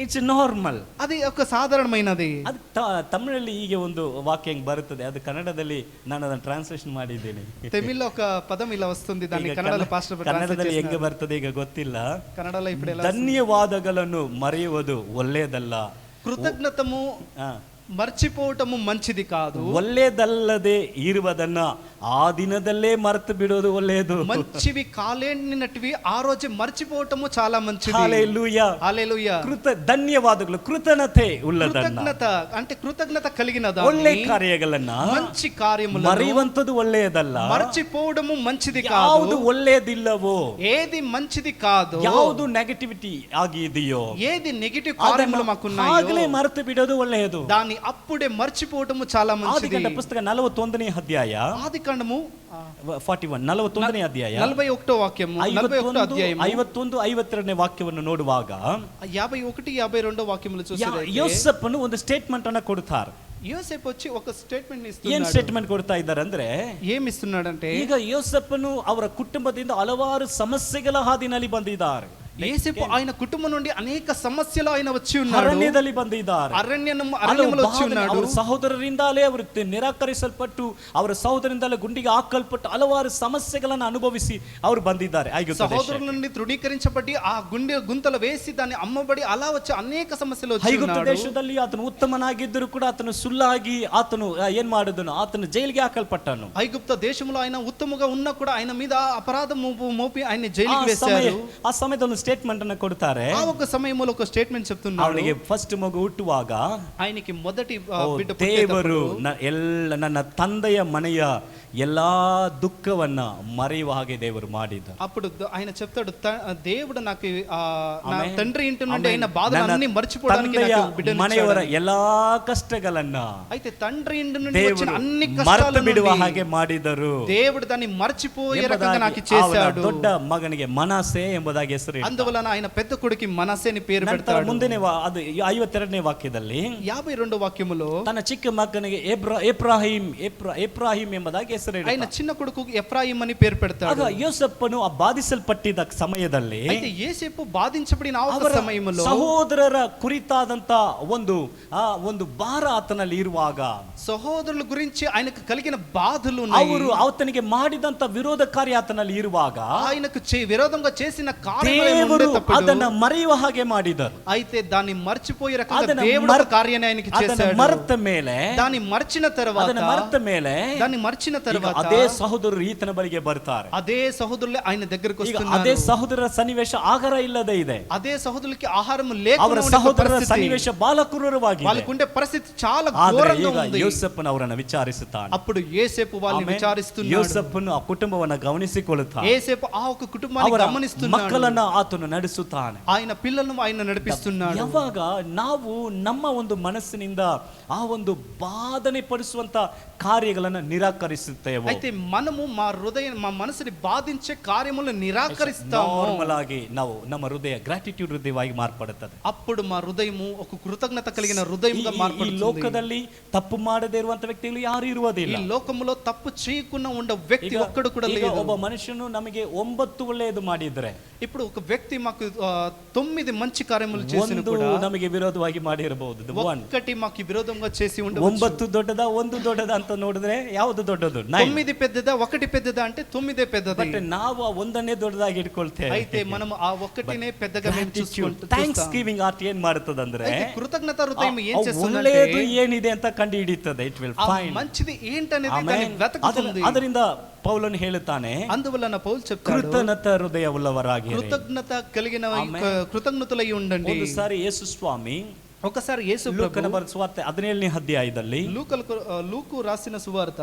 F: ಇಟ್ಸ್ ನಾರ್ಮಲ್,
G: అది ఒక సాధారణమైనది.
F: ಅದು ತಮಿಳಲ್ಲಿ ಹೀಗೆ ಒಂದು ವಾಕ್ಯ ಬರುತ್ತದೆ, ಅದು ಕನ್ನಡದಲ್ಲಿ ನಾನು ಅದನ್ನು ಟ್ರಾನ್ಸ್ಲೇಷನ್ ಮಾಡಿದ್ದೇನೆ.
G: తమిళ్లో ఒక పదం ఇలా వస్తుంది, దాన్ని కన్నడలో పాస్టర్
F: ಕನ್ನಡದಲ್ಲಿ ಹೆಂಗೆ ಬರ್ತದೆ ಈಗ ಗೊತ್ತಿಲ್ಲ.
G: కన్నడలో ఇప్పుడు ఎలా?
F: ಧನ್ಯವಾದಗಳನ್ನು ಮರೆಯುವುದು ಒಳ್ಳೆಯದಲ್ಲ,
G: కృతజ్ఞతము మర్చిపోవటము మంచిది కాదు,
F: ಒಳ್ಳೆಯದಲ್ಲದೆ ಇರುವುದನ್ನ ಆ ದಿನದಲ್ಲೇ ಮರೆತು ಬಿಡೋದು ಒಳ್ಳೆಯದು.
G: మంచివి కాలేనినటివి ఆ రోజే మర్చిపోవటము చాలా మంచిది.
F: హల్లెలూయా,
G: హల్లెలూయా.
F: ಧನ್ಯವಾದಗಳು, ಕೃತಜ್ಞತೆ ಉಳ್ಳದನ್ನ,
G: కృతజ్ఞత అంటే కృతజ్ఞత కలిగినదా,
F: ಒಳ್ಳೆ ಕಾರ್ಯಗಳನ್ನ
G: మంచి కార్యములను
F: ಮರೆಯುವಂತದ್ದು ಒಳ್ಳೆಯದಲ್ಲ,
G: మర్చిపోవడము మంచిది కాదు.
F: ಯಾವುದು ಒಳ್ಳೆಯದಿಲ್ಲವೋ,
G: ఏది మంచిది కాదు,
F: ಯಾವುದು ನೆಗೆಟಿವಿಟಿ ಆಗಿದೆಯೋ,
G: ఏది నెగటివ్ కార్యములు మాకున్నాయో
F: ಆಗಲೇ ಮರೆತು ಬಿಡೋದು ಒಳ್ಳೆಯದು.
G: దాన్ని అప్పుడే మర్చిపోవటము చాలా మంచిది.
F: ಆದಿಕಾಂಡ ಪುಸ್ತಕ 41ನೇ ಅಧ್ಯಾಯ,
G: ఆదికాండము
F: 41 41ನೇ ಅಧ್ಯಾಯ
G: 41వ వాక్యము, 41వ అధ్యాయము
F: 51 52ನೇ ವಾಕ್ಯವನ್ನು ನೋಡುವಾಗ
G: 51 52వ వాక్యములు చూసినట్లయితే
F: ಯೋಸೇಫನು ಒಂದು ಸ್ಟೇಟ್ಮೆಂಟ್ ಅನ್ನು ಕೊಡ್ತಾರೆ.
G: యోసేపు వచ్చి ఒక స్టేట్మెంట్
F: ಏನ್
G: ఇస్తున్నాడు.
F: ಸ್ಟೇಟ್ಮೆಂಟ್ ಕೊಡ್ತಾ ಇದ್ದಾರೆ ಅಂದ್ರೆ,
G: ఏమి ఇస్తున్నాడంటే,
F: ಈಗ ಯೋಸೇಫನು ಅವರ ಕುಟುಂಬದಿಂದ ಹಲವಾರು ಸಮಸ್ಯೆಗಳ ಹಾದಿನಲ್ಲಿ ಬಂದಿದ್ದಾರೆ.
G: యేసేపు ఆయన కుటుంబం నుండి అనేక సమస్యలు ఆయన వచ్చి ఉన్నాడు.
F: ಅರಣ್ಯದಲ್ಲಿ ಬಂದಿದ್ದಾರೆ,
G: అరణ్యములో వచ్చి ఉన్నాడు.
F: ಅವರ ಸಹೋದರರಿಂದಲೇ ಅವರು ನಿರಾಕರಿಸಲ್ಪಟ್ಟು, ಅವರ ಸಹೋದರರಿಂದಲೇ ಗುಂಡಿಗೆ ಹಾಕಲ್ಪಟ್ಟು ಹಲವಾರು ಸಮಸ್ಯೆಗಳನ್ನು ಅನುಭವಿಸಿ ಅವರು ಬಂದಿದ್ದಾರೆ.
G: సహోదరుల నుండి తృణీకరించబడి ఆ గుంతలు వేసి దాన్ని అమ్మబడి అలా వచ్చి అనేక సమస్యలు వచ్చి
F: ಐಗುಪ್ತ
G: ఉన్నాడు.
F: ದೇಶದಲ್ಲಿ ಆತನು ಉತ್ತಮನಾಗಿದ್ದರೂ ಕೂಡ ಆತನು ಸುಳ್ಳಾಗಿ ಆತನು ಏನ್ ಮಾಡಿದನು, ಆತನು ಜೈಲಿಗೆ ಹಾಕಲ್ಪಟ್ಟನು.
G: ఐగుప్త దేశంలో ఆయన ఉత్తముగా ఉన్నా కూడా ఆయన మీద అపరాధం మోపి ఆయన జైలుకి వేశారు.
F: ಆ ಸಮಯದಲ್ಲಿ ಸ್ಟೇಟ್ಮೆಂಟ್ ಅನ್ನು ಕೊಡ್ತಾರೆ.
G: ఆ ఒక సమయంలో ఒక స్టేట్మెంట్ చెప్తున్నాడు.
F: ಅವನಿಗೆ ಫಸ್ಟ್ ಮಗು ಹುಟ್ಟುವಾಗ
G: ఆయనకి మొదటి బిడ్డ
F: ದೇವರು ನನ್ನ ತಂದೆಯ ಮನೆಯ ಎಲ್ಲಾ ದುಃಖವನ್ನ ಮರೆಯುವ ಹಾಗೆ ದೇವರು ಮಾಡಿದ.
G: అప్పుడు ఆయన చెప్తాడు, దేవుడు నాకు నా తండ్రి ఇంటి నుండి అయిన బాధలన్నీ మర్చిపోవడానికి నాకు బిడ్డను ఇచ్చాడు.
F: ಮನೆಯವರ ಎಲ್ಲಾ ಕಷ್ಟಗಳನ್ನ
G: అయితే తండ్రి ఇంటి నుండి వచ్చిన అన్ని
F: ಮರೆತು
G: కష్టాలను
F: ಬಿಡುವ ಹಾಗೆ ಮಾಡಿದರು.
G: దేవుడు దాన్ని మర్చిపోయే రకంగా నాకు చేశాడు.
F: ದೊಡ್ಡ ಮಗನಿಗೆ ಮನಸ್ಸೆ ಎಂಬುದಾಗಿ ಹೆಸರು.
G: అందువలన ఆయన పెద్ద కొడుకు మనస్సే అని పేరు
F: ನಂತರ
G: పెడతాడు.
F: ಮುಂದಿನ ಅದು 52ನೇ ವಾಕ್ಯದಲ್ಲಿ
G: 52 ವಾಕ್ಯములో
F: ತನ್ನ ಚಿಕ್ಕ ಮಗನಿಗೆ ಎಫ್ರಾಹಿಂ ಎಂಬುದಾಗಿ ಹೆಸರು
G: ఆయన చిన్న కొడుకు ఎఫ్రాయిం అని పేరు పెడతాడు.
F: ಆಗ ಯೋಸೇಫನು ಆ ಬಾಧಿಸಲ್ಪಟ್ಟಿದ್ದ ಸಮಯದಲ್ಲಿ
G: అయితే యేసేపు బాధించబడిన ఆ
F: ಅವರ
G: సమయంలో
F: ಸಹೋದರರ ಕುರಿತಾದಂತ ಒಂದು ಭಾರ ಆತನಲ್ಲಿ ಇರುವಾಗ
G: సహోదరుల గురించి ఆయనకు కలిగిన బాధలు ఉన్నాయి.
F: ಅವರು ಆತನಿಗೆ ಮಾಡಿದಂತ ವಿರೋಧಕಾರಿ ಆತನಲ್ಲಿ ಇರುವಾಗ
G: ఆయనకు విరోధంగా చేసిన
F: ದೇವರು
G: కార్యములు
F: ಅದನ್ನ ಮರೆಯುವ ಹಾಗೆ ಮಾಡಿದರು.
G: అయితే దాన్ని మర్చిపోయే రకంగా
F: ಅದನ್ನ
G: దేవుడు ఒక కార్యాన్ని ఆయనకి
F: ಅದನ್ನ
G: చేశాడు.
F: ಮರೆತ ಮೇಲೆ
G: దాన్ని మర్చిన తర్వాత
F: ಅದೇ ಸಹೋದರರು ಈತನ ಬಳಿಗೆ ಬರ್ತಾರೆ.
G: అదే సహోదరులే ఆయన దగ్గరకు
F: ಈಗ
G: వస్తున్నారు.
F: ಅದೇ ಸಹೋದರರ ಸನ್ನಿವೇಶ ಆಹಾರ ಇಲ್ಲದೆ ಇದೆ.
G: అదే సహోదరులకి ఆహారం
F: ಅವರ
G: లేకుండా ఉన్న
F: ಸಹೋದರರ
G: పరిస్థితి.
F: ಸನ್ನಿವೇಶ ಬಾಲಕ್ರೂರವಾಗಿದೆ.
G: వాళ్ళకుండే ಪರಿಸ್ಥಿತಿ చాలా
F: ಆದರೆ
G: ಘೋರಂగా
F: ಈಗ
G: ఉంది.
F: ಯೋಸೇಫನು ಅವರನ್ನು ವಿಚಾರಿಸುತ್ತಾನೆ.
G: అప్పుడు యేసేపు వాళ్ళని
F: ಆಮೆನ್.
G: విచారిస్తున్నాడు.
F: ಯೋಸೇಫನು ಆ ಕುಟುಂಬವನ್ನ ಗಮನಿಸಿಕೊಳ್ಳುತ್ತಾನೆ.
G: యేసేపు ఆ ఒక కుటుంబాన్ని
F: ಅವರ
G: గమనిస్తున్నాడు.
F: ಮಕ್ಕಳನ್ನ ಆತನು ನಡೆಸುತ್ತಾನೆ.
G: ఆయన పిల్లలను ఆయన నడిపిస్తున్నాడు.
F: ಯಾವಾಗ ನಾವು ನಮ್ಮ ಒಂದು ಮನಸ್ಸಿನಿಂದ ಆ ಒಂದು ಬಾಧನೆ ಪಡಿಸುವಂತ ಕಾರ್ಯಗಳನ್ನ ನಿರಾಕರಿಸುತ್ತೇವೆ,
G: అయితే మనము మా మనసుని బాధించే కార్యములను నిరాకరిస్తాము.
F: ನಾರ್ಮಲ್ ಆಗಿ ನಾವು ನಮ್ಮ ಹೃದಯ ಗ್ರಾಟಿಟ್ಯೂಡ್ ಹೃದಯವಾಗಿ ಮಾರ್ಪಡುತ್ತದೆ.
G: అప్పుడు మా హృదయము ఒక కృతజ్ఞత కలిగిన హృదయంగా
F: ಈ
G: మార్పడుతుంది.
F: ಲೋಕದಲ್ಲಿ ತಪ್ಪು ಮಾಡದೇ ಇರುವಂತ ವ್ಯಕ್ತಿಗಳು ಯಾರು
G: ఈ
F: ಇರುವುದಿಲ್ಲ.
G: లోకములో తప్పు చేయకుండా ఉండే వ్యక్తి ఒక్కడు కూడా
F: ಈಗ
G: లేదు.
F: ಒಬ್ಬ ಮನುಷ್ಯನು ನಮಗೆ 9 ಒಳ್ಳೆಯದು ಮಾಡಿದ್ರೆ,
G: ఇప్పుడు ఒక వ్యక్తి మాకు 9 మంచి కార్యములు చేసిన
F: ಒಂದು
G: కూడా
F: ನಮಗೆ ವಿರೋಧವಾಗಿ ಮಾಡಿರಬಹುದು.
G: ఒక్కటి మాకు విరోధంగా చేసి ఉండవచ్చు.
F: 9 ದೊಡ್ಡದ 1 ದೊಡ್ಡದ ಅಂತ ನೋಡಿದ್ರೆ ಯಾವುದು ದೊಡ್ಡದು?
G: 9 పెద్దదా 1 పెద్దదా అంటే 9 పెద్దది.
F: ಬಟ್ ನಾವು ಆ ಒಂದನ್ನೇ ದೊಡ್ಡದಾಗಿ ಇಟ್ಕೊಳ್ತೇವೆ.
G: అయితే మనం ఆ ఒక్కటినే పెద్దగా మేము చూసుకుంటాం.
F: ಥ್ಯಾಂಕ್ಸ್ ಗಿವಿಂಗ್ ಹಾರ್ಟ್ ಏನ್ ಮಾಡುತ್ತದಂದ್ರೆ
G: అయితే కృతజ్ఞత హృదయం ఏం చేస్తుందంటే
F: ಒಳ್ಳೆಯದು ಏನಿದೆ ಅಂತ ಕಂಡು ಹಿಡಿಯುತ್ತದೆ. ಇಟ್ ವಿಲ್
G: ఆ
F: ಫೈಂಡ್.
G: మంచిది ఏంటనేది దాన్ని వెతుకుతుంది.
F: ಅದರಿಂದ ಪೌಲನು ಹೇಳುತ್ತಾನೆ,
G: అందువలన పౌలు చెప్తాడు,
F: ಕೃತಜ್ಞತ ಹೃದಯವುಳ್ಳವರಾಗಿರಿ.
G: కృతజ్ఞత కలిగిన కృతజ్ఞతలై ఉండండి.
F: ಒಂದು ಸಾರಿ ಯೇಸು ಸ್ವಾಮಿ
G: ఒకసారి యేసు
F: ಲೂಕನ ಬರೆದ ಸುವಾರ್ತೆ 17ನೇ ಅಧ್ಯಾಯದಲ್ಲಿ,
G: ಲೂಕು ರಾಸಿನ ಸುವಾರ್ತ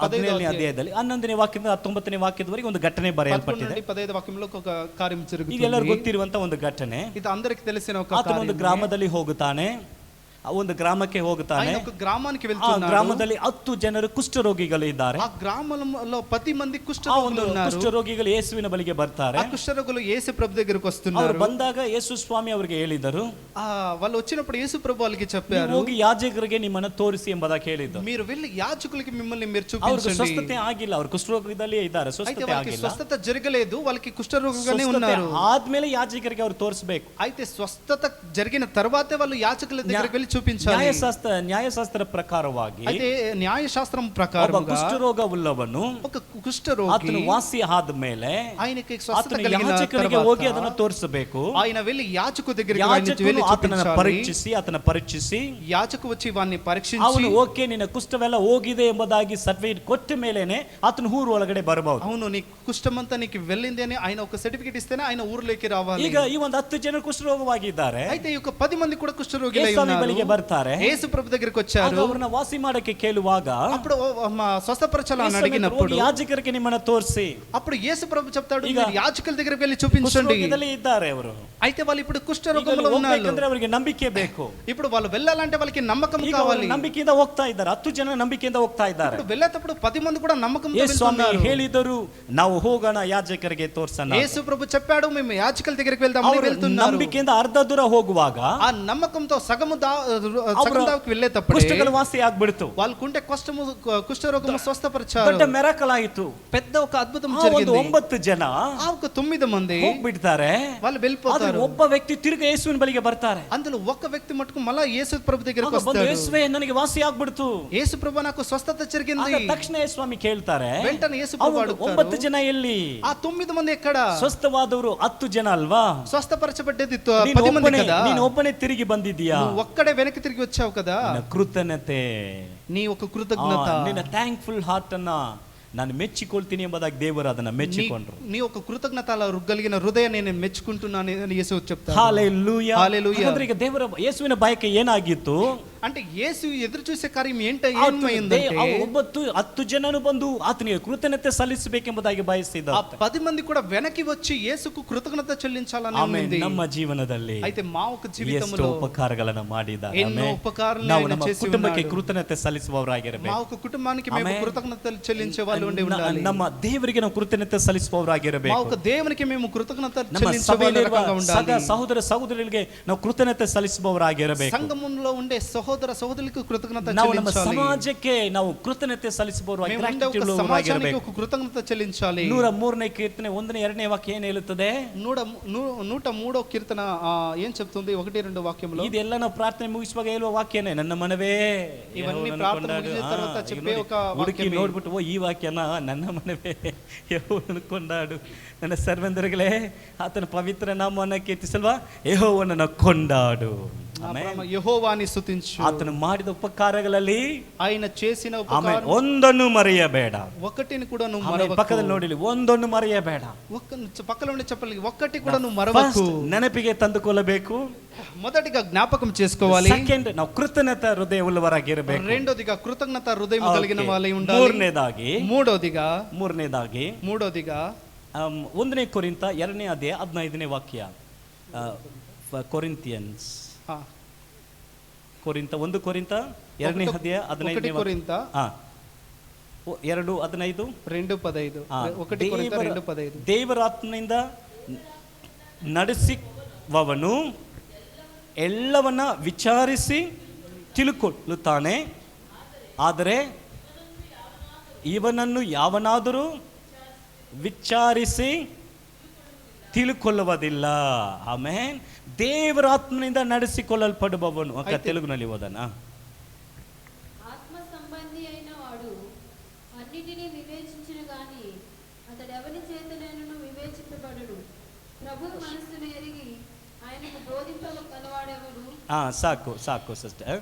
F: 17ನೇ ಅಧ್ಯಾಯದಲ್ಲಿ 11ನೇ ವಾಕ್ಯದಿಂದ 19ನೇ ವಾಕ್ಯದವರೆಗೆ ಒಂದು ಘಟನೆ ಬರೆಯಲ್ಪಟ್ಟಿದೆ.
G: 15 ವಾಕ್ಯములో ఒక కార్యం జరుగుతుంది.
F: ಇದೆಲ್ಲರೂ ಗೊತ್ತಿರುವಂತ ಒಂದು ಘಟನೆ.
G: ಇದು అందరికి తెలిసిన ఒక
F: ಆತನ ಒಂದು ಗ್ರಾಮದಲ್ಲಿ ಹೋಗುತ್ತಾನೆ. ಒಂದು ಗ್ರಾಮಕ್ಕೆ ಹೋಗುತ್ತಾನೆ.
G: ఒక గ్రామానికి
F: ಆ
G: వెళ్తున్నాడు.
F: ಗ್ರಾಮದಲ್ಲಿ 10 ಜನರು ಕುಷ್ಠರೋಗಿಗಳು ಇದ್ದಾರೆ.
G: ಆ ಗ್ರಾమంలో 10 మంది కుష్ఠరోగులు ఉన్నారు.
F: ಕುಷ್ಠರೋಗಿಗಳು ಯೇಸುವಿನ ಬಳಿಗೆ ಬರ್ತಾರೆ.
G: ಆ ಕುಷ್ಠರೋగులు యేసు ప్రభు దగ్గరికి
F: ಅವರು
G: వస్తున్నారు.
F: ಬಂದಾಗ ಯೇಸು ಸ್ವಾಮಿ ಅವರಿಗೆ ಹೇಳಿದರು,
G: వాళ్ళు వచ్చినప్పుడు యేసు ప్రభు వాళ్ళకి చెప్పారు,
F: ಹೋಗಿ ಯಾಜಕರಿಗೆ ನಿಮ್ಮನ್ನು ತೋರಿಸಿ ಎಂಬುದಾಗಿ ಹೇಳಿದರು.
G: మీరు వెళ్ళి యాజకులకి మిమ్మల్ని మీరు
F: ಅವ್ರಿಗೆ
G: చూపించండి.
F: ಸ್ವಸ್ಥತೆ ಆಗಿಲ್ಲ, ಅವರು ಕುಷ್ಠರೋಗದಲ್ಲೇ ಇದ್ದಾರೆ,
G: అయితే
F: ಸ್ವಸ್ಥತೆ
G: వాళ్ళకి
F: ಆಗಿಲ್ಲ.
G: స్వస్థత జరగలేదు, వాళ్ళకి కుష్ఠరోగంగానే
F: ಸ್ವಸ್ಥತೆ
G: ఉన్నారు.
F: ಆದ್ಮೇಲೆ ಯಾಜಕರಿಗೆ ಅವರು ತೋರಿಸಬೇಕು.
G: అయితే స్వస్థత జరిగిన తర్వాతే వాళ్ళు యాజకుల దగ్గరికి వెళ్ళి చూపించాలి.
F: ನ್ಯಾಯಶಾಸ್ತ್ರ ಪ್ರಕಾರವಾಗಿ
G: అయితే న్యాయశాస్త్రం
F: ಒಬ್ಬ
G: ప్రకారం
F: ಕುಷ್ಠರೋಗವುಳ್ಳವನು
G: ఒక కుష్ఠరోగి
F: ಆತನು ವಾಸಿ ಆದ್ಮೇಲೆ
G: ఆయనకి స్వస్థత
F: ಆತನು
G: కలిగిన
F: ಯಾಜಕರಿಗೆ
G: తర్వాత
F: ಹೋಗಿ ಅದನ್ನು ತೋರಿಸಬೇಕು.
G: ఆయన వెళ్ళి యాజకు దగ్గరికి వెళ్ళి
F: ಯಾಜಕನು ಆತನನ್ನು
G: చూపించాలి.
F: ಪರೀಕ್ಷಿಸಿ
G: యాజకు వచ్చి వాన్ని పరీక్షించి
F: ಅವನು ಓಕೆ ನಿನ್ನ ಕುಷ್ಠವೆಲ್ಲ ಹೋಗಿದೆ ಎಂಬುದಾಗಿ ಸರ್ಟಿಫಿಕೇಟ್ ಕೊಟ್ಟ ಮೇಲೇನೆ ಆತನ ಊರು ಒಳಗಡೆ ಬರಬಹುದು.
G: అవును నీ కుష్ఠమంతా నీకు వెళ్ళింది అని ఆయన ఒక సర్టిఫికేట్ ఇస్తేనే ఆయన ఊర్లోకి రావాలి.
F: ಈಗ ಈ ಒಂದು 10 ಜನ ಕುಷ್ಠರೋಗವಾಗಿದ್ದಾರೆ.
G: అయితే ఈ ఒక 10 మంది కూడా కుష్ఠరోగులై
F: ಯೇಸು ಸ್ವಾಮಿ
G: ఉన్నారు.
F: ಬಳಿಗೆ ಬರ್ತಾರೆ.
G: యేసు ప్రభు దగ్గరికి వచ్చారు.
F: ಅವರನ್ನ ವಾಸಿ ಮಾಡಕ್ಕೆ ಕೇಳುವಾಗ
G: అప్పుడు స్వస్థపరచాలని
F: ಯೇಸು
G: అడిగినప్పుడు
F: ಹೋಗಿ ಯಾಜಕರಿಗೆ ನಿಮ್ಮನ್ನ ತೋರಿಸಿ,
G: అప్పుడు యేసు ప్రభు చెప్తాడు,
F: ಈಗ
G: మీరు యాజకుల దగ్గరికి వెళ్ళి చూపించండి.
F: ಕುಷ್ಠರೋಗದಲ್ಲಿ ಇದ್ದಾರೆ ಅವರು.
G: అయితే వాళ్ళు ఇప్పుడు
F: ಈಗ
G: కుష్ఠరోగంలో ఉన్నారు.
F: ಹೋಗ್ಬೇಕಂದ್ರೆ ಅವರಿಗೆ ನಂಬಿಕೆ ಬೇಕು.
G: ఇప్పుడు వాళ్ళు వెళ్ళాలంటే వాళ్ళకి నమ్మకం
F: ಈಗ
G: కావాలి.
F: ಅವರು ನಂಬಿಕೆಯಿಂದ ಹೋಗ್ತಾ ಇದ್ದಾರೆ. 10 ಜನ ನಂಬಿಕೆಯಿಂದ ಹೋಗ್ತಾ ಇದ್ದಾರೆ.
G: ఇప్పుడు వెళ్ళేటప్పుడు 10 మంది కూడా నమ్మకంతో
F: ಯೇಸು ಸ್ವಾಮಿ
G: వెళ్తున్నారు.
F: ಹೇಳಿದರು, ನಾವು ಹೋಗೋಣ ಯಾಜಕರಿಗೆ ತೋರ್ಸೋಣ.
G: యేసు ప్రభు చెప్పాడు, మేము యాజకుల దగ్గరికి వెళ్దామని
F: ಅವರು
G: వెళ్తున్నారు.
F: ನಂಬಿಕೆಯಿಂದ ಅರ್ಧ ದೂರ ಹೋಗುವಾಗ
G: ఆ నమ్మకంతో సగం దాకి వెళ్ళేటప్పుడు
F: ಕುಷ್ಠಗಳು ವಾಸಿ ಆಗ್ಬಿಡ್ತು.
G: వాళ్ళకుంటే కుష్ఠరోగము స్వస్థపరిచారు.
F: ದೊಡ್ಡ ಮೆರಾಕಲ್ ಆಯಿತು.
G: పెద్ద ఒక అద్భుతం
F: ಒಂದು
G: జరిగింది.
F: 9 ಜನ
G: ఆ ఒక 9 మంది
F: ಹೋಗ್ಬಿಡ್ತಾರೆ.
G: వాళ్ళు
F: ಆದ್ರೆ
G: వెళ్ళిపోతారు.
F: ಒಬ್ಬ ವ್ಯಕ್ತಿ ತಿರುಗಿ ಯೇಸುವಿನ ಬಳಿಗೆ ಬರ್ತಾರೆ.
G: అందులో ఒక వ్యక్తి మటుకు మళ్ళా యేసు ప్రభు దగ్గరికి
F: ಆಗ ಬಂದು,
G: వస్తాడు.
F: ಯೇಸುವೇ ನನಗೆ ವಾಸಿ ಆಗ್ಬಿಡ್ತು.
G: యేసు ప్రభు నాకు స్వస్థత జరిగింది.
F: ಆಗ ತಕ್ಷಣ ಯೇಸು ಸ್ವಾಮಿ ಕೇಳ್ತಾರೆ,
G: వెంటనే యేసు ప్రభు
F: ಅವರು
G: అడుగుతారు,
F: 9 ಜನ ಎಲ್ಲಿ?
G: ఆ 9 మంది ఎక్కడ?
F: ಸ್ವಸ್ಥವಾದವರು 10 ಜನ ಅಲ್ವಾ?
G: స్వస్థపరచబడ్డది
F: ನೀನು
G: 10 మంది
F: ಒಬ್ಬನೇ-
G: కదా.
F: ನೀನು ಒಬ್ಬನೇ ತಿರುಗಿ ಬಂದಿದ್ದೀಯಾ?
G: నువ్వు ఒక్కడే వెనక్కి తిరిగి వచ్చావు కదా.
F: ನಿನ್ನ ಕೃತಜ್ಞತೆ,
G: నీ ఒక కృతజ్ఞత,
F: ನಿನ್ನ ಥ್ಯಾಂಕ್ಫುಲ್ ಹಾರ್ಟ್ ಅನ್ನ ನಾನು ಮೆಚ್ಚಿಕೊಳ್ತೀನಿ ಎಂಬುದಾಗಿ ದೇವರು ಅದನ್ನ ಮೆಚ್ಚಿಕೊಂಡ್ರು.
G: నీ ఒక కృతజ్ఞత కలిగిన హృదయాన్ని నేను మెచ్చుకుంటున్నాను అని యేసు చెప్తాడు.
F: ಹಾಲೆಲೂಯಾ.
G: హల్లెలూయా.
F: ಹಾಗಾದ್ರೆ ಈಗ ದೇವರ ಯೇಸುವಿನ ಬಯಕೆ ಏನಾಗಿತ್ತು?
G: అంటే యేసు ఎదురు చూసే కార్యం
F: ಆತನು
G: ఏమైందంటే
F: ಒಬ್ಬತ್ತು 10 ಜನನು ಬಂದು ಆತನಿಗೆ ಕೃತಜ್ಞತೆ ಸಲ್ಲಿಸಬೇಕೆಂಬುದಾಗಿ ಬಯಸಿದ.
G: ఆ 10 మంది కూడా వెనక్కి వచ్చి యేసుకు కృతజ్ఞత చెల్లించాలని ఉంది.
F: ನಮ್ಮ ಜೀವನದಲ್ಲಿ
G: అయితే మా ఒక
F: ಎಷ್ಟೋ
G: జీవితంలో
F: ಉಪಕಾರಗಳನ್ನು ಮಾಡಿದ್ದಾರೆ.
G: ఎన్నో ఉపకారాలను
F: ನಾವು
G: ఆయన
F: ನಮ್ಮ
G: చేసి
F: ಕುಟುಂಬಕ್ಕೆ
G: ఉన్నాడు.
F: ಕೃತಜ್ಞತೆ ಸಲ್ಲಿಸುವವರಾಗಿರಬೇಕು.
G: మా ఒక కుటుంబానికి మేము
F: ఆమేన్.
G: కృతజ్ఞతలు చెల్లించే వాళ్ళు ఉండాలి.
F: ನಮ್ಮ ದೇವರಿಗೆ ನಾವು ಕೃತಜ್ಞತೆ ಸಲ್ಲಿಸುವವರಾಗಿರಬೇಕು.
G: మా ఒక దేవునికి మేము కృతజ్ఞతలు
F: ನಮ್ಮ
G: చెల్లించే వాళ్ళ రకంగా ఉండాలి.
F: ಸಹೋದರ ಸಹೋದರರಿಗೆ ನಾವು ಕೃತಜ್ಞತೆ ಸಲ್ಲಿಸುವವರಾಗಿರಬೇಕು.
G: సంఘములో ఉండే సహోదర సహోదరులకు కృతజ్ఞత
F: ನಾವು ನಮ್ಮ
G: చెల్లించాలి.
F: సమాజಕ್ಕೆ ನಾವು ಕೃತಜ್ಞತೆ ಸಲ್ಲಿಸುವವರಾಗಿ
G: మేము ఉండే ఒక సమాజానికి ఒక కృతజ్ఞత చెల్లించాలి.
F: 103ನೇ ಕೀರ್ತನೆ 1ನೇ 2ನೇ ವಾಕ್ಯ ಏನು ಹೇಳುತ್ತದೆ?
G: 103వ కీర్తన ఏం చెప్తుంది? 1-2 వాక్యములో
F: ಇದೆಲ್ಲ ನಾವು ಪ್ರಾರ್ಥನೆ ಮುಗಿಸುವಾಗ ಹೇಳುವ ವಾಕ್ಯನೇ. ನನ್ನ ಮನವೇ
G: ఇవన్నీ ప్రార్థన ముగిసిన తర్వాత చెప్పే ఒక
F: ಹುಡುಕಿ
G: వాక్యమే.
F: ನೋಡ್ಬಿಟ್ಟು ಓ ಈ ವಾಕ್ಯನ ನನ್ನ ಮನವೇ ಯೆಹೋವನನ್ನು ಕೊಂಡಾಡು, ನನ್ನ ಸರ್ವಂದರುಗಳೇ ಆತನ ಪವಿತ್ರ ನಾಮವನ್ನು ಕೀರ್ತಿಸಲ್ವಾ, ಯೆಹೋವನನ್ನು ಕೊಂಡಾಡು.
G: యెహోవాని స్తుతించు.
F: ಆತನು ಮಾಡಿದ ಉಪಕಾರಗಳಲ್ಲಿ
G: ఆయన చేసిన
F: ಆಮೇಲೆ
G: ఉపకారం
F: ಒಂದನ್ನು ಮರೆಯಬೇಡ.
G: ఒకటిని కూడా నువ్వు
F: ಆಮೇಲೆ
G: మరవకు.
F: ಪಕ್ಕದಲ್ಲಿ ನೋಡಿಲಿ, ಒಂದನ್ನು ಮರೆಯಬೇಡ.
G: పక్కన ఉండి చెప్పాలి, ఒక్కటి కూడా నువ్వు మరవకు.
F: ನೆನಪಿಗೆ ತಂದುಕೊಳ್ಳಬೇಕು.
G: మొదటిగా జ్ఞాపకం చేసుకోవాలి.
F: ಸೆಕೆಂಡ್, ನಾವು ಕೃತಜ್ಞತಾ ಹೃದಯ ಉಳ್ಳವರಾಗಿರಬೇಕು.
G: రెండోదిగా కృతజ్ఞత హృదయం కలిగిన వాళ్ళై ఉండాలి.
F: ಮೂರನೇದಾಗಿ
G: మూడోదిగా
F: 1ನೇ ಕೊರಿಂಥ 2ನೇ ಅಧ್ಯಾಯ 15ನೇ ವಾಕ್ಯ. ಕೊರಿಂಥಿಯನ್ಸ್ ಕೊರಿಂಥ 1 ಕೊರಿಂಥ 2ನೇ ಅಧ್ಯಾಯ 15ನೇ
G: కొరింథ
F: 2:15
G: 2:15
F: ದೇವರಾತ್ಮನಿಂದ ನಡೆಸುವವನು ಎಲ್ಲವನ್ನ ವಿಚಾರಿಸಿ ತಿಳುಕೊಳ್ಳುತ್ತಾನೆ, ಆದರೆ ಇವನನ್ನು ಯಾವನಾದರೂ ವಿಚಾರಿಸಿ ತಿಳುಕೊಳ್ಳುವುದಿಲ್ಲ. ಆಮೇನ್. ದೇವರ ಆತ್ಮನಿಂದ ನಡೆಸಿಕೊಳ್ಳಲ್ಪಡುವವನು. తెలుగుನಲ್ಲಿ ಓದೋಣ.
B: ఆత్మ సంబంధి అయిన వాడు అన్నిటినీ వివేచించును గాని అతడు ఎవరి చేతనైనను వివేచింపబడడు. ప్రభు మనస్సును ఎరిగి ఆయనకు బోధింపగలవాడెవడు?
F: ಸಾಕು ಸಾಕು ಸಿಸ್ಟರ್.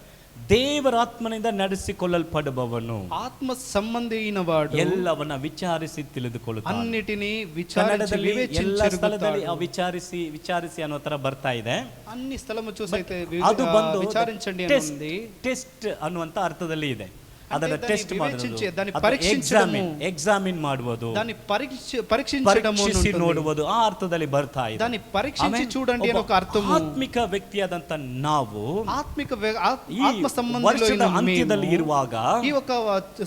F: ದೇವರ ಆತ್ಮನಿಂದ ನಡೆಸಿಕೊಳ್ಳಲ್ಪಡುವವನು,
G: ಆತ್ಮ ಸಂಬಂಧಿ అయిన వాడు
F: ಎಲ್ಲವನ್ನ ವಿಚಾರಿಸಿ ತಿಳಿದುಕೊಳ್ಳುತ್ತಾನೆ.
G: అన్నిటిని విచారించి
F: ಎಲ್ಲ ಸ್ಥಳದಲ್ಲಿ ವಿಚಾರಿಸಿ ವಿಚಾರಿಸಿ ಅನ್ನೋ ತರ ಬರ್ತಾ ಇದೆ.
G: అన్ని స్థలము చూసి అయితే
F: ಅದು ಬಂದು
G: విచారించండి అని ఉంది.
F: ಟೆಸ್ಟ್ ಅನ್ನುವಂತ ಅರ್ಥದಲ್ಲಿ ಇದೆ. ಅದನ್ನ ಟೆಸ್ಟ್ ಎಕ್ಸಾಮಿನ್ ಮಾಡುವುದು,
G: దాన్ని పరీక్షించడము
F: ನೋಡುವುದು, ಆ ಅರ್ಥದಲ್ಲಿ ಬರ್ತಾ ಇದೆ.
G: దాన్ని పరీక్షించి చూడండి అని ఒక అర్థం.
F: ಆತ್ಮಿಕ ವ್ಯಕ್ತಿಯಾದಂತ ನಾವು
G: ఆత్మిక ఆత్మ సంబంధిలో
F: ಅಂತ್ಯದಲ್ಲಿ ಇರುವಾಗ,
G: ಈ ఒక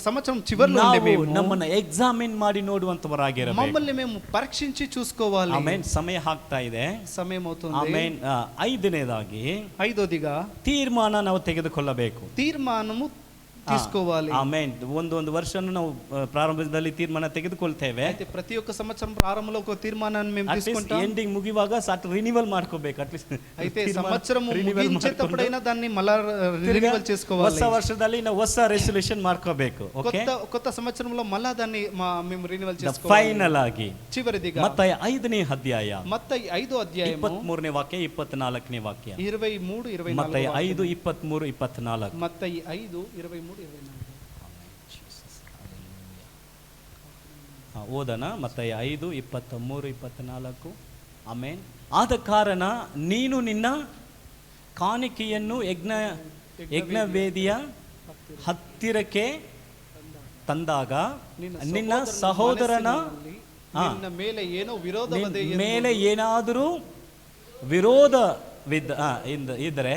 G: సంవత్సరం చివరిలో
F: ನಾವು ನಮ್ಮನ್ನ ಎಕ್ಸಾಮಿನ್ ಮಾಡಿ ನೋಡುವಂತವರಾಗಿರಬೇಕು.
G: మమ్మల్ని మేము పరీక్షించి చూసుకోవాలి.
F: ಆಮೇನ್. ಸಮಯ ಆಗ್ತಾ ಇದೆ,
G: సమయం అవుతుంది.
F: ಆಮೇನ್. 5ನೇದಾಗಿ
G: ఐదోదిగా
F: ತೀರ್ಮಾನ ನಾವು ತೆಗೆದುಕೊಳ್ಳಬೇಕು.
G: తీర్మానము తీసుకోవాలి.
F: ಆಮೇನ್. ಒಂದು ವರ್ಷವನ್ನು ನಾವು ಪ್ರಾರಂಭದಲ್ಲಿ ತೀರ್ಮಾನ ತೆಗೆದುಕೊಳ್ತೇವೆ.
G: అయితే ప్రతి ఒక్క సంవత్సరం ప్రారంభంలో ఒక తీర్మానాన్ని మేము తీసుకుంటాం.
F: ఎండింగ్ ముగిವಾಗ సాట్ రినివల్ ಮಾಡ್ಕೋಬೇಕು. ಅಟ್ಲೀಸ್ಟ್
G: అయితే సంవత్సరం ముగించేటప్పుడైనా దాన్ని మళ్ళా రినివల్ చేసుకోవాలి.
F: ಹೊಸ ವರ್ಷದಲ್ಲಿ ನಾವು ಹೊಸ ರೆಸಲ್ಯೂಷನ್ ಮಾಡ್ಕೋಬೇಕು. ಓಕೆ,
G: కొత్త సంవత్సరంలో మళ్ళా దాన్ని మేము రినివల్ చేసుకోవాలి.
F: ಫೈನಲ್ ಆಗಿ
G: చివరిదిగా
F: ಮತ್ತಾಯ 5ನೇ ಅಧ್ಯಾಯ,
G: మత్తయి 5వ అధ్యాయం
F: 23ನೇ ವಾಕ್ಯ 24ನೇ ವಾಕ್ಯ.
G: 23 24
F: ಮತ್ತಾಯ 5 23 24.
G: మత్తయి 5 23 24
F: ಓದನ. ಮತ್ತಾಯ 5 23 24. ಆಮೇನ್. ಆದ ಕಾರಣ ನೀನು ನಿನ್ನ ಕಾಣಿಕೆಯನ್ನು ಯಜ್ಞವೇದಿಯ ಹತ್ತಿರಕ್ಕೆ ತಂದಾಗ ನಿನ್ನ ಸಹೋದರನ ಮೇಲೆ ಏನಾದರೂ ವಿರೋಧವಿದ್ದರೆ,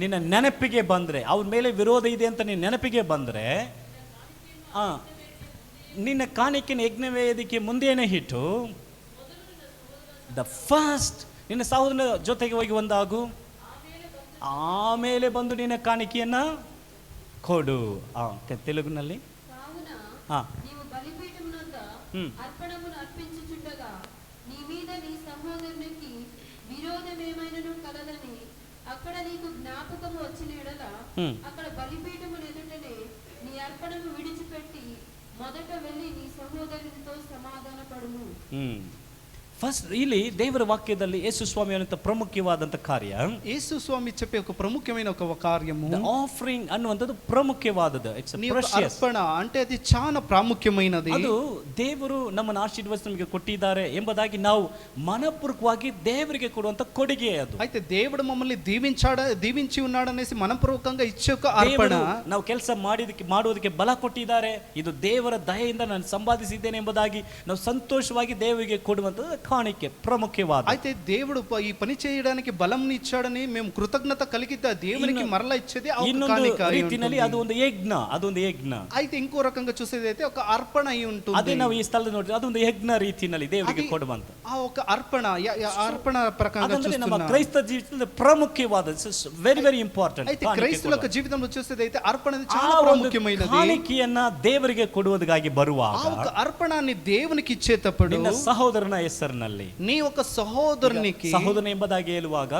F: ನಿನ್ನ ನೆನಪಿಗೆ ಬಂದರೆ, ಅವನ ಮೇಲೆ ವಿರೋಧ ಇದೆ ಅಂತ ನಿನ್ನ ನೆನಪಿಗೆ ಬಂದರೆ, ನಿನ್ನ ಕಾಣಿಕೆನ ಯಜ್ಞವೇದಿಕೆ ಮುಂದೆನೇ ಇಟ್ಟು ದ ಫಸ್ಟ್ ನಿನ್ನ ಸಹೋದರನ ಜೊತೆಗೆ ಹೋಗಿ ಒಂದಾಗು, ಆಮೇಲೆ ಬಂದು ನಿನ್ನ ಕಾಣಿಕೆಯನ್ನ ಕೊಡು. ತೆಲುಗುನಲ್ಲಿ
B: నీవు బలిపీఠమునొద్ద అర్పణమును అర్పించుచుండగా నీ మీద నీ సహోదరునికి విరోధమేమైనను కలదని అక్కడ నీకు జ్ఞాపకము వచ్చిన ఎడల అక్కడ బలిపీఠమును ఎదుటనే నీ అర్పణను విడిచిపెట్టి మొదట వెళ్ళి నీ సహోదరునితో సమాధానపడుము.
F: ಫಸ್ಟ್ ಇಲ್ಲಿ ದೇವರ ವಾಕ್ಯದಲ್ಲಿ ಯೇಸು ಸ್ವಾಮಿ ಅನ್ನುವಂಥ ಪ್ರಮುಖವಾದಂಥ ಕಾರ್ಯ,
G: యేసు స్వామి చెప్పే ఒక ప్రముఖమైన ఒక కార్యము
F: ಆಫರಿಂಗ್ ಅನ್ನುವಂಥದ್ದು ಪ್ರಮುಖವಾದದ್ದು. ಇಟ್ಸ್
G: నీ యొక్క అర్పణ అంటే అది చాలా ప్రాముఖ్యమైనది.
F: ಅದು ದೇವರು ನಮ್ಮನ್ನು ಆಶೀರ್ವದಿಸಿ ನಮಗೆ ಕೊಟ್ಟಿದ್ದಾರೆ ಎಂಬುದಾಗಿ ನಾವು ಮನಪೂರ್ವಕವಾಗಿ ದೇವರಿಗೆ ಕೊಡುವಂತ ಕೊಡುಗೆ ಅದು.
G: అయితే దేవుడు మమ్మల్ని దీవించి ఉన్నాడనేసి మనపూర్వకంగా ఇచ్చే ఒక అర్పణ.
F: ನಾವು ಕೆಲಸ ಮಾಡುವುದಕ್ಕೆ ಬಲ ಕೊಟ್ಟಿದ್ದಾರೆ, ಇದು ದೇವರ ದಯೆಯಿಂದ ನಾನು ಸಂಪಾದಿಸಿದ್ದೇನೆ ಎಂಬುದಾಗಿ ನಾವು ಸಂತೋಷವಾಗಿ ದೇವರಿಗೆ ಕೊಡುವಂಥದ್ದು ಕಾಣಿಕೆ ಪ್ರಮುಖವಾದ.
G: అయితే దేవుడు ఈ పని చేయడానికి బలం ఇచ్చాడని మేము కృతజ్ఞత కలిగితే దేవునికి మరలా ఇచ్చేది ఆ ఒక కాಣಿక అయి
F: ರೀತಿಯಲ್ಲಿ
G: ఉంటుంది.
F: ಅದೊಂದು ಯಜ್ಞ.
G: అయితే ఇంకో రకంగా చూసేదైతే ఒక అర్పణ అయి ఉంటుంది.
F: ಅದೇ ನಾವು ಈ ಸ್ಥಳದಲ್ಲಿ ನೋಡಿದ್ರೆ ಅದೊಂದು ಯಜ್ಞ ರೀತಿಯಲ್ಲಿ ದೇವರಿಗೆ ಕೊಡುವಂತ
G: ఆ ఒక అర్పణ అర్పణ ప్రకారంగా
F: ನಮ್ಮ
G: చూస్తున్నాం.
F: ಕ್ರೈಸ್ತ ಜೀವಿತದಲ್ಲಿ ಪ್ರಮುಖವಾದ ವೆರಿ ವೆರಿ ಇಂಪಾರ್ಟೆಂಟ್.
G: అయితే క్రైస్తవుల యొక్క జీవితంలో చూసేదైతే అర్పణ అనేది చాలా ప్రాముఖ్యమైనది.
F: ಕಾಣಿಕೆಯನ್ನ ದೇವರಿಗೆ ಕೊಡುವುದಕ್ಕಾಗಿ ಬರುವಾಗ
G: ఆ ఒక ಅರ್ಪಣాన్ని దేవునికి ఇచ్చేటప్పుడు
F: ನಿನ್ನ ಸಹೋದರನ ಹೆಸರಿನಲ್ಲಿ,
G: నీ ఒక సహోదరునికి,
F: ಸಹೋದರನ ಎಂಬುದಾಗಿ ಹೇಳುವಾಗ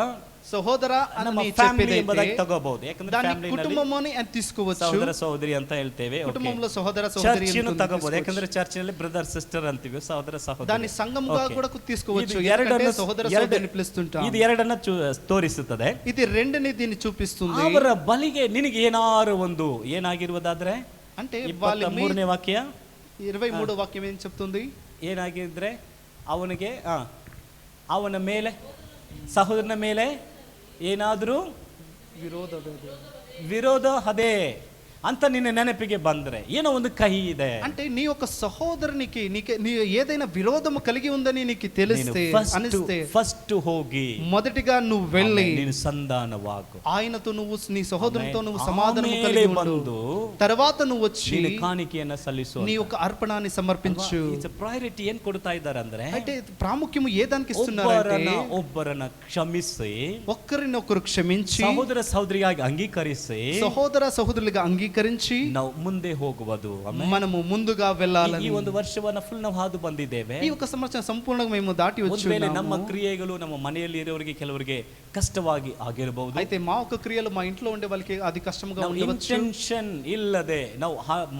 G: సహోదర
F: ನಮ್ಮ
G: అని
F: ಫ್ಯಾಮಿಲಿ ಎಂಬುದಾಗಿ
G: చెప్పేదైతే
F: ತಗೋಬಹುದು. ಯಾಕಂದ್ರೆ
G: దాన్ని
F: ಫ್ಯಾಮಿಲಿನಲ್ಲಿ
G: కుటుంబమని అని తీసుకోవచ్చు.
F: ಸಹೋದರ ಸಹೋದರಿ ಅಂತ ಹೇಳ್ತೇವೆ.
G: కుటుంబంలో సహోదర సహోదరి
F: ಚರ್ಚಿನ
G: అని
F: ತಗೋಬಹುದು,
G: తీసుకోవచ్చు.
F: ಯಾಕಂದ್ರೆ ಚರ್ಚಿನಲ್ಲಿ ಬ್ರದರ್ ಸಿಸ್ಟರ್ ಅಂತೀವಿ, ಸಹೋದರ ಸಹೋದರಿ.
G: దాన్ని సంఘముగా
F: Okay.
G: కూడా తీసుకోవచ్చు.
F: ಇದು
G: ఎందుకంటే
F: ಎರಡನ್ನ
G: సహోదర సహోదరిని పిలుస్తుంటాం.
F: ಇದು ಎರಡನ್ನ ತೋರಿಸುತ್ತದೆ.
G: ఇది రెండుని దీన్ని చూపిస్తుంది.
F: ಅವರ ಬಲಿಗೆ ನಿನಗೆ ಏನಾರು ಒಂದು ಏನಾಗಿರುವುದಾದ್ರೆ,
G: అంటే
F: 23ನೇ ವಾಕ್ಯ
G: 23 వాక్యం ఏం చెప్తుంది?
F: ಏನಾಗಿದ್ರೆ ಅವನಿಗೆ ಅವನ ಮೇಲೆ ಸಹೋದರನ ಮೇಲೆ ಏನಾದರೂ ವಿರೋಧ ಅದೇ ಅಂತ ನಿನ್ನ ನೆನಪಿಗೆ ಬಂದ್ರೆ ಏನೋ ಒಂದು ಕಹಿ ಇದೆ
G: అంటే నీ యొక్క సహోదరునికి నీ ఏదైనా విరోధము కలిగి ఉందని నీకు తెలిస్తే అనిస్తే
F: ఫస్ట్ ಹೋಗಿ
G: మొదటిగా నువ్వు వెళ్ళి
F: ನೀನು ಸಂಧಾನವಾಗು,
G: ఆయనతో నువ్వు నీ సహోదరునితో నువ్వు సమాధానం కలిగి ఉండు. తర్వాత నువ్వు వచ్చి
F: ನೀನು ಕಾಣಿಕೆಯನ್ನ ಸಲ್ಲಿಸು,
G: నీ యొక్క అర్పణాన్ని సమర్పించు.
F: ಪ್ರಯಾರಿಟಿ ಏನ್ ಕೊಡ್ತಾ ಇದ್ದಾರೆ ಅಂದ್ರೆ,
G: అంటే ప్రాముఖ్యము ఏ దానికి ఇస్తున్నారంటే
F: ಒಬ್ಬರನ್ನ ಕ್ಷಮಿಸಿ,
G: ఒక్కరినొకరు క్షమించి,
F: ಸಹೋದರ ಸಹೋದರಿಯಾಗಿ ಅಂಗೀಕರಿಸಿ,
G: సహోదర సహోదరులుగా అంగీకరించి
F: ನಾವು ಮುಂದೆ ಹೋಗುವುದು.
G: మనము ముందుగా వెళ్ళాలని.
F: ಈ ಒಂದು ವರ್ಷವನ್ನ ಫುಲ್ ನಾವು ಹಾದು ಬಂದಿದ್ದೇವೆ.
G: ఈ ఒక సంవత్సరం సంపూర్ణంగా మేము దాటి
F: ಒಂದು ವೇಳೆ
G: వచ్చున్నాము.
F: ನಮ್ಮ ಕ್ರಿಯೆಗಳು ನಮ್ಮ ಮನೆಯಲ್ಲಿ ಇರೋರಿಗೆ ಕೆಲವರಿಗೆ ಕಷ್ಟವಾಗಿ ಆಗಿರಬಹುದು.
G: అయితే మా ఒక క్రియలు మా ఇంట్లో ఉండే వాళ్ళకి అది కష్టంగా ఉండవచ్చు.
F: ಇಂಟೆನ್ಷನ್ ಇಲ್ಲದೆ ನಾವು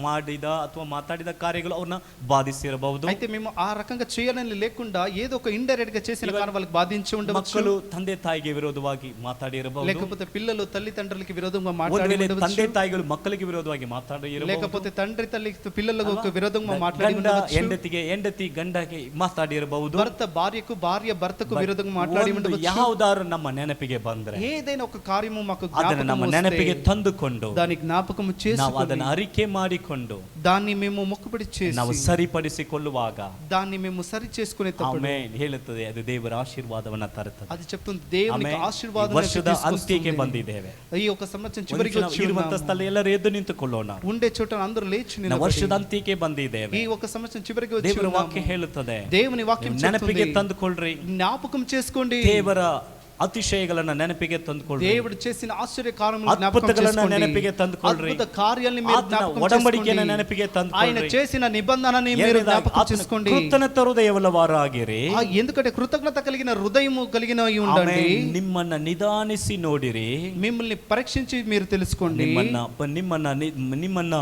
F: ಮಾಡಿದ ಅಥವಾ ಮಾತಾಡಿದ ಕಾರ್ಯಗಳು ಅವ್ರನ್ನ ಬಾಧಿಸಿರಬಹುದು.
G: అయితే మేము ఆ రకంగా చేయాలని లేకుండా ఏదో ఒక ఇండైరెక్ట్ గా చేసిన కారణం వాళ్ళకి బాధించి ఉండవచ్చు.
F: ಮಕ್ಕಳು ತಂದೆ ತಾಯಿಗೆ ವಿರೋಧವಾಗಿ ಮಾತಾಡಿರಬಹುದು,
G: లేకపోతే పిల్లలు తల్లిదండ్రులకి విరోధంగా
F: ಒಂದು
G: మాట్లాడి
F: ವೇಳೆ
G: ఉండవచ్చు.
F: ತಂದೆ ತಾಯಿಗಳು ಮಕ್ಕಳಿಗೆ ವಿರೋಧವಾಗಿ ಮಾತಾಡಿರಬಹುದು,
G: లేకపోతే తండ్రి తల్లి పిల్లలకు విరోధంగా మాట్లాడి
F: ಗಂಡ
G: ఉండవచ్చు.
F: ಹೆಂಡತಿ ಗಂಡಗೆ ಮಾತಾಡಿರಬಹುದು,
G: భర్త భార్యకు భార్య భర్తకు విరోధంగా మాట్లాడి ఉండవచ్చు.
F: ಯಾವುದಾದ್ರು ನಮ್ಮ ನೆನಪಿಗೆ ಬಂದ್ರೆ
G: ఏదైనా ఒక కార్యము మాకు
F: ಅದನ್ನ ನಮ್ಮ ನೆನಪಿಗೆ ತಂದುಕೊಂಡು
G: దాని జ్ఞాపకం
F: ನಾವು
G: చేసుకొని
F: ಅದನ್ನ ಅರಿಕೆ ಮಾಡಿಕೊಂಡು
G: దాన్ని మేము మొక్కుబడి చేసి
F: ನಾವು ಸರಿಪಡಿಸಿಕೊಳ್ಳುವಾಗ
G: దాన్ని మేము సరి చేసుకునేటప్పుడు
F: ಆಮೆನ್ ಹೇಳುತ್ತದೆ, ಅದು ದೇವರ ಆಶೀರ್ವಾದವನ್ನ ತರುತ್ತದೆ.
G: అది చెప్తుంది దేవునికి
F: ಆಮೆನ್.
G: ఆశీర్వాదం
F: ಈ ವರ್ಷದ ಅಂತ್ಯಕ್ಕೆ ಬಂದಿದ್ದೇವೆ.
G: ఈ ఒక సంవత్సరం చివరికి వచ్చి
F: ಇರುವಂತ ಸ್ಥಳ ಎಲ್ಲರೂ ಎದ್ದು ನಿಂತುಕೊಳ್ಳೋಣ.
G: ఉండే చోట అందరూ లేచి
F: ನಾವು
G: నిలబడి
F: ವರ್ಷದ ಅಂತ್ಯಕ್ಕೆ ಬಂದಿದ್ದೇವೆ.
G: ఈ ఒక సంవత్సరం చివరికి వచ్చి
F: ದೇವರ
G: ఉన్నాము.
F: ವಾಕ್ಯ ಹೇಳುತ್ತದೆ,
G: దేవుని వాక్యం
F: ನೆನಪಿಗೆ
G: చెప్తుంది,
F: ತಂದುಕೊಳ್ಳ್ರಿ,
G: జ్ఞాపకం చేసుకోండి,
F: ದೇವರ ಅತಿಶಯಗಳನ್ನ ನೆನಪಿಗೆ ತಂದುಕೊಳ್ಳ್ರಿ,
G: దేవుడు చేసిన ఆశ్చర్య కార్యములను జ్ఞాపకం
F: ಅದ್ಭುತಗಳನ್ನ
G: చేసుకోండి,
F: ನೆನಪಿಗೆ ತಂದುಕೊಳ್ಳ್ರಿ,
G: అద్భుత కార్యాలను మీరు
F: ಆತನ
G: జ్ఞాపకం
F: ಒಡಂಬಡಿಕೆಯನ್ನು
G: చేసుకోండి,
F: ನೆನಪಿಗೆ
G: ఆయన
F: ತಂದುಕೊಳ್ಳ್ರಿ,
G: చేసిన నిబంధనని మీరు జ్ఞాపకం చేసుకోండి.
F: ಕೃತಜ್ಞತ ಹೃದಯವುಳ್ಳವರಾಗಿರಿ.
G: ఎందుకంటే కృతజ్ఞత కలిగిన హృదయము కలిగిన ఉండండి.
F: ಆಮೆನ್. ನಿಮ್ಮನ್ನ ನಿಧಾನಿಸಿ ನೋಡಿರಿ,
G: మిమ్మల్ని పరీక్షించి మీరు తెలుసుకోండి,
F: ನಿಮ್ಮನ್ನ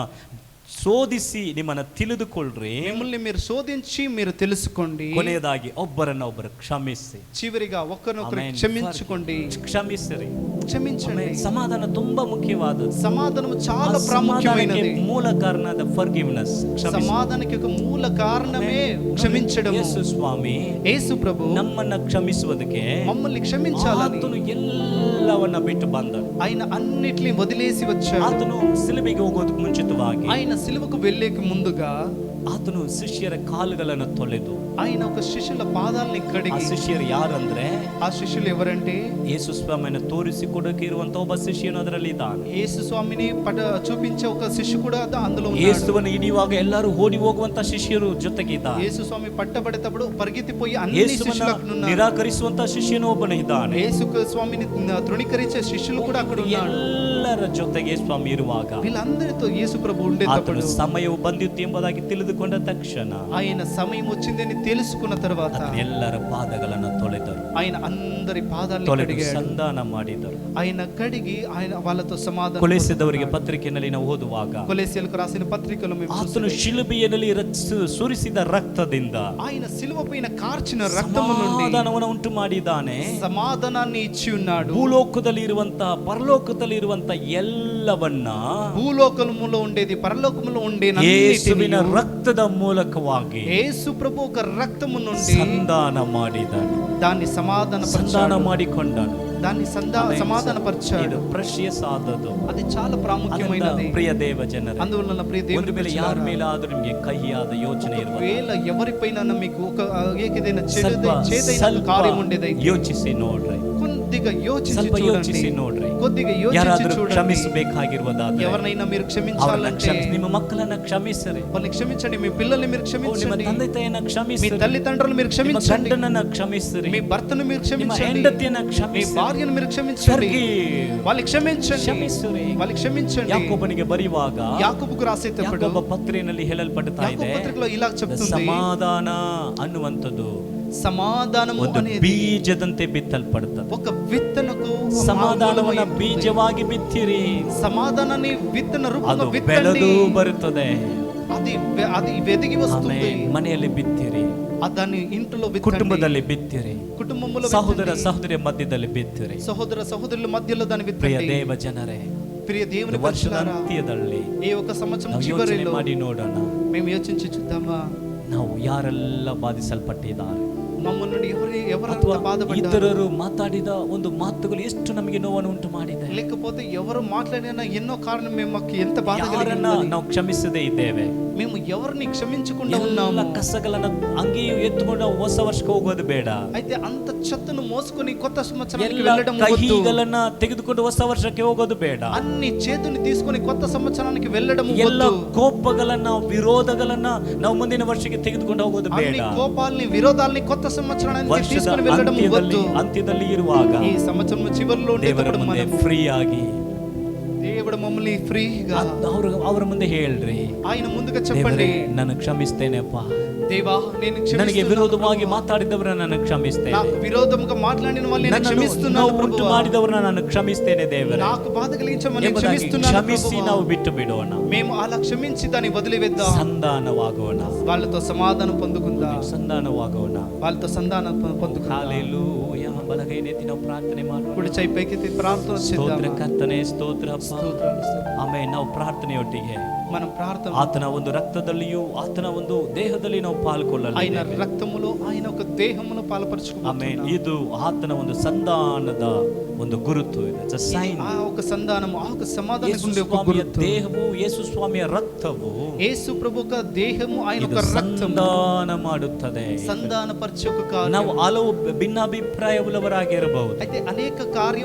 F: ಶೋಧಿಸಿ ನಿಮ್ಮನ್ನ ತಿಳಿದುಕೊಳ್ಳ್ರಿ,
G: మిమ్మల్ని మీరు శోధించి మీరు తెలుసుకోండి.
F: ಕೊನೆಯದಾಗಿ ಒಬ್ಬರನ್ನೊಬ್ಬರು ಕ್ಷಮಿಸಿ,
G: చివరిగా ఒకరినొకరు
F: ಆಮೆನ್.
G: క్షమించుకోండి,
F: ಕ್ಷಮಿಸಿರಿ.
G: క్షమించండి.
F: ಸಮಾಧಾನ ತುಂಬಾ ಮುಖ್ಯವಾದದ್ದು.
G: సమాధానం చాలా ప్రాముఖ్యమైనది.
F: ಸಮಾಧಾನಕ್ಕೆ ಮೂಲ ಕಾರಣದ ಫರ್ಗಿವ್ನೆಸ್,
G: సమాధానానికి ఒక మూల కారణమే క్షమించడం.
F: ಯೇಸು ಸ್ವಾಮಿ
G: యేసు ప్రభు
F: ನಮ್ಮನ್ನ ಕ್ಷಮಿಸುವುದಕ್ಕೆ
G: మమ్మల్ని క్షమించాలని
F: ಆತನು ಎಲ್ಲವನ್ನ ಬಿಟ್ಟು ಬಂದನು.
G: ఆయన అన్నిటిని వదిలేసి వచ్చాడు.
F: ಆತನು ಸಿಲುಬೆಗೆ ಹೋಗೋದಕ್ಕೆ ಮುಂಚಿತವಾಗಿ
G: ఆయన సిలువకు వెళ్ళేక ముందుగా
F: ಆತನು ಶಿಷ್ಯರ ಕಾಲುಗಳನ್ನು ತೊಳೆದು,
G: ఆయన ఒక శిష్యుల పాదాలని
F: ಆ
G: కడిగి,
F: ಶಿಷ್ಯರು ಯಾರಂದ್ರೆ
G: ఆ శిష్యులు ఎవరంటే
F: ಯೇಸು ಸ್ವಾಮಿಯನ್ನು ತೋರಿಸಿಕೊಡಕ್ಕೆ ಇರುವಂತ ಒಬ್ಬ ಶಿಷ್ಯನು ಅದರಲ್ಲಿ ಇದ್ದಾನೆ.
G: యేసు స్వామిని చూపించే ఒక శిష్యు కూడా అందులో ఉన్నాడు.
F: ಯೇಸುವನ್ನು ಹಿಡಿಯುವಾಗ ಎಲ್ಲರೂ ಓಡಿ ಹೋಗುವಂತ ಶಿಷ್ಯರು ಜೊತೆಗೆ ಇದ್ದಾರೆ.
G: యేసు స్వామి పట్టబడేటప్పుడు పరిగెత్తిపోయి అన్ని
F: ಯೇಸುವನ್ನು
G: శిష్యులు అక్కడ ఉన్నారు.
F: ನಿರಾಕರಿಸುವಂತ ಶಿಷ್ಯನು ಒಬ್ಬನು ಇದ್ದಾನೆ.
G: యేసు స్వామిని తృణీకరించే శిష్యులు కూడా అక్కడ ఉన్నారు.
F: ಎಲ್ಲರ ಜೊತೆಗೆ ಸ್ವಾಮಿ ಇರುವಾಗ
G: వీళ్ళందరితో యేసు ప్రభు
F: ಆತನು
G: ఉండేటప్పుడు
F: ಸಮಯವು ಬಂದಿತ್ತು ಎಂಬುದಾಗಿ ತಿಳಿದು ತಿಳಿದುಕೊಂಡ ತಕ್ಷಣ
G: ఆయన సమయం వచ్చిందని తెలుసుకున్న తర్వాత
F: ಆತನು ಎಲ್ಲರ ಪಾದಗಳನ್ನು ತೊಳೆದರು,
G: ఆయన అందరి పాదాలను
F: ತೊಳೆದು
G: కడిగాడు.
F: ಸಂಧಾನ ಮಾಡಿದರು.
G: ఆయన కడిగి ఆయన వాళ్ళతో సమాధానం
F: ಕೊಲೆಸಿದವರಿಗೆ ಪತ್ರಿಕೆಯಲ್ಲಿ ನಾವು ಓದುವಾಗ
G: కొలెసీయులకు రాసిన పత్రికలో మేము
F: ಆತನು ಶಿಲುಬೆಯಲ್ಲಿ ಸುರಿಸಿದ ರಕ್ತದಿಂದ
G: ఆయన శిలువ పైన కార్చిన రక్తము నుండి
F: ಸಮಾಧಾನವನ್ನು ಉಂಟು ಮಾಡಿದ್ದಾನೆ.
G: సమాధానాన్ని ఇచ్చి ఉన్నాడు.
F: ಭೂಲೋಕದಲ್ಲಿ ಇರುವಂತ ಪರಲೋಕದಲ್ಲಿ ಇರುವಂತ ಎಲ್ಲವನ್ನ
G: భూలోకములో ఉండేది పరలోకములో
F: ಯೇಸುವಿನ
G: ఉండేది
F: ರಕ್ತದ ಮೂಲಕವಾಗಿ
G: యేసు ప్రభు ఒక రక్తము నుండి
F: ಸಂಧಾನ ಮಾಡಿದನು,
G: దాన్ని
F: ಸಂಧಾನ
G: సమాధాన
F: ಮಾಡಿಕೊಂಡನು.
G: దాన్ని సమాధానపరిచాడు.
F: ಇದು ಪ್ರೆಷಿಯಸ್ ಆದದ್ದು.
G: అది చాలా ప్రాముఖ్యమైనది.
F: ಪ್ರಿಯ ದೇವ ಜನರೇ,
G: అందువలన ప్రియ
F: ಒಂದು
G: దేవుని
F: ವೇಳೆ ಯಾರ ಮೇಲಾದ್ರೂ ನಿಮಗೆ ಕಹಿಯಾದ ಯೋಚನೆ ಇರುವುದು,
G: వేళ ఎవరిపైన మీకు ఒక ఏదైనా
F: ಸ್ವಲ್ಪ
G: చేదైన కార్యం ఉండేదైతే
F: ಯೋಚಿಸಿ ನೋಡ್ರಿ,
G: కొద్దిగా యోచించి
F: ಸ್ವಲ್ಪ
G: చూడండి.
F: ಯೋಚಿಸಿ ನೋಡ್ರಿ.
G: కొద్దిగా యోచించి
F: ಯಾರಾದ್ರೂ
G: చూడండి.
F: ಕ್ಷಮಿಸಬೇಕಾಗಿರುವುದಾದ್ರೆ
G: ఎవరినైనా మీరు
F: ಅವ್ರನ್ನ
G: క్షమించాలంటే
F: ಕ್ಷಮಿಸಿ, ನಿಮ್ಮ ಮಕ್ಕಳನ್ನ ಕ್ಷಮಿಸಿರಿ,
G: వాళ్ళని క్షమించండి. మీ పిల్లల్ని మీరు
F: ನಿಮ್ಮ
G: క్షమించండి.
F: ತಂದೆ ತಾಯಿಯನ್ನ
G: మీ
F: ಕ್ಷಮಿಸಿರಿ,
G: తల్లిదండ్రులను మీరు
F: ನಿಮ್ಮ
G: క్షమించండి.
F: ಗಂಡನನ್ನ ಕ್ಷಮಿಸಿರಿ,
G: మీ భర్తను మీరు
F: ನಿಮ್ಮ
G: క్షమించండి.
F: ಹೆಂಡತಿಯನ್ನ
G: మీ
F: ಕ್ಷಮಿಸಿರಿ,
G: భార్యను మీరు క్షమించండి. వాళ్ళని క్షమించండి.
F: ಕ್ಷಮಿಸಿರಿ.
G: వాళ్ళని క్షమించండి.
F: ಯಾಕೋಬನಿಗೆ ಬರೆಯುವಾಗ
G: యాకోబుకు రాసేటప్పుడు
F: ಯಾಕೋಬ ಪತ್ರಿಕೆಯಲ್ಲಿ ಹೇಳಲ್ಪಡ್ತಾ ಇದೆ,
G: యాకోబు పత్రికలో ఇలా చెప్తుంది,
F: ಸಮಾಧಾನ ಅನ್ನುವಂಥದ್ದು
G: సమాధానము
F: ಒಂದು
G: అనేది
F: ಬೀಜದಂತೆ ಬಿತ್ತಲ್ಪಡುತ್ತದೆ.
G: ఒక విత్తనకు
F: ಸಮಾಧಾನವನ್ನ ಬೀಜವಾಗಿ ಬಿತ್ತಿರಿ,
G: సమాధానాన్ని విత్తన
F: ಅದು
G: రూపంలో విత్తండి.
F: ಬೆಳೆದು ಬರುತ್ತದೆ.
G: అది వెదిగి వస్తుంది.
F: ಆಮೇಲೆ ಮನೆಯಲ್ಲಿ ಬಿತ್ತಿರಿ,
G: దాన్ని ఇంట్లో విత్తండి.
F: ಕುಟುಂಬದಲ್ಲಿ ಬಿತ್ತಿರಿ,
G: కుటుంబంలో
F: ಸಹೋದರ
G: విత్తండి.
F: ಸಹೋದರಿಯ ಮಧ್ಯದಲ್ಲಿ ಬಿತ್ತಿರಿ.
G: సహోదర సహోదరుల మధ్యలో దాన్ని
F: ಪ್ರಿಯ
G: విత్తండి.
F: ದೇವ ಜನರೇ,
G: ప్రియ దేవుని
F: ವರ್ಷದ
G: పరిశుద్ధులారా,
F: ಅಂತ್ಯದಲ್ಲಿ
G: ఈ ఒక సంవత్సరం
F: ನಾವು ಯೋಚನೆ
G: చివరిలో
F: ಮಾಡಿ ನೋಡೋಣ,
G: మేము యోచించి చూద్దామా,
F: ನಾವು ಯಾರೆಲ್ಲ ಬಾಧಿಸಲ್ಪಟ್ಟಿದ್ದಾರೆ,
G: మమ్మల్ని నుండి ఎవరంతా
F: ಅಥವಾ
G: బాధపడ్డారు,
F: ಇತರರು ಮಾತಾಡಿದ ಒಂದು ಮಾತುಗಳು ಎಷ್ಟು ನಮಗೆ ನೋವನ್ನು ಉಂಟು ಮಾಡಿದೆ,
G: లేకపోతే ఎవరు మాట్లాడినా ఎన్నో కారణం మేము మాకు ఎంత బాధ
F: ಯಾರನ್ನ
G: కలిగింది.
F: ನಾವು ಕ್ಷಮಿಸದೇ ಇದ್ದೇವೆ,
G: మేము ఎవరిని క్షమించకుండా
F: ಎಲ್ಲ
G: ఉన్నాము.
F: ಕಸಗಳನ್ನ ಅಂಗೆಯೂ ಎತ್ತುಕೊಂಡು ಹೊಸ ವರ್ಷಕ್ಕೆ ಹೋಗೋದು ಬೇಡ.
G: అయితే అంత చెత్తను మోసుకొని కొత్త సంవత్సరానికి
F: ಎಲ್ಲ
G: వెళ్ళడం వద్దు.
F: ಕಹಿಗಳನ್ನ ತೆಗೆದುಕೊಂಡು ಹೊಸ ವರ್ಷಕ್ಕೆ ಹೋಗೋದು ಬೇಡ.
G: అన్ని చేతుని తీసుకొని కొత్త సంవత్సరానికి వెళ్ళడం
F: ಎಲ್ಲ
G: వద్దు.
F: ಕೋಪಗಳನ್ನ ವಿರೋಧಗಳನ್ನ ನಾವು ಮುಂದಿನ ವರ್ಷಕ್ಕೆ ತೆಗೆದುಕೊಂಡು ಹೋಗೋದು ಬೇಡ.
G: అన్ని కోపాలని విరోధాలని కొత్త సంవత్సరానికి
F: ವರ್ಷದ
G: తీసుకొని వెళ్ళడం వద్దు.
F: ಅಂತ್ಯದಲ್ಲಿ ಇರುವಾಗ
G: ఈ సంవత్సరం చివరిలో
F: ದೇವರ
G: ఉండేటప్పుడు
F: ಮುಂದೆ
G: మనం
F: ಫ್ರೀ ಆಗಿ
G: దేవుడు మమ్మల్ని ఫ్రీగా
F: ಅವರ ಮುಂದೆ ಹೇಳ್ರಿ,
G: ఆయన ముందుగా చెప్పండి,
F: ದೇವರೇ, ನಾನು ಕ್ಷಮಿಸ್ತೇನೆಪ್ಪ,
G: దేవా నేను
F: ನನಗೆ
G: క్షమిస్తున్నాను
F: ವಿರೋಧವಾಗಿ
G: ప్రభువా.
F: ಮಾತಾಡಿದವರನ್ನ ನಾನು ಕ್ಷಮಿಸ್ತೇನೆ,
G: నాకు విరోధముగా మాట్లాడిన వాళ్ళని నేను
F: ನನ್ನನ್ನು
G: క్షమిస్తున్నాను
F: ನೋವು ಉಂಟು
G: ప్రభువా.
F: ಮಾಡಿದವರನ್ನ ನಾನು ಕ್ಷಮಿಸ್ತೇನೆ ದೇವರೇ
G: నాకు బాధ కలిగించమని
F: ಎಂಬುದಾಗಿ
G: క్షమిస్తున్నాను
F: ಕ್ಷಮಿಸಿ
G: ప్రభువా.
F: ನಾವು ಬಿಟ್ಟು ಬಿಡೋಣ,
G: మేము అలా క్షమించి దాన్ని వదిలివేద్దాం.
F: ಸಂಧಾನವಾಗೋಣ,
G: వాళ్ళతో సమాధానం పొందుకుందాం.
F: ಸಂಧಾನವಾಗೋಣ.
G: వాళ్ళతో సంధానం పొందుకుందాం.
F: ಹಾಲೆಲೂಯಾ. ಬಲಗೈನೆತ್ತಿ ನಾವು ಪ್ರಾರ್ಥನೆ ಮಾಡೋಣ.
G: కుడి చేయి పైకెత్తి ప్రార్థన
F: ಸ್ತೋತ್ರ
G: చేద్దాం.
F: ಕರ್ತನೆ, ಸ್ತೋತ್ರ ಅಪ್ಪ.
G: స్తోత్రాలు స్తోత్రాలు.
F: ಆಮೇಲೆ ನಾವು ಪ್ರಾರ್ಥನೆಯೊಟ್ಟಿಗೆ
G: మనం ప్రార్థన
F: ಆತನ ಒಂದು ರಕ್ತದಲ್ಲಿಯೂ ಆತನ ಒಂದು ದೇಹದಲ್ಲಿ ನಾವು
G: ఆయన
F: ಪಾಲ್ಗೊಳ್ಳಲಿದ್ದೇವೆ.
G: రక్తములో ఆయన ఒక దేహమును
F: ಆಮೇಲೆ
G: పాలపరుచుకుంటున్నాం.
F: ಇದು ಆತನ ಒಂದು ಸಂಧಾನದ ಒಂದು ಗುರುತು ಇದೆ. It's a sign.
G: ఆ ఒక సంధానము, ఆ ఒక సమాధానం
F: ಯೇಸು
G: ఉండే ఒక
F: ಸ್ವಾಮಿಯ
G: గుర్తు.
F: ದೇಹವು, ಯೇಸು ಸ್ವಾಮಿಯ ರಕ್ತವು
G: యేసు ప్రభు ఒక దేహము, ఆయన
F: ಇದು
G: ఒక రక్తము
F: ಸಂಧಾನ ಮಾಡುತ್ತದೆ.
G: సంధానపరిచే ఒక కార్యం.
F: ನಾವು ಹಲವು ಭಿನ್ನಾಭಿಪ್ರಾಯವುಳ್ಳವರಾಗಿರಬಹುದು,
G: అయితే అనేక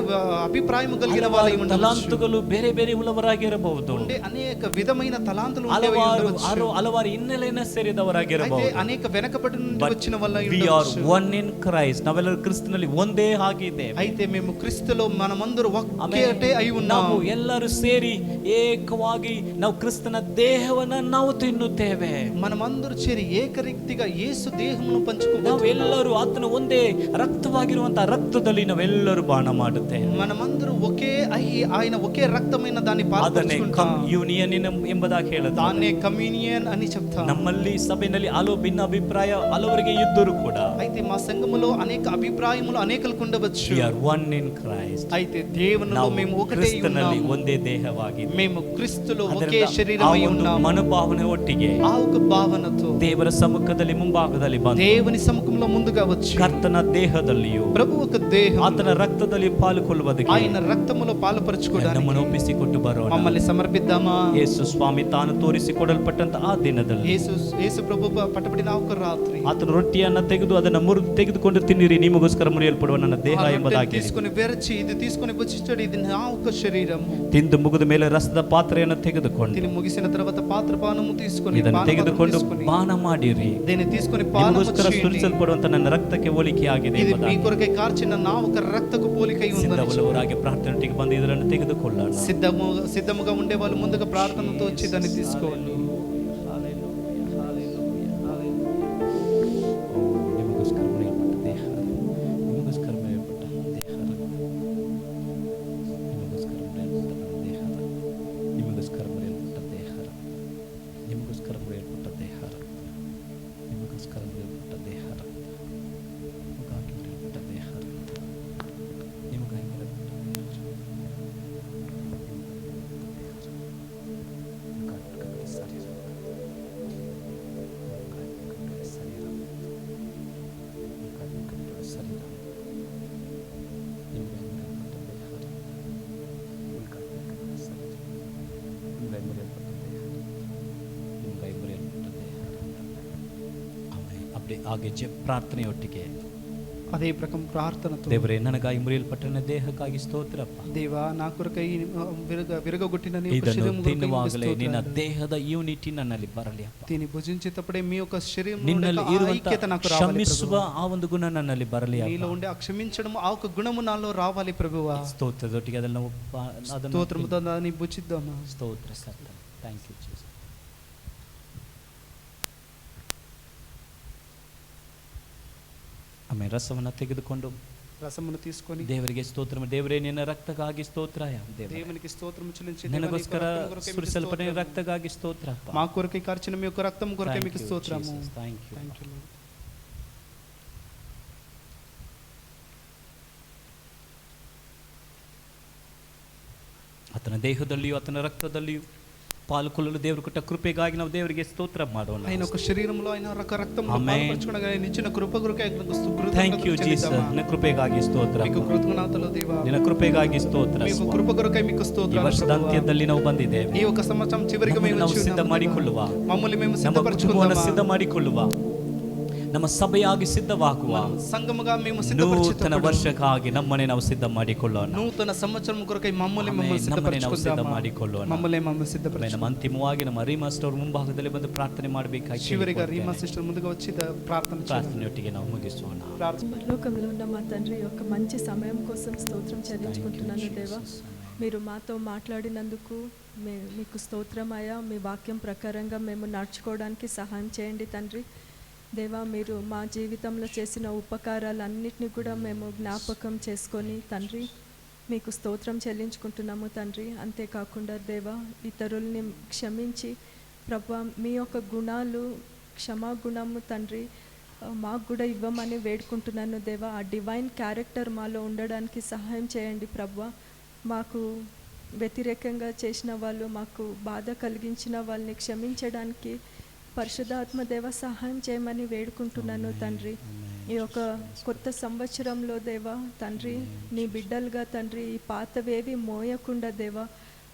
G: అభిప్రాయము కలిగిన
F: ಹಲವಾರು
G: వాళ్ళై ఉండవచ్చు.
F: ತಲಾಂತುಗಳು ಬೇರೆ ಬೇರೆ ಉಳ್ಳವರಾಗಿರಬಹುದು,
G: ఉండే అనేక విధమైన తలాంతులు ఉండేవి
F: ಹಲವಾರು
G: ఉండవచ్చు.
F: ಹಲವಾರು ಹಿನ್ನೆಲೆಯನ್ನು
G: అయితే
F: ಸೇರಿದವರಾಗಿರಬಹುದು.
G: అనేక వెనకబడి నుండి
F: But
G: వచ్చిన వాళ్ళై
F: we are
G: ఉండవచ్చు.
F: one in Christ. ನಾವೆಲ್ಲರೂ ಕ್ರಿಸ್ತನಲ್ಲಿ ಒಂದೇ ಆಗಿದ್ದೇವೆ.
G: అయితే మేము క్రీస్తులో మనమందరూ ఒక్కటే అయి
F: ನಾವು
G: ఉన్నాము.
F: ಎಲ್ಲರೂ ಸೇರಿ ಏಕವಾಗಿ ನಾವು ಕ್ರಿಸ್ತನ ದೇಹವನ್ನ ನಾವು ತಿನ್ನುತ್ತೇವೆ.
G: మనమందరూ చేరి ఏకరీతిగా యేసు దేహమును
F: ನಾವು
G: పంచుకుంటాము.
F: ಎಲ್ಲರೂ ಆತನ ಒಂದೇ ರಕ್ತವಾಗಿರುವಂತಹ ರಕ್ತದಲ್ಲಿ ನಾವೆಲ್ಲರೂ ಬಾಣ ಮಾಡುತ್ತೇವೆ.
G: మనమందరూ ఒకే అయి ఆయన ఒకే రక్తమైన దాన్ని
F: ಅದನ್ನೇ
G: పాల్పంచుకుంటాం.
F: ಯೂನಿಯನ್ ಎಂಬುದಾಗಿ ಹೇಳುತ್ತೆ.
G: దాన్నే కమ్యూనియన్ అని చెప్తాం.
F: ನಮ್ಮಲ್ಲಿ ಸಭೆಯಲ್ಲಿ ಹಲವು ಭಿನ್ನ ಅಭಿಪ್ರಾಯ ಹಲವರಿಗೆ ಇದ್ದರೂ ಕೂಡ
G: అయితే మా సంఘములో అనేక అభిప్రాయములు అనేకలకు ఉండవచ్చు.
F: we are one in Christ.
G: అయితే దేవునిలో
F: ನಾವು
G: మేము ఒకటే
F: ಕ್ರಿಸ್ತನಲ್ಲಿ
G: ఉన్నాము.
F: ಒಂದೇ ದೇಹವಾಗಿದೆ.
G: మేము క్రీస్తులో ఒకే
F: ಅದರಿಂದ ಆ
G: శరీరమై
F: ಒಂದು
G: ఉన్నాము.
F: ಮನೋಭಾವನೆ ಒಟ್ಟಿಗೆ
G: ఆ ఒక భావనతో
F: ದೇವರ ಸಮ್ಮುಖದಲ್ಲಿ ಮುಂಭಾಗದಲ್ಲಿ ಬಂದು
G: దేవుని సముఖంలో ముందుగా వచ్చి
F: ಕರ್ತನ ದೇಹದಲ್ಲಿಯೂ
G: ప్రభు ఒక దేహం,
F: ಆತನ ರಕ್ತದಲ್ಲಿ ಪಾಲುಕೊಳ್ಳುವುದಕ್ಕೆ
G: ఆయన రక్తములో పాలుపరచుకోవడానికి
F: ನಮ್ಮನ್ನು ಒಪ್ಪಿಸಿಕೊಟ್ಟು ಬರೋಣ.
G: మమ్మల్ని సమర్పిద్దామా?
F: ಯೇಸು ಸ್ವಾಮಿ ತಾನು ತೋರಿಸಿಕೊಡಲ್ಪಟ್ಟಂತ ಆ ದಿನದಲ್ಲಿ
G: యేసు ప్రభు పట్టబడిన ఒక రాత్రి
F: ಆತನ ರೊಟ್ಟಿಯನ್ನ ತೆಗೆದು ಅದನ್ನ ತೆಗೆದುಕೊಂಡು ತಿನ್ನಿರಿ, ನಿಮಗೋಸ್ಕರ ಮುರಿಯಲ್ಪಡುವ ನನ್ನ ದೇಹ
G: ఆ రొట్టెని
F: ಎಂಬುದಾಗಿ
G: తీసుకొని వెరచి ఇది తీసుకొని భుజించడు, ఇది నా ఒక శరీరం.
F: ತಿಂದು ಮುಗಿದ ಮೇಲೆ ರಸದ ಪಾತ್ರೆಯನ್ನು ತೆಗೆದುಕೊಂಡು
G: దీన్ని ముగిసిన తర్వాత పాత్రపానము తీసుకొని
F: ಇದನ್ನು
G: పానపాత్రము
F: ತೆಗೆದುಕೊಂಡು
G: తీసుకొని
F: ಪಾನ ಮಾಡಿರಿ,
G: దీన్ని తీసుకొని పానము
F: ನಿಮಗೋಸ್ಕರ
G: చేయండి.
F: ಸುರಿಸಲ್ಪಡುವಂತ ನನ್ನ ರಕ್ತಕ್ಕೆ ಹೋಲಿಕೆಯಾಗಿದೆ
G: ఇది మీ
F: ಎಂಬುದಾಗಿ
G: కొరకై కార్చిన నా ఒక రక్తకు పోలికై ఉందని
F: ಸಿದ್ಧವುಳ್ಳವರಾಗಿ ಪ್ರಾರ್ಥನೆಗೆ ಬಂದು ಇದನ್ನು ತೆಗೆದುಕೊಳ್ಳೋಣ.
G: సిద్ధముగా ఉండే వాళ్ళు ముందుగా ప్రార్థనతో వచ్చి దాన్ని తీసుకోవాలి.
F: ಅಪ್ಪಡಿ ಹಾಗೆ ಪ್ರಾರ್ಥನೆಯೊಟ್ಟಿಗೆ
G: ಅದೇ ಪ್ರಕಾರ ಪ್ರಾರ್ಥನతో
F: ದೇವರೇ ನನಗಾಗಿ ಮುರಿಯಲ್ಪಟ್ಟ ದೇಹಕ್ಕಾಗಿ ಸ್ತೋತ್ರಪ್ಪ.
G: ದೇವ ನಾ ಕೊರಕೈ విరగొట్టిన నీ యొక్క
F: ಇದನ್ನು
G: శరీరం
F: ತಿನ್ನುವಾಗಲೇ ನಿನ್ನ ದೇಹದ ಯೂನಿಟಿ ನನ್ನಲ್ಲಿ ಬರಲಿ ಅಪ್ಪ.
G: దీన్ని భుజించేటప్పుడే మీ యొక్క శరీరం
F: ನಿನ್ನಲ್ಲಿ ಇರುವಂತ
G: ఐక్యత నాకు రావాలి
F: ಕ್ಷಮಿಸುವ ಆ ಒಂದು ಗುಣ ನನ್ನಲ್ಲಿ ಬರಲಿ ಅಪ್ಪ.
G: నీలో ఉండే ఆ క్షమించడం ఆ ఒక గుణము నాలో రావాలి ప్రభువా.
F: ಸ್ತೋತ್ರದೊಟ್ಟಿಗೆ ಅದನ್ನು
G: స్తోత్రముతో దాన్ని భుజిద్దామా.
F: ಸ್ತೋತ್ರ ಸರ್. Thank you Jesus. ಆಮೇಲೆ ರಸವನ್ನು ತೆಗೆದುಕೊಂಡು
G: రసమును తీసుకొని
F: ದೇವರಿಗೆ ಸ್ತೋತ್ರ. ದೇವರೇ ನಿನ್ನ ರಕ್ತಕ್ಕಾಗಿ ಸ್ತೋತ್ರ.
G: దేవునికి స్తోత్రము చెల్లించి
F: ನನಗೋಸ್ಕರ ಸುರಿಸಲ್ಪಟ್ಟ ನಿನ್ನ ರಕ್ತಕ್ಕಾಗಿ ಸ್ತೋತ್ರ.
G: మా కొరకై కార్చిన మీ యొక్క రక్తం కొరకై మీకు స్తోత్రము.
F: Thank you.
G: Thank you lord.
F: ಆತನ ದೇಹದಲ್ಲಿಯೂ ಆತನ ರಕ್ತದಲ್ಲಿಯೂ ಪಾಲ್ಗೊಳ್ಳಲು ದೇವರು ಕೊಟ್ಟ ಕೃಪೆಗಾಗಿ ನಾವು ದೇವರಿಗೆ ಸ್ತೋತ್ರ ಮಾಡೋಣ.
G: ఆయన ఒక శరీరంలో ఆయన ఒక రక్తంలో పాల్పంచుకొనగా ఆయన ఇచ్చిన కృప కొరకై ఆయనకు స్తుతిని
F: ಥ್ಯಾಂಕ್ ಯು ಜೀಸಸ್. ನಿನ್ನ ಕೃಪೆಗಾಗಿ ಸ್ತೋತ್ರ.
G: మీకు కృతజ్ఞతలు దేవా.
F: ನಿನ್ನ ಕೃಪೆಗಾಗಿ ಸ್ತೋತ್ರ.
G: మీకు కృప కొరకై మీకు
F: ಈ
G: స్తోత్రాలు.
F: ವರ್ಷದ ಅಂತ್ಯದಲ್ಲಿ ನಾವು ಬಂದಿದ್ದೇವೆ.
G: ఈ ఒక సంవత్సరం చివరికి మేము
F: ನಾವು ಸಿದ್ಧ ಮಾಡಿಕೊಳ್ಳುವ,
G: మమ్మల్ని మేము
F: ನಮ್ಮ ಕುಟುಂಬವನ್ನು ಸಿದ್ಧ
G: సిద్ధపరచుకుందామా.
F: ಮಾಡಿಕೊಳ್ಳುವ, ನಮ್ಮ ಸಭೆಯಾಗಿ ಸಿದ್ಧವಾಗುವ
G: సంఘముగా మేము
F: ನೂತನ
G: సిద్ధపరచుకుందామా.
F: ವರ್ಷಕ್ಕಾಗಿ ನಮ್ಮನೆ ನಾವು ಸಿದ್ಧ ಮಾಡಿಕೊಳ್ಳೋಣ.
G: నూతన సంవత్సరం కొరకై మమ్మల్ని
F: ಆಮೆನ್.
G: మేము
F: ನಮ್ಮನೆ ನಾವು ಸಿದ್ಧ
G: సిద్ధపరచుకుందామా.
F: ಮಾಡಿಕೊಳ್ಳೋಣ.
G: మమ్మల్ని మేము
F: ಆಮೆನ್.
G: సిద్ధపరచుకుందాం.
F: ನಮ್ಮ ಅಂತಿಮವಾಗಿ ನಮ್ಮ ರೀಮಾ ಸ್ಟೋರ್ ಮುಂಭಾಗದಲ್ಲಿ ಬಂದು ಪ್ರಾರ್ಥನೆ ಮಾಡಬೇಕಾಗಿ
G: చివరిగా రీమా సిస్టర్ ముందుగా వచ్చి ప్రార్థన చేయాలి.
F: ಪ್ರಾರ್ಥನೆಯೊಟ್ಟಿಗೆ ನಾವು ಮುಗಿಸೋಣ.
E: పరలోకంలో ఉన్న మా తండ్రి యొక్క మంచి సమయం కోసం స్తోత్రం చెల్లించుకుంటున్నాను దేవా. మీరు మాతో మాట్లాడినందుకు మీకు స్తోత్రమయ్యా. మీ వాక్యం ప్రకారంగా మేము నడుచుకోవడానికి సహాయం చేయండి తండ్రి. దేవా, మీరు మా జీవితంలో చేసిన ఉపకారాలన్నిటిని కూడా మేము జ్ఞాపకం చేసుకొని తండ్రి మీకు స్తోత్రం చెల్లించుకుంటున్నాము తండ్రి. అంతేకాకుండా దేవా, ఇతరుల్ని క్షమించి ప్రభా మీ యొక్క గుణాలు క్షమాగుణము తండ్రి మాకు కూడా ఇవ్వమని వేడుకుంటున్నాను దేవా. ఆ డివైన్ క్యారెక్టర్ మాలో ఉండడానికి సహాయం చేయండి ప్రభా. మాకు వ్యతిరేకంగా చేసిన వాళ్ళు, మాకు బాధ కలిగించిన వాళ్ళని క్షమించడానికి పరిశుద్ధాత్మ దేవ సహాయం చేయమని వేడుకుంటున్నాను తండ్రి. ఈ యొక్క కొత్త సంవత్సరంలో దేవా తండ్రి నీ బిడ్డలుగా తండ్రి ఈ పాతవేవి మోయకుండా దేవా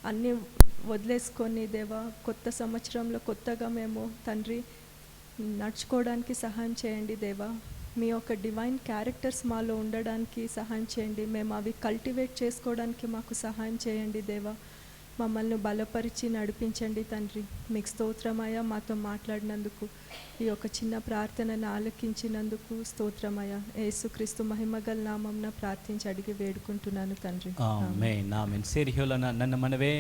E: అన్నీ వదిలేసుకొని దేవా కొత్త సంవత్సరంలో కొత్తగా మేము తండ్రి నడుచుకోవడానికి సహాయం చేయండి దేవా. మీ యొక్క డివైన్ క్యారెక్టర్స్ మాలో ఉండడానికి సహాయం చేయండి. మేము అవి కల్టివేట్ చేసుకోవడానికి మాకు సహాయం చేయండి దేవా. మమ్మల్ని బలపరిచి నడిపించండి తండ్రి. మీకు స్తోత్రమయ్యా. మాతో మాట్లాడినందుకు, ఈ యొక్క చిన్న ప్రార్థనను ఆలకించినందుకు స్తోత్రమయ్యా. యేసుక్రీస్తు మహిమగల నామమున ప్రార్థించి అడిగి వేడుకుంటున్నాను తండ్రి.
F: ಆಮೆನ್. ಆಮೆನ್. ಸೇರಿ ಹೇಳೋಣ. ನನ್ನ ಮನವೇ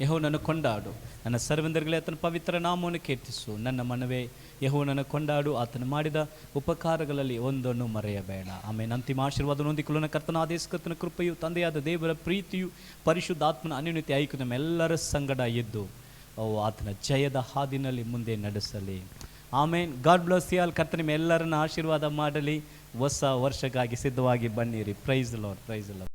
F: ಯೆಹೋವನನ್ನು ಕೊಂಡಾಡು, ನನ್ನ ಸರ್ವಂದರಿಗಳೇ ಆತನ ಪವಿತ್ರ ನಾಮವನ್ನು ಕೀರ್ತಿಸು. ನನ್ನ ಮನವೇ ಯೆಹೋವನನ್ನು ಕೊಂಡಾಡು, ಆತನು ಮಾಡಿದ ಉಪಕಾರಗಳಲ್ಲಿ ಒಂದನ್ನು ಮರೆಯಬೇಡ. ಆಮೇಲೆ ಅಂತಿಮ ಆಶೀರ್ವಾದ ಹೊಂದಿಕೊಳ್ಳೋಣ. ಕರ್ತನಾದ ಯೇಸು ಕ್ರಿಸ್ತನ ಕೃಪೆಯು, ತಂದೆಯಾದ ದೇವರ ಪ್ರೀತಿಯು, ಪರಿಶುದ್ಧಾತ್ಮನ ಅನ್ಯೋನ್ಯತೆ ಐಕ್ಯ ನಮ್ಮೆಲ್ಲರ ಸಂಗಡ ಇದ್ದು ಆತನ ಜಯದ ಹಾದಿನಲ್ಲಿ ಮುಂದೆ ನಡೆಸಲಿ. Amen. God bless you all. ಕರ್ತನ ನಿಮ್ಮೆಲ್ಲರನ್ನ ಆಶೀರ್ವಾದ ಮಾಡಲಿ. ಹೊಸ ವರ್ಷಕ್ಕಾಗಿ ಸಿದ್ಧವಾಗಿ ಬನ್ನಿರಿ. Praise Lord. Praise lord.